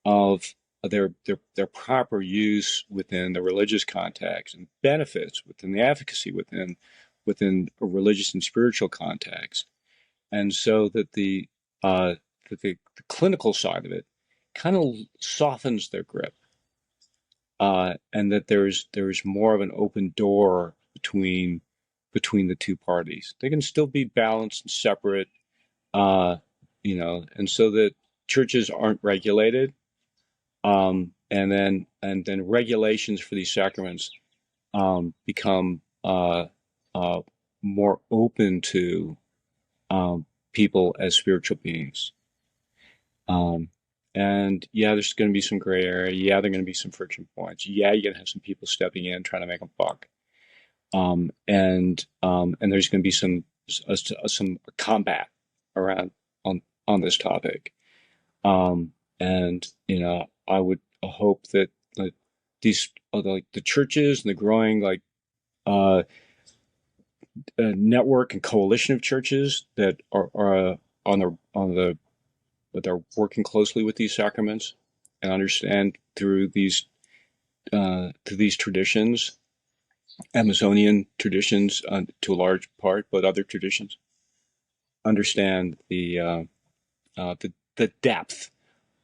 of their proper use within the religious context and benefits within the advocacy within a religious and spiritual context, and so that the clinical side of it kind of softens their grip, and that there's more of an open door between the two parties. They can still be balanced and separate, uh, and so that churches aren't regulated, and then regulations for these sacraments become uh, more open to people as spiritual beings. Um, and yeah, there's going to be some gray area. Yeah, there are going to be some friction points. Yeah, you're going to have some people stepping in trying to make a buck. And there's going to be some combat around on this topic. And I would hope that these like the churches and the growing uh, network and coalition of churches that are on the that are working closely with these sacraments and understand through these traditions, Amazonian traditions to a large part, but other traditions, understand the depth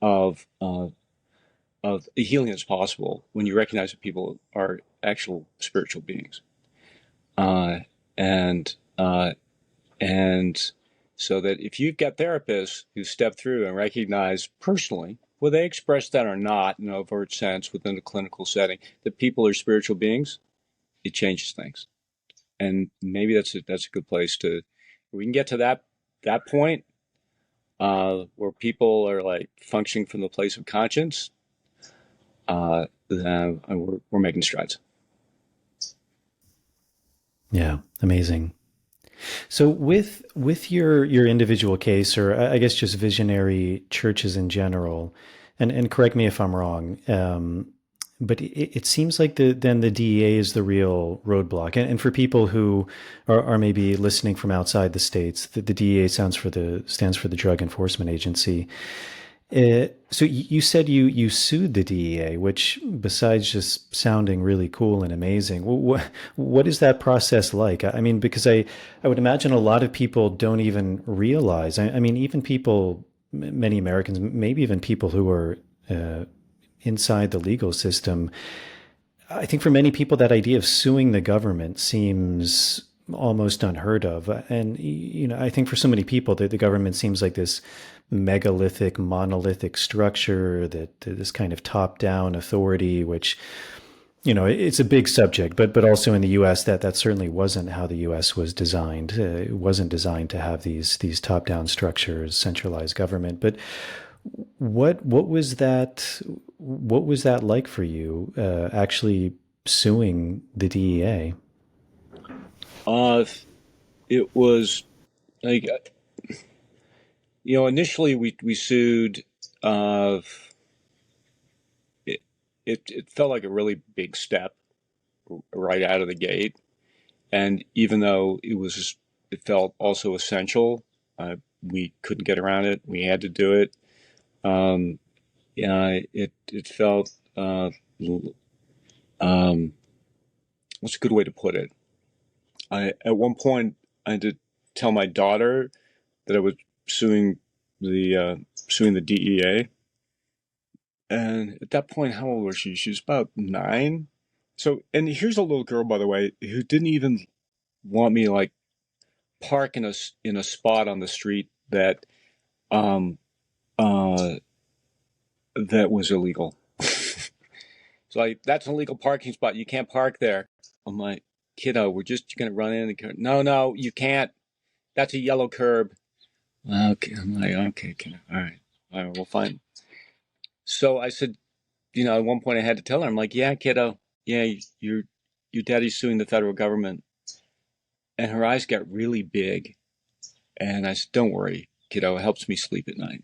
of healing that's possible when you recognize that people are actual spiritual beings, uh, and uh, and so that if you've got therapists who step through and recognize personally, whether they express that or not in an overt sense within the clinical setting, that people are spiritual beings, it changes things. And maybe that's a good place to, we can get to that point where people are like functioning from the place of conscience. Then we're making strides. Yeah, amazing. So with your individual case, or I guess just visionary churches in general, and correct me if I'm wrong, but it seems like then the DEA is the real roadblock. And for people who are maybe listening from outside the states, the DEA stands for the Drug Enforcement Agency. So you said you sued the DEA, which besides just sounding really cool and amazing, what is that process like? I mean, because I would imagine a lot of people don't even realize. I mean, even people, many Americans, maybe even people who are uh, inside the legal system. I think for many people, that idea of suing the government seems almost unheard of. And, I think for so many people, the government seems like this megalithic, monolithic structure, that this kind of top down authority, which, it's a big subject, but also in the U.S. that certainly wasn't how the U.S. was designed. It wasn't designed to have these top down structures, centralized government. But what was that like for you, actually suing the DEA? Uh, it was like, initially we sued. Uh, it felt like a really big step right out of the gate, and even though it felt also essential, we couldn't get around it. We had to do it. Um, yeah, it felt. Um, what's a good way to put it? At one point I had to tell my daughter that I was suing the DEA, and at that point, how old was she? She was about 9. So, and here's a little girl, by the way, who didn't even want me to like park in a spot on the street that um uh that was illegal. It's like, that's an illegal parking spot. You can't park there. I'm like, kiddo, we're just going to run in. No, you can't. That's a yellow curb. Okay. I'm like, okay, kiddo. All right, we'll fine. So I said, at one point I had to tell her, I'm like, yeah, kiddo, yeah, your daddy's suing the federal government. And her eyes got really big. And I said, don't worry, kiddo, it helps me sleep at night.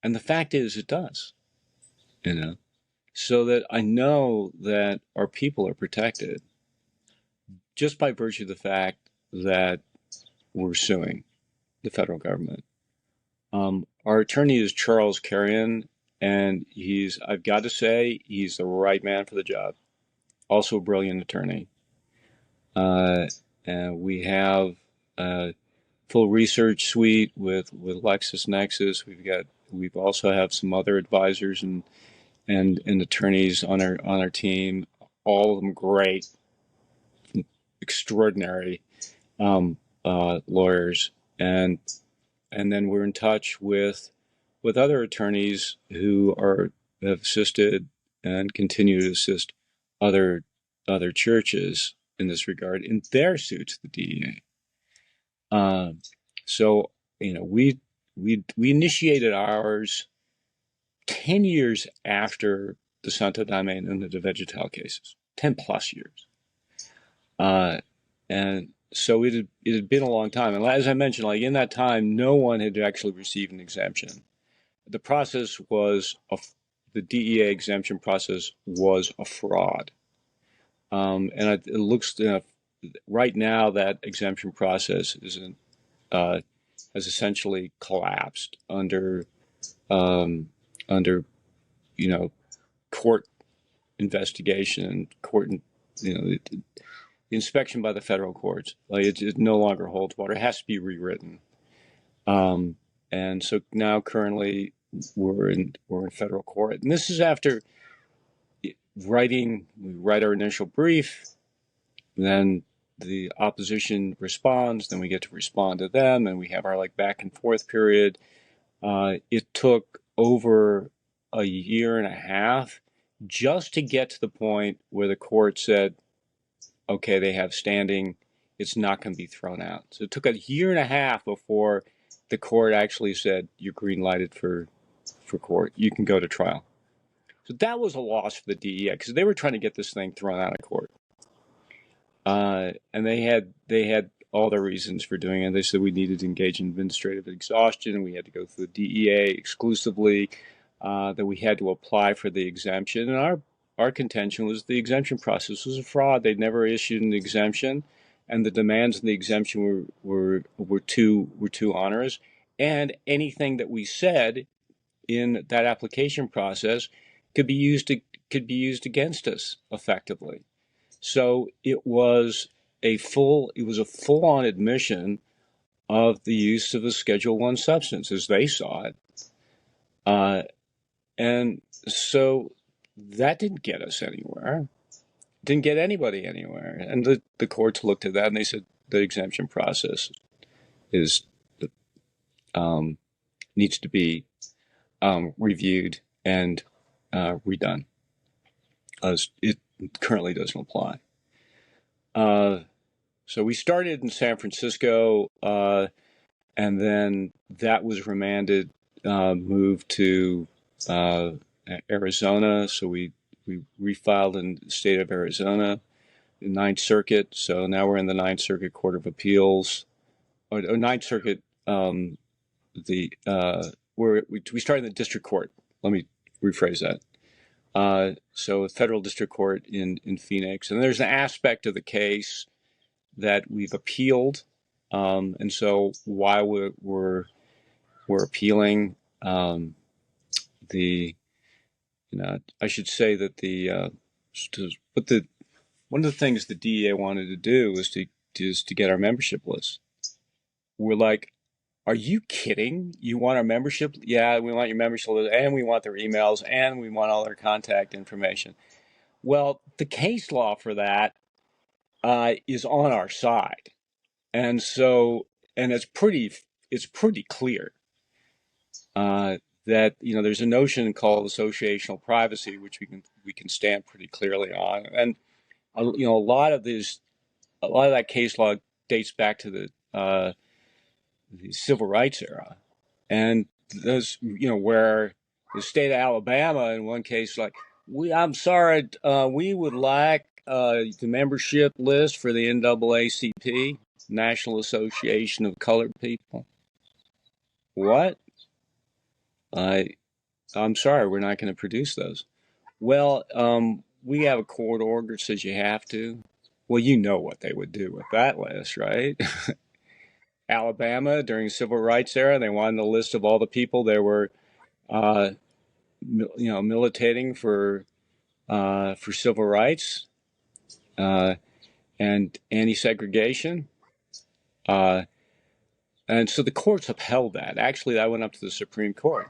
And the fact is, it does, so that I know that our people are protected just by virtue of the fact that we're suing the federal government. Our attorney is Charles Carrion, and I've got to say, he's the right man for the job. Also a brilliant attorney. And we have a full research suite with LexisNexis. We've also have some other advisors and attorneys on our team. All of them great, extraordinary lawyers, and then we're in touch with other attorneys who have assisted and continue to assist other churches in this regard in their suits, the DEA. So we initiated ours 10 years after the Santo Daime and the Vegetal cases, 10 plus years. And so it had been a long time. And as I mentioned, like in that time, no one had actually received an exemption. The process was, the DEA exemption process was a fraud. And it looks, right now that exemption process has essentially collapsed under court investigation, the inspection by the federal courts. Like it no longer holds water. It has to be rewritten. And so now currently we're in federal court, and this is after we write our initial brief, then the opposition responds, then we get to respond to them, and we have our back and forth period. It took over a year and a half just to get to the point where the court said, okay, they have standing, it's not going to be thrown out. So it took a year and a half before the court actually said, you're green lighted for court, you can go to trial. So that was a loss for the DEA because they were trying to get this thing thrown out of court. And they had all their reasons for doing it. They said we needed to engage in administrative exhaustion, and we had to go through the DEA exclusively, that we had to apply for the exemption. And our contention was the exemption process was a fraud. They'd never issued an exemption, and the demands in the exemption were too onerous. And anything that we said in that application process could be used against us effectively. So it was a full-on admission of the use of a Schedule I substance as they saw it. And so that didn't get us anywhere. Didn't get anybody anywhere. And the courts looked at that and they said the exemption process needs to be reviewed and redone, as it currently doesn't apply. So we started in San Francisco, and then that was remanded, moved to Arizona. So we refiled in the state of Arizona, the Ninth Circuit. So now we're in the Ninth Circuit Court of Appeals, or Ninth Circuit. We started in the district court. Let me rephrase that. So federal district court in Phoenix, and there's an aspect of the case that we've appealed, and so while we're appealing, I should say that one of the things the DEA wanted to do was to get our membership list. We're like, are you kidding? You want our membership? Yeah, we want your membership list, and we want their emails, and we want all their contact information. Well, the case law for that is on our side, and it's pretty clear that, there's a notion called associational privacy, which we can stand pretty clearly on. And, a lot of that case law dates back to the civil rights era. And those, where the state of Alabama, in one case, like, I'm sorry, we would like the membership list for the NAACP, National Association of Colored People. What? I'm sorry, we're not going to produce those. Well, we have a court order that says you have to. Well, you know what they would do with that list, right? Alabama, during the civil rights era, they wanted a list of all the people that were, militating for civil rights and anti-segregation. And so the courts upheld that. Actually, that went up to the Supreme Court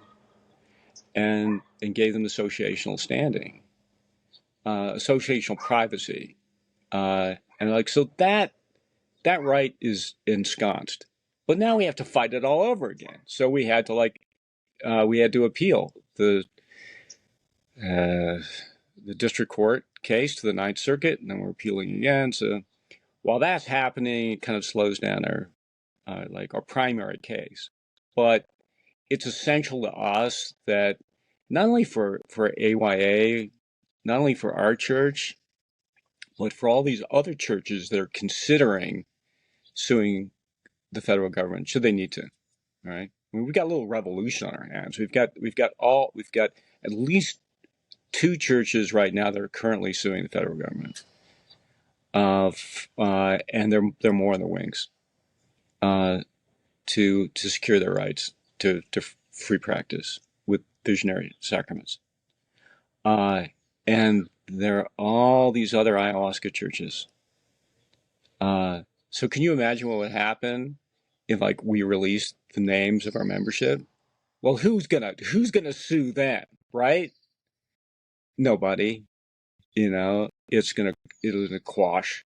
and gave them associational standing, associational privacy. And so that right is ensconced. But now we have to fight it all over again. So we had to appeal the district court case to the Ninth Circuit, and then we're appealing again. So while that's happening, it kind of slows down our primary case. But it's essential to us that not only for AYA, not only for our church, but for all these other churches that are considering suing the federal government, should they need to, right? I mean, we've got a little revolution on our hands. We've got at least 2 churches right now that are currently suing the federal government, and they're more in the wings to secure their rights to free practice with visionary sacraments. And there are all these other ayahuasca churches. So can you imagine what would happen if we released the names of our membership? Well, who's gonna sue them, right? Nobody. It'll quash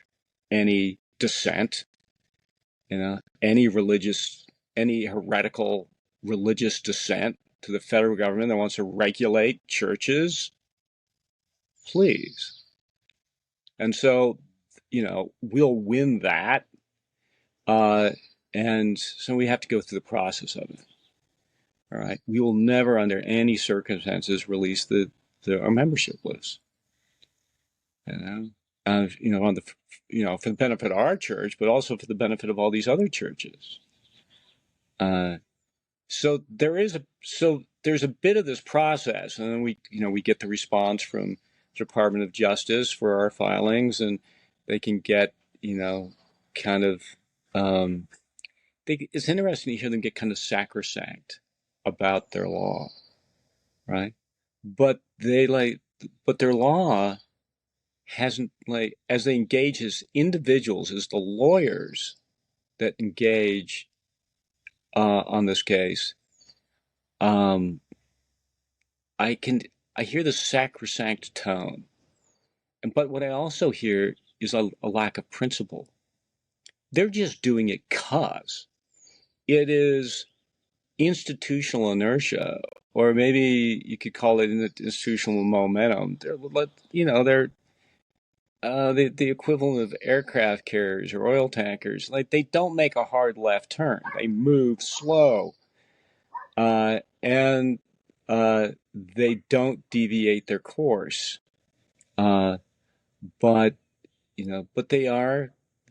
any dissent, any heretical religious dissent to the federal government that wants to regulate churches. Please. And so, we'll win that. And so we have to go through the process of it. All right. We will never, under any circumstances, release our membership list. On for the benefit of our church, but also for the benefit of all these other churches. So there's a bit of this process, and then we get the response from the Department of Justice for our filings, and they can get kind of it's interesting to hear them get kind of sacrosanct about their law, right? But their law hasn't, as they engage as individuals, as the lawyers that engage on this case, I hear the sacrosanct tone, but what I also hear is a lack of principle. They're just doing it 'cause it is institutional inertia, or maybe you could call it institutional momentum. They're the equivalent of aircraft carriers or oil tankers. They don't make a hard left turn. They move slow, and they don't deviate their course. But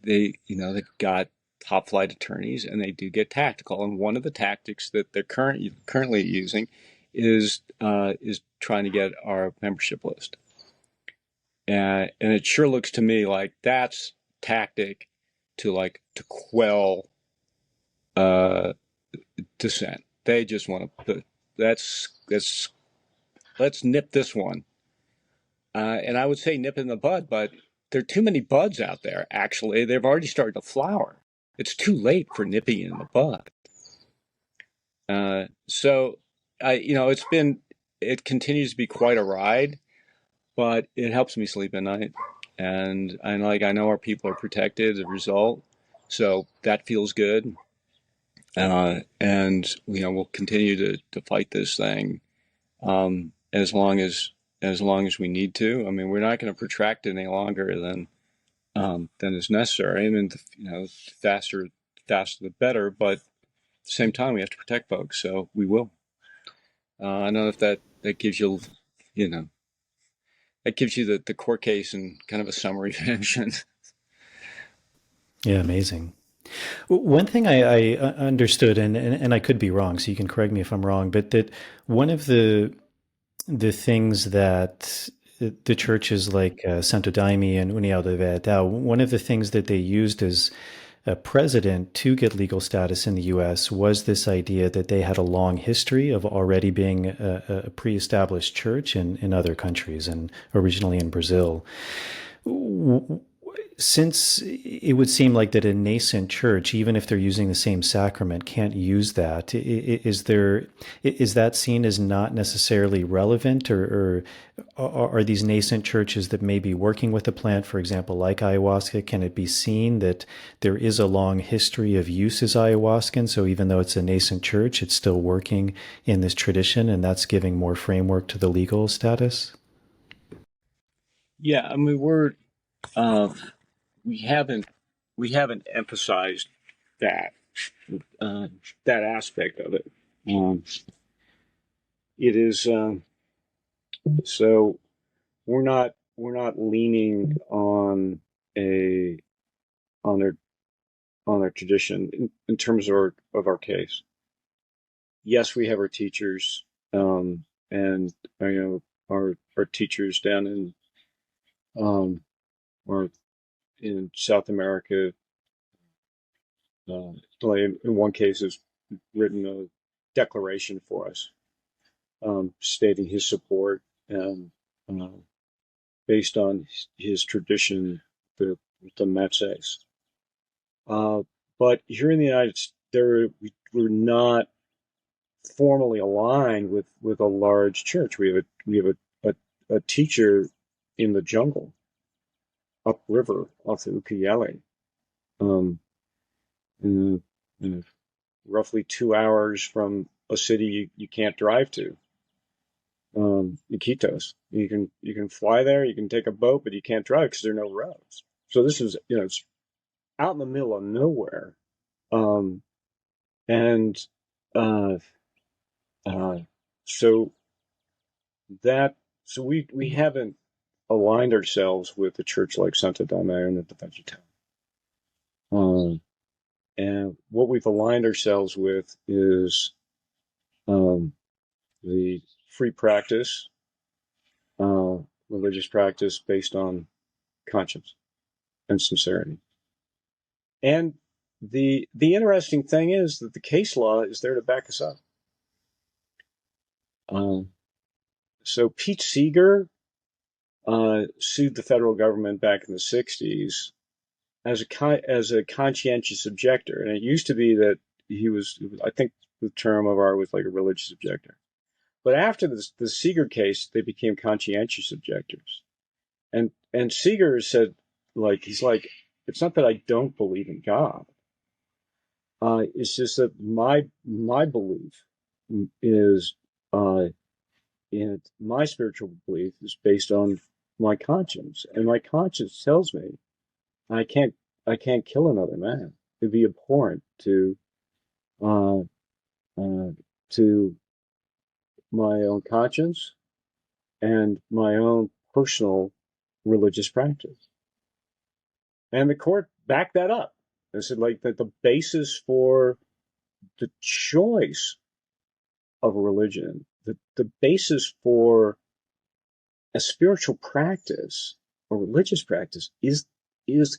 they've got top flight attorneys, and they do get tactical. And one of the tactics that they're currently using is trying to get our membership list. And it sure looks to me like that's tactic to quell dissent. They just want to let's nip this one. And I would say nip in the bud, but there are too many buds out there. Actually, they've already started to flower. It's too late for nipping in the bud. So it continues to be quite a ride, but it helps me sleep at night. And I know our people are protected as a result. So that feels good. and we'll continue to fight this thing as long as we need to. I mean, we're not going to protract it any longer than is necessary. I mean, faster the better, but at the same time, we have to protect folks, so we will. I don't know if that gives you know, that gives you the court case and kind of a summary version. Yeah, amazing. One thing I understood, and I could be wrong, so you can correct me if I'm wrong, but that one of the things that the churches like Santo Daime and União de Verdade, one of the things that they used as a precedent to get legal status in the U.S. was this idea that they had a long history of already being a pre-established church in other countries, and originally in Brazil. Since it would seem like that a nascent church, even if they're using the same sacrament, can't use that, is that seen as not necessarily relevant, or are these nascent churches that may be working with a plant, for example, like ayahuasca, can it be seen that there is a long history of use as ayahuasca, and so even though it's a nascent church, it's still working in this tradition, and that's giving more framework to the legal status? Yeah, I mean, uh, we haven't emphasized that uh, that aspect of it. Um, it is so we're not leaning a on their on their tradition in terms of our case. Yes, we have our teachers, and our teachers down um, or in South America. Like in one case, has written a declaration for us, stating his support, and uh, based on his tradition, the Metzes. But here in the United States, we're not formally aligned with a large church. We have a teacher in the jungle, upriver off the Ucayali, um, in, in roughly 2 hours from a city you can't drive to, Iquitos. You can fly there, you can take a boat, but you can't drive because there are no roads. So this is it's out in the middle of nowhere, um, and uh, uh, so that so we haven't aligned ourselves with a church like Santa Donna and the Vegetal. Um, and what we've aligned ourselves with is um, the free practice, uh, religious practice based on conscience and sincerity. And the interesting thing is that the case law is there to back us up. Um, so Pete Seeger sued the federal government back in the '60s as a conscientious objector, and it used to be that he was. I think the term of art was like a religious objector. But after the Seeger case, they became conscientious objectors. And Seeger said, he's like, it's not that I don't believe in God. It's just that my belief is in my spiritual belief is based on my conscience, and my conscience tells me I can't I can't kill another man. It'd be abhorrent uh, uh, to my own conscience and my own personal religious practice. And the court backed that up. They said that the basis for the choice of a religion, the basis for a spiritual practice or religious practice is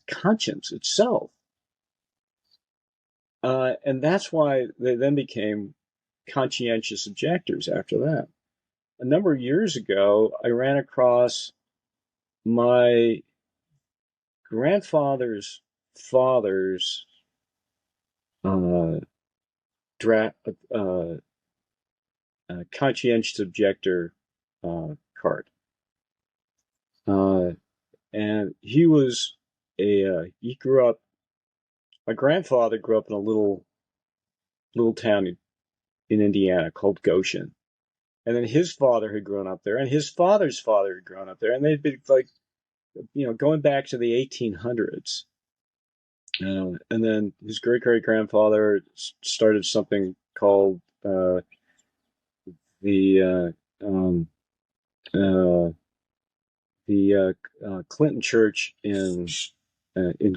conscience itself. And that's why they then became conscientious objectors after that. A number of years ago, I ran across my grandfather's father's uh, dra- uh, conscientious objector card. And he grew up, my grandfather grew up in a little little town in Indiana called Goshen. And then his father had grown up there, and his father's father had grown up there, and they'd been like, going back to the 1800s. And then his great great grandfather started something called the uh, Clinton Church in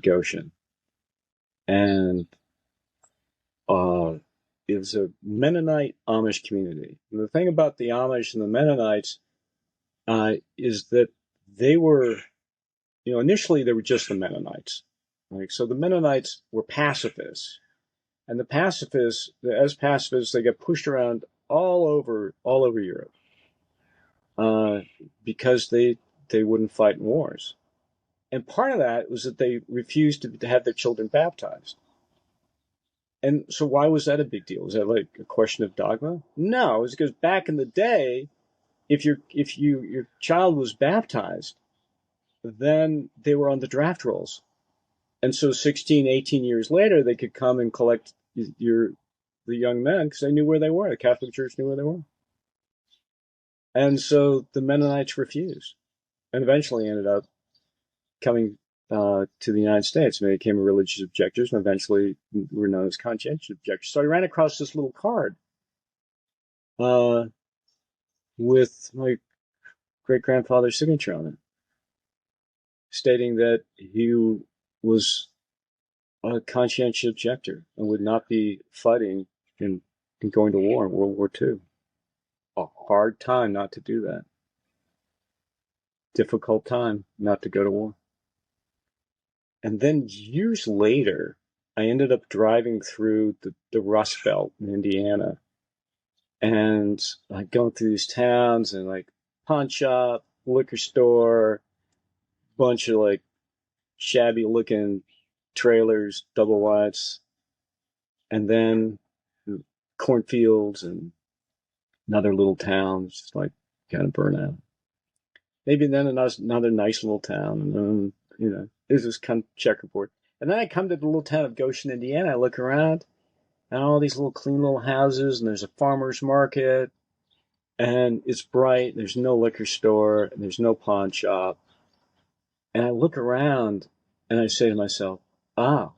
Goshen, and it was a Mennonite Amish community. And the thing about the Amish and the Mennonites is that they were, initially they were just the Mennonites. Like, so the Mennonites were pacifists, and the pacifists, as pacifists, they got pushed around all over Europe because they wouldn't fight in wars. And part of that was that they refused to have their children baptized. And so why was that a big deal? Was that like a question of dogma? No, it was because back in the day, if your child was baptized, then they were on the draft rolls. And so 16, 18 years later, they could come and collect the young men because they knew where they were. The Catholic Church knew where they were. And so the Mennonites refused and eventually ended up coming to the United States. And they became religious objectors and eventually were known as conscientious objectors. So I ran across this little card with my great-grandfather's signature on it, stating that he was a conscientious objector and would not be fighting and going to war in World War II. A hard time not to do that. Difficult time not to go to war. And then years later, I ended up driving through the Rust Belt in Indiana and like going through these towns and like pawn shop, liquor store, bunch of like shabby looking trailers, double wides, and then cornfields and another little town, just like kind of burnt out. Maybe then another nice little town, and then, it was just kind of checkerboard. And then I come to the little town of Goshen, Indiana. I look around, and all these little clean little houses, and there's a farmer's market, and it's bright. There's no liquor store, and there's no pawn shop. And I look around, and I say to myself, "Ah,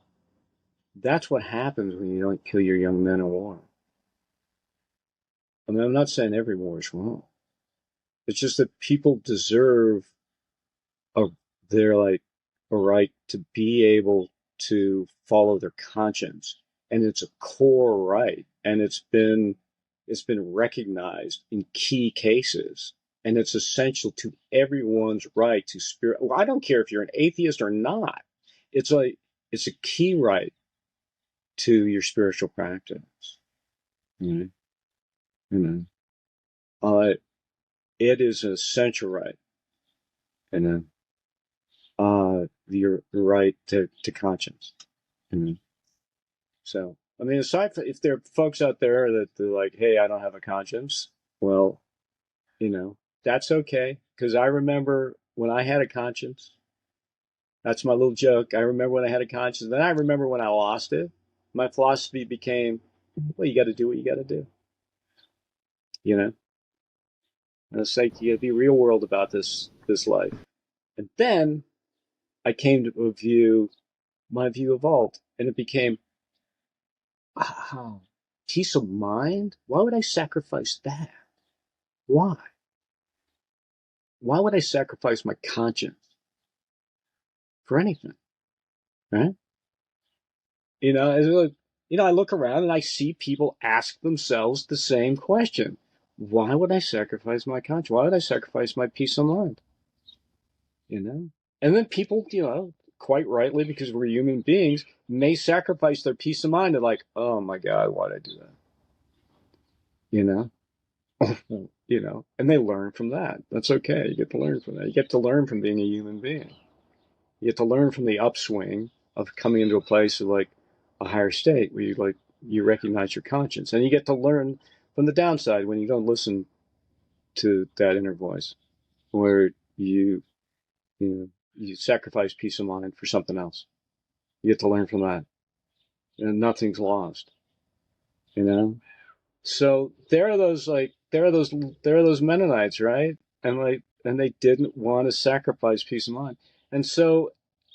that's what happens when you don't kill your young men in war." I mean, I'm not saying every war is wrong. It's just that people deserve a their like a right to be able to follow their conscience, and it's a core right, and it's been recognized in key cases, and it's essential to everyone's right to spirit. Well, I don't care if you're an atheist or not. It's a key right to your spiritual practice. You know, it is an essential right, and your right to conscience. So, I mean, aside from if there are folks out there that they're like, "Hey, I don't have a conscience," well, that's okay. Because I remember when I had a conscience. That's my little joke. I remember when I had a conscience. Then I remember when I lost it. My philosophy became, well, you got to do what you got to do. And it's like you got to be real world about this life. And then I came to a view. My view evolved, and it became, peace of mind? Why would I sacrifice that? Why? Why would I sacrifice my conscience for anything? Right? I look around and I see people ask themselves the same question. Why would I sacrifice my conscience? Why would I sacrifice my peace of mind? And then people, quite rightly, because we're human beings, may sacrifice their peace of mind. They're like, oh my God, why'd I do that? And they learn from that. That's okay. You get to learn from that. You get to learn from being a human being. You get to learn from the upswing of coming into a place of like a higher state where you recognize your conscience, and you get to learn from the downside when you don't listen to that inner voice, where you sacrifice peace of mind for something else. You get to learn from that, and nothing's lost. you know. So there are those Mennonites, right? And they didn't want to sacrifice peace of mind. And so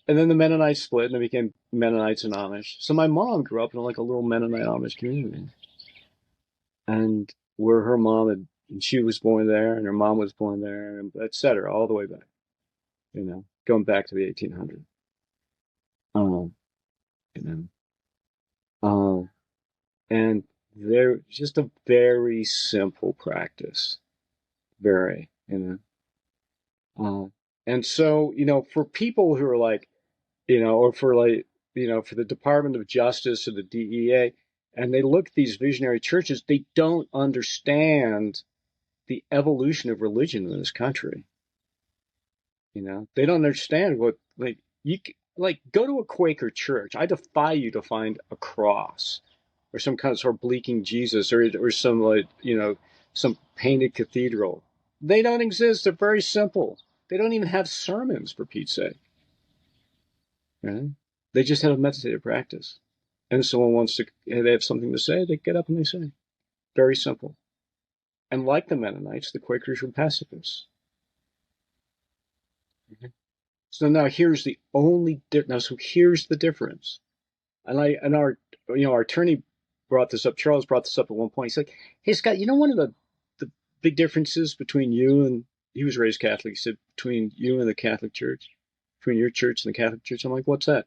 and then the Mennonites split and they became Mennonites and Amish. So my mom grew up in like a little Mennonite Amish community. And where her mom had and she was born there and her mom was born there, and et cetera, all the way back, going back to the 1800s. Um, you know, uh, and they're just a very simple practice, Uh, and so, for people who are like, or for like, for the Department of Justice or the DEA, and they look at these visionary churches, they don't understand the evolution of religion in this country. They don't understand what, like, go to a Quaker church. I defy you to find a cross or some kind of sort of bleaking Jesus or some like, some painted cathedral. They don't exist. They're very simple. They don't even have sermons, for Pete's sake. Right? They just have a meditative practice. And if someone wants to, they have something to say, they get up and they say. Very simple. And like the Mennonites, the Quakers were pacifists. Okay. So now here's the only so here's the difference. And our attorney brought this up. Charles brought this up at one point. He's like, "Hey Scott, one of the big differences between you and he was raised Catholic. He said between you and the Catholic Church, between your church and the Catholic Church." I'm like, "What's that?"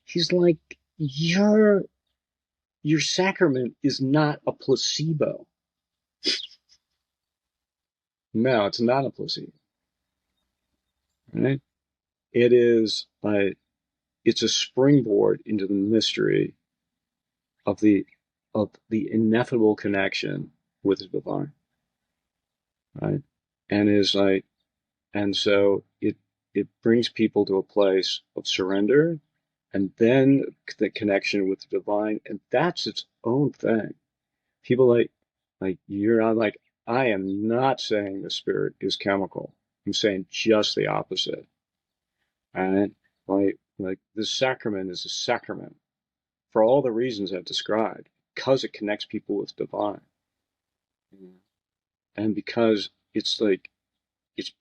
He's like, "Your sacrament is not a placebo." No, it's not a placebo. Right? It is it's a springboard into the mystery of the ineffable connection with the divine. Right? And is like, and so it brings people to a place of surrender and then the connection with the divine, and that's its own thing. People you're not like, I am not saying the spirit is chemical. I'm saying just the opposite. And like this sacrament is a sacrament for all the reasons I've described, because it connects people with divine. And because it's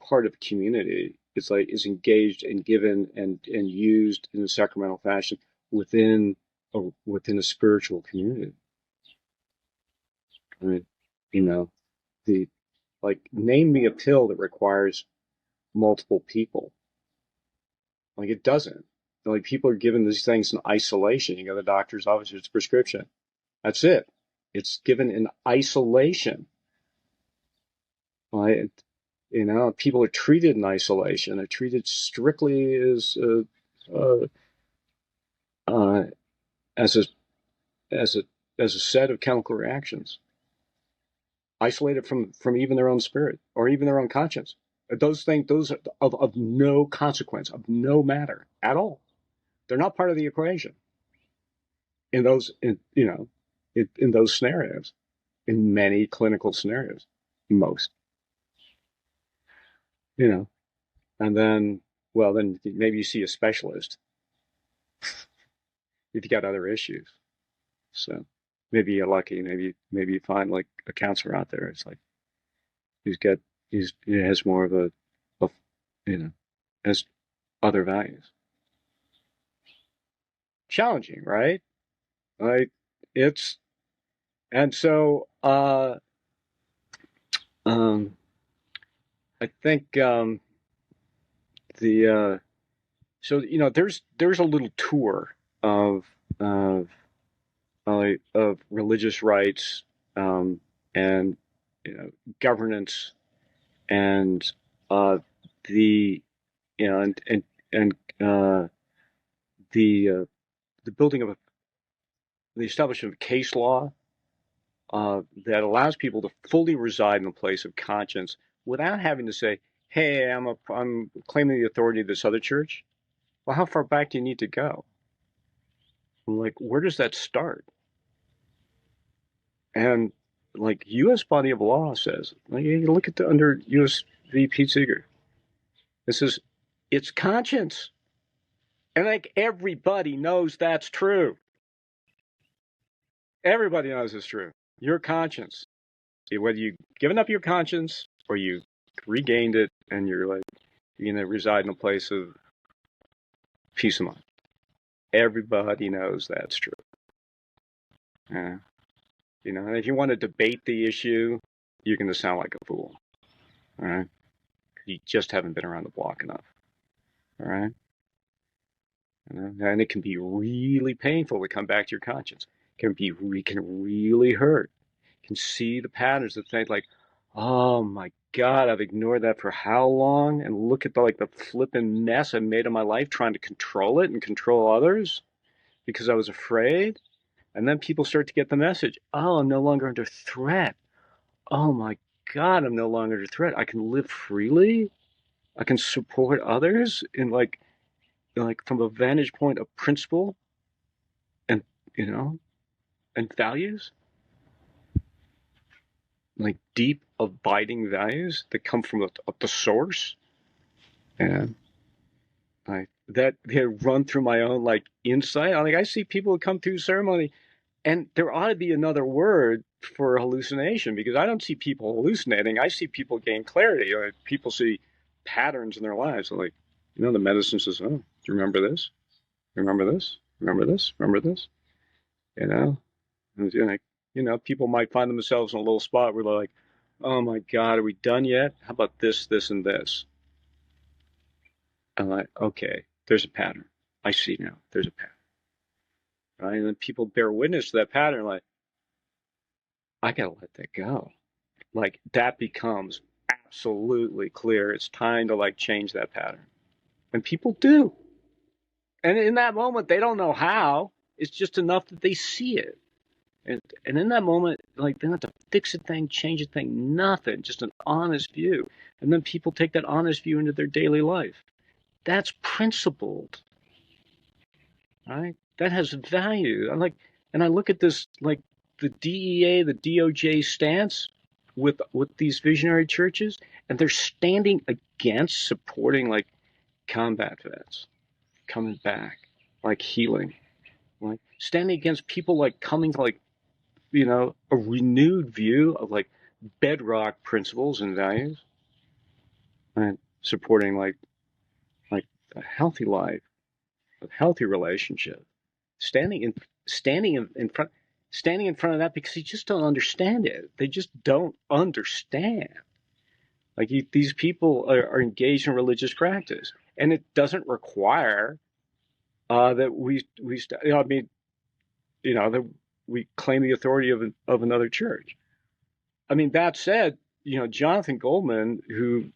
part of community. It's engaged and given and used in a sacramental fashion within a spiritual community. I mean, the name me a pill that requires multiple people. Like it doesn't. Like people are given these things in isolation. You go to the doctor's office, it's a prescription. That's it. It's given in isolation. Right? People are treated in isolation. They're treated strictly as uh, as a as a set of chemical reactions, isolated from even their own spirit or even their own conscience. Those are of no consequence, of no matter at all. They're not part of the equation in those scenarios, in many clinical scenarios, most. And then, well, then maybe you see a specialist if you got other issues. So maybe you're lucky. Maybe you find like a counselor out there. It's like he has more of a has other values. Challenging, right? Like it's and so I think the so there's a little tour of of religious rights, and governance, and the and the building of the establishment of case law that allows people to fully reside in a place of conscience without having to say, "Hey, I'm claiming the authority of this other church." Well, how far back do you need to go? Like, where does that start? And like U.S. body of law says, like you look at under U.S. v. Pete Seeger, it says it's conscience, and like everybody knows that's true. Everybody knows it's true. Your conscience, whether you've given up your conscience or you regained it and you're like, you're going to reside in a place of peace of mind. Everybody knows that's true. Yeah. You know, and if you want to debate the issue, you're going to sound like a fool. All right. You just haven't been around the block enough. All right. And it can be really painful to come back to your conscience. It can really hurt. You can see the patterns of things like, oh my God, I've ignored that for how long? And look at the flipping mess I made of my life trying to control it and control others because I was afraid. And then people start to get the message. Oh, I'm no longer under threat. Oh my God, I'm no longer under threat. I can live freely. I can support others in like from a vantage point of principle and, and values, like deep abiding values that come from the source. And that they run through my own like insight. I see people who come through ceremony, and there ought to be another word for hallucination, because I don't see people hallucinating. I see people gain clarity. People see patterns in their lives. Like, the medicine says, oh, do you remember this? Remember this? Remember this? Remember this? And, people might find themselves in a little spot where they're like, oh my God, are we done yet? How about this, this, and this? I'm like, okay, there's a pattern. I see now. There's a pattern. Right? And then people bear witness to that pattern, like, I gotta let that go. Like, that becomes absolutely clear. It's time to change that pattern. And people do. And in that moment, they don't know how. It's just enough that they see it. And in that moment, they don't have to fix a thing, change a thing, nothing, just an honest view. And then people take that honest view into their daily life. That's principled, right? That has value. And I look at this, the DEA, the DOJ stance with these visionary churches, and they're standing against supporting combat vets coming back, healing, standing against people coming to a renewed view of bedrock principles and values, and supporting a healthy life, a healthy relationship, standing in front of that, because you just don't understand it. They just don't understand. These people are engaged in religious practice, and it doesn't require that that we claim the authority of another church. That said, Jonathan Goldman, who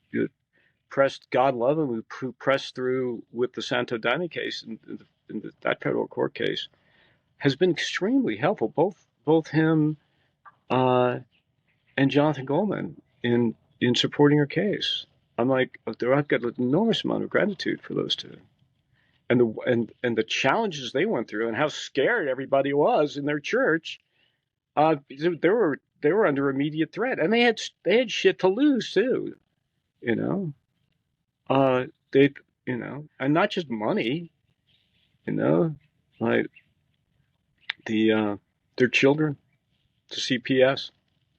pressed, God love him, who pressed through with the Santo Daime case in that federal court case, has been extremely helpful. Both him and Jonathan Goldman in supporting her case. I've got an enormous amount of gratitude for those two, and the challenges they went through, and how scared everybody was in their church. They were under immediate threat, and they had shit to lose too, and not just money, their children to CPS,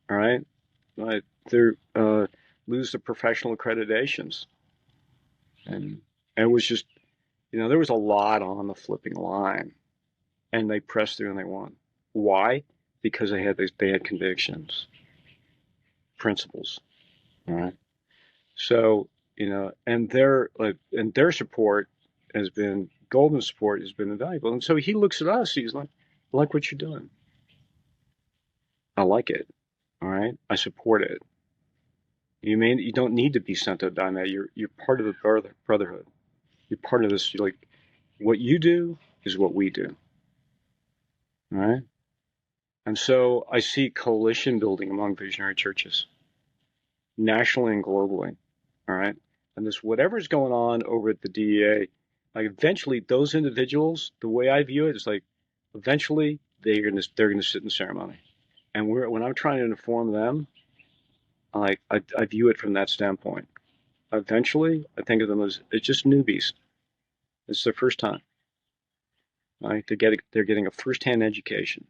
all right, they're lose the professional accreditations, and it was just, there was a lot on the flipping line, and they pressed through and they won. Why? Because they had convictions, principles, all right. So and their support has been, Goldman's support has been invaluable, and so he looks at us. He's like, I like what you're doing. I like it. All right, I support it. You don't need to be Santo Daime. You're part of the brotherhood. You're part of this. What you do is what we do. All right. And so I see coalition building among visionary churches, nationally and globally. All right. And this, whatever's going on over at the DEA, eventually those individuals, the way I view it is eventually they're gonna sit in ceremony. And when I'm trying to inform them, I view it from that standpoint. Eventually, I think of them as it's just newbies. It's their first time. Right? They're getting a first-hand education.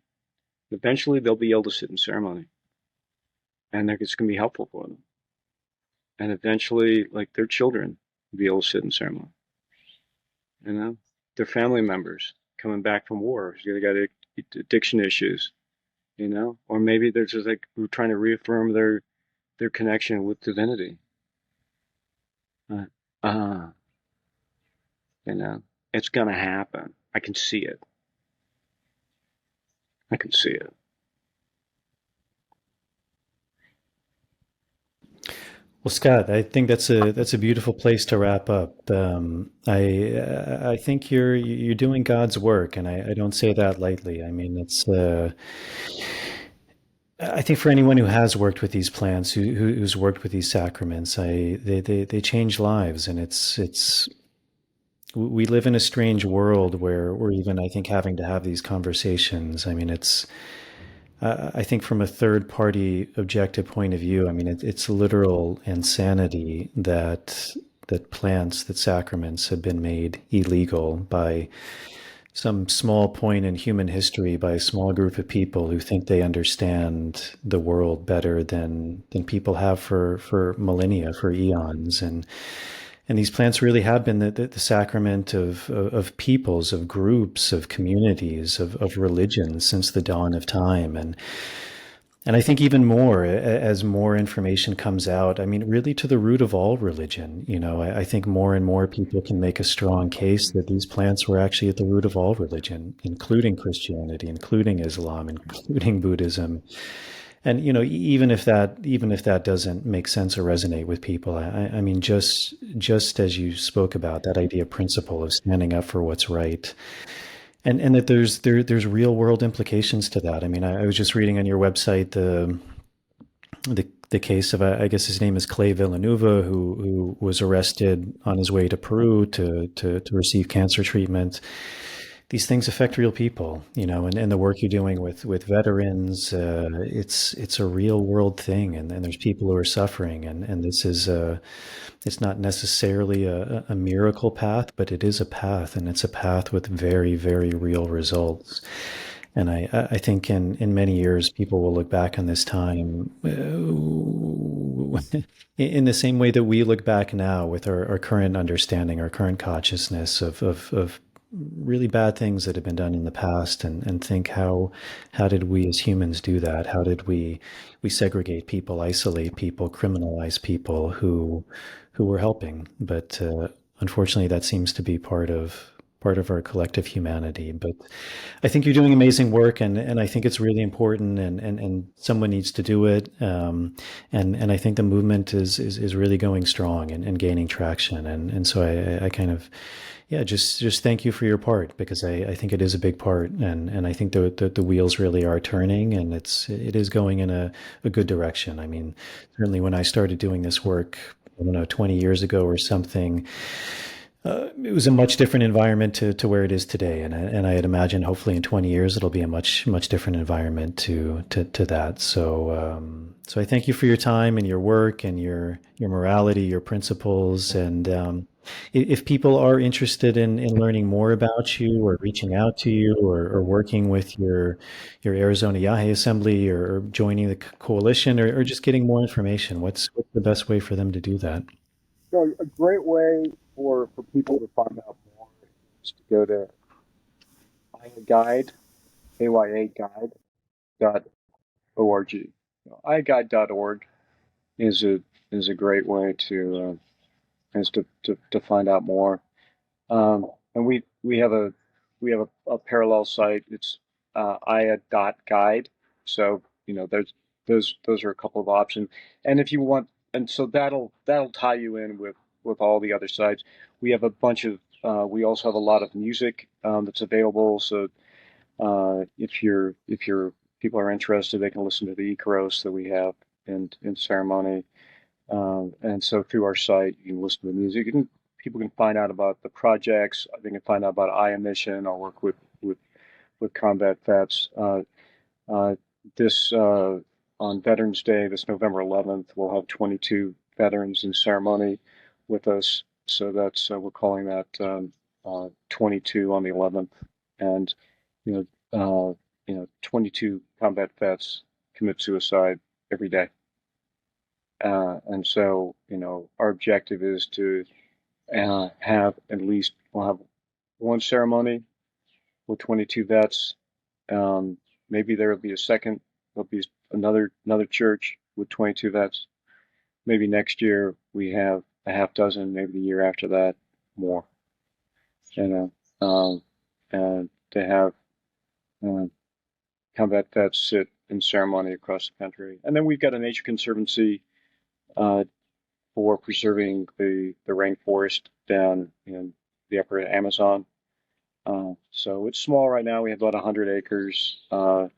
Eventually, they'll be able to sit in ceremony, and it's going to be helpful for them. And eventually, like their children will be able to sit in ceremony. You know, their family members coming back from war, they got addiction issues. You know, or maybe they're just like trying to reaffirm their connection with divinity. Uh, uh, you know, it's going to happen. I can see it. I can see it. Well, Scott, I think that's a beautiful place to wrap up. I think you're doing God's work, and I don't say that lightly. I mean, it's I think for anyone who has worked with these plants, who's worked with these sacraments, they change lives, and it's we live in a strange world where we're even, I think, having to have these conversations. I mean, it's I think from a third party objective point of view, I mean, it's literal insanity that plants, that sacraments have been made illegal by some small point in human history by a small group of people who think they understand the world better than people have for millennia, for eons. And these plants really have been the sacrament of peoples, of groups, of communities, of religions since the dawn of time. And I think even more as more information comes out, I mean, really to the root of all religion. You know, I think more and more people can make a strong case that these plants were actually at the root of all religion, including Christianity, including Islam, including Buddhism. And you know, even if that doesn't make sense or resonate with people, I mean, just as you spoke about that idea principle of standing up for what's right, and that there's real world implications to that. I mean, I was just reading on your website the case of, I guess his name is Clay Villanueva, who was arrested on his way to Peru to receive cancer treatment. These things affect real people, you know, and the work you're doing with veterans, it's a real world thing, and there's people who are suffering, and this is it's not necessarily a miracle path, but it is a path, and it's a path with very, very real results. And I think in many years, people will look back on this time in the same way that we look back now with our current understanding, our current consciousness of really bad things that have been done in the past, and think how did we as humans do that? How did we segregate people, isolate people, criminalize people who were helping? But unfortunately, that seems to be part of our collective humanity. But I think you're doing amazing work, and I think it's really important, and someone needs to do it. And I think the movement is really going strong and gaining traction. And so I kind of, yeah, just thank you for your part, because I think it is a big part, and I think the wheels really are turning, and it is going in a good direction. I mean, certainly when I started doing this work, I don't know, 20 years ago or something, it was a much different environment to where it is today, and I'd imagine hopefully in 20 years it'll be a much different environment to that. So I thank you for your time and your work and your morality, your principles, and if people are interested in learning more about you, or reaching out to you, or working with your Arizona Yahe Assembly, or joining the coalition, or just getting more information, what's the best way for them to do that? So a great way for people to find out more is to go to ayaguide, ayaguide.org. Ayaguide.org is a great way to find out more. And we have a parallel site. It's aya.guide. So you know, there's those are a couple of options. And if you want, and so that'll tie you in with all the other sites. We have a bunch of we also have a lot of music that's available. So if people are interested, they can listen to the Icaros that we have in ceremony. And so through our site, you can listen to the music. People can find out about the projects. They can find out about Aya Mission. I'll work with combat vets. This on Veterans Day, this November 11th, we'll have 22 veterans in ceremony with us. So that's we're calling that 22 on the 11th. And you know, 22 combat vets commit suicide every day. And so, our objective is to have at least, we'll have one ceremony with 22 vets. Maybe there will be a second, there'll be another church with 22 vets. Maybe next year we have a half dozen, maybe the year after that, more. And to have combat vets sit in ceremony across the country. And then we've got a nature conservancy for preserving the rainforest down in the upper Amazon. So it's small right now. We have about 100 acres, but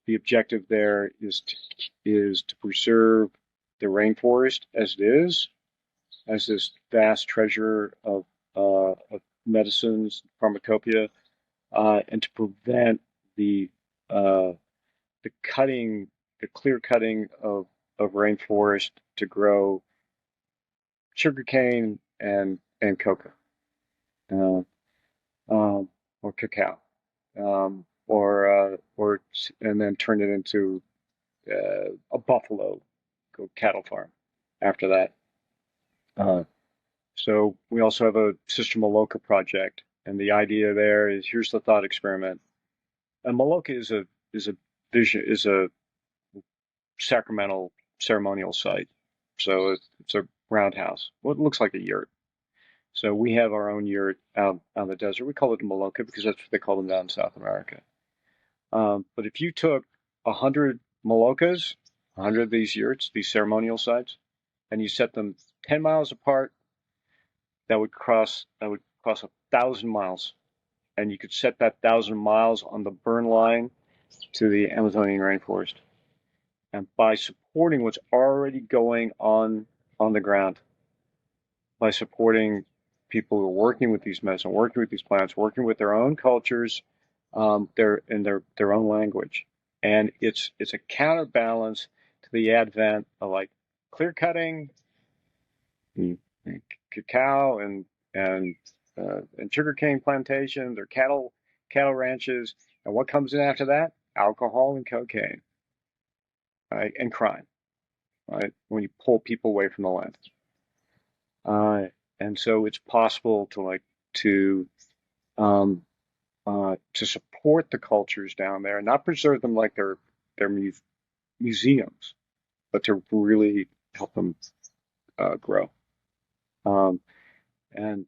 the objective there is to preserve the rainforest as it is, as this vast treasure of medicines, pharmacopoeia, and to prevent the clear cutting of rainforest to grow sugarcane and cocoa, or cacao, and then turn it into a buffalo cattle farm after that. So we also have a Sister Maloka project, and the idea there is, here's the thought experiment. And Maloka is a sacramental ceremonial site. So it's a roundhouse. Well, it looks like a yurt. So we have our own yurt out in the desert. We call it Maloka because that's what they call them down in South America. But if you took 100 Malokas, 100 of these yurts, these ceremonial sites, and you set them 10 miles apart, that would cross 1,000 miles. And you could set that 1,000 miles on the burn line to the Amazonian rainforest. And by supporting what's already going on the ground, by supporting people who are working with these medicine, working with these plants, working with their own cultures, their own language, and it's a counterbalance to the advent of like clear cutting, and cacao, and sugarcane plantations, or cattle ranches, and what comes in after that? Alcohol and cocaine, right, and crime, right? When you pull people away from the land. And so it's possible to support the cultures down there, and not preserve them like they're museums, but to really help them grow. And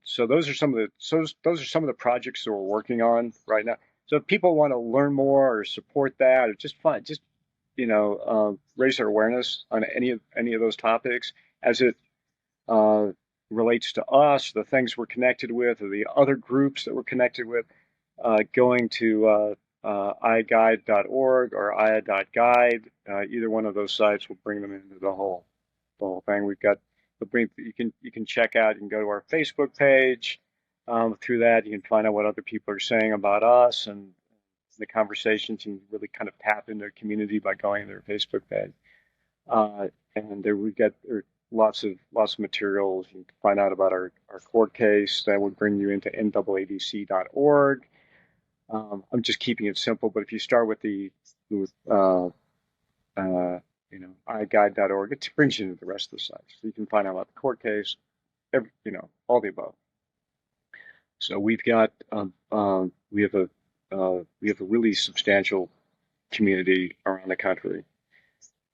so those are some of the projects that we're working on right now. So if people want to learn more or support that, or just raise their awareness on any of those topics as it relates to us, the things we're connected with, or the other groups that we're connected with, going to iGuide.org or aya.guide. Either one of those sites will bring them into the whole thing. You can check out. You can go to our Facebook page. Through that, you can find out what other people are saying about us and the conversations, and really kind of tap into their community by going to their Facebook page. And there are lots of materials. You can find out about our court case. That would bring you into NAADC.org. I'm just keeping it simple, but if you start with iGuide.org, it brings you into the rest of the sites. So you can find out about the court case, all the above. So we've got we have a really substantial community around the country.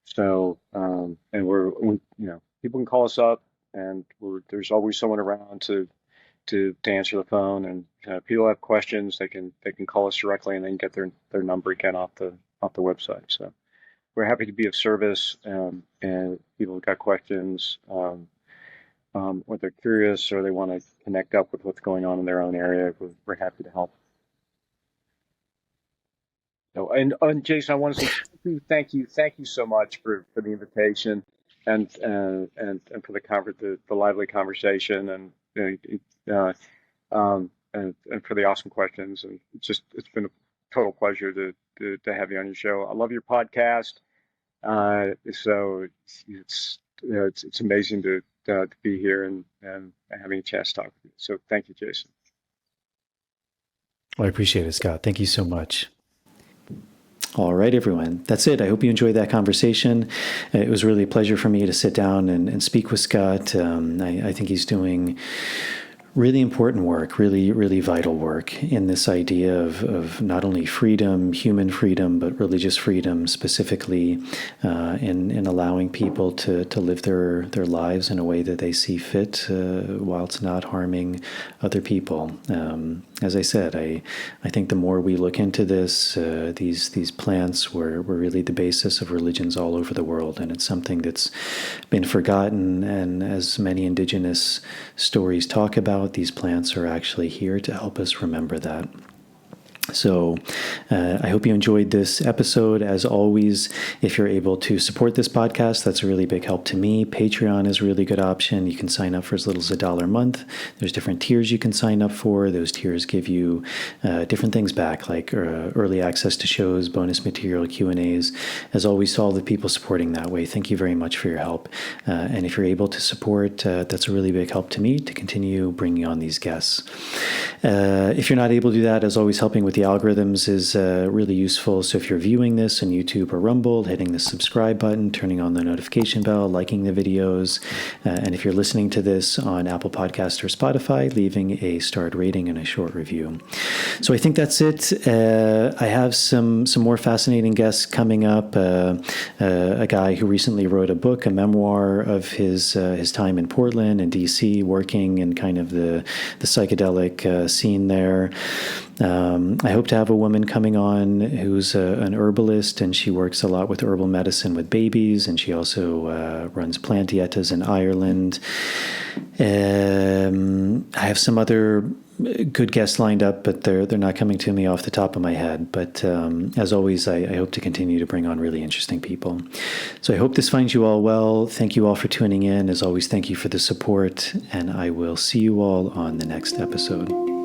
So and we people can call us up, and there's always someone around to answer the phone. And people have questions, they can call us directly, and they can get their number again off the website. So we're happy to be of service, and people have got questions, or they're curious, or they want to connect up with what's going on in their own area. We're happy to help. So, and Jason, I want to say thank you so much for the invitation, and for the lively conversation, and for the awesome questions. And it's been a total pleasure to have you on your show. I love your podcast. So it's amazing to be here and having a chance to talk with you. So thank you, Jason. Well, I appreciate it, Scott. Thank you so much. All right, everyone. That's it. I hope you enjoyed that conversation. It was really a pleasure for me to sit down and speak with Scott. I think he's doing really important work, really, really vital work in this idea of not only freedom, human freedom, but religious freedom specifically, in allowing people to live their lives in a way that they see fit, while it's not harming other people. As I said, I think the more we look into this, these plants were really the basis of religions all over the world, and it's something that's been forgotten. And as many indigenous stories talk about, these plants are actually here to help us remember that. So I hope you enjoyed this episode. As always, if you're able to support this podcast, that's a really big help to me. Patreon is a really good option. You can sign up for as little as $1 a month. There's different tiers you can sign up for. Those tiers give you different things back, like early access to shows, bonus material, Q&As. As always, to all the people supporting that way, thank you very much for your help. And if you're able to support, that's a really big help to me to continue bringing on these guests. If you're not able to do that, as always, helping with the algorithms is really useful. So if you're viewing this on YouTube or Rumble, hitting the subscribe button, turning on the notification bell, liking the videos, and if you're listening to this on Apple Podcasts or Spotify, leaving a starred rating and a short review. So I think that's it. I have some more fascinating guests coming up. A guy who recently wrote a book, a memoir of his time in Portland and DC, working in kind of the psychedelic scene there. I hope to have a woman coming on who's an herbalist, and she works a lot with herbal medicine with babies, and she also runs plant dietas in Ireland. I have some other good guests lined up, but they're not coming to me off the top of my head. But as always, I hope to continue to bring on really interesting people. So I hope this finds you all well. Thank you all for tuning in. As always, thank you for the support, and I will see you all on the next episode.